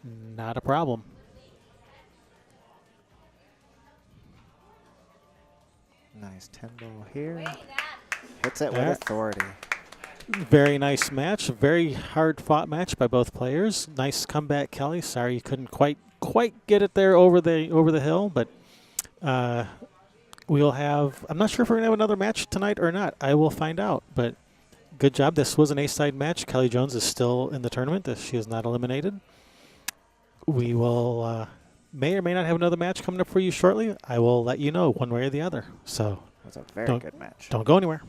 not a problem. Nice 10 ball here. Hits it with There. authority. Very nice match. Very hard fought match by both players. Nice comeback, Kelly. Sorry you couldn't quite get it there over the hill, but we'll have. I'm not sure if we're gonna have another match tonight or not. I will find out. But good job. This was an A-side match. Kelly Jones is still in the tournament. She is not eliminated. We will may or may not have another match coming up for you shortly. I will let you know one way or the other. So It was a very Don't- good match. don't go anywhere.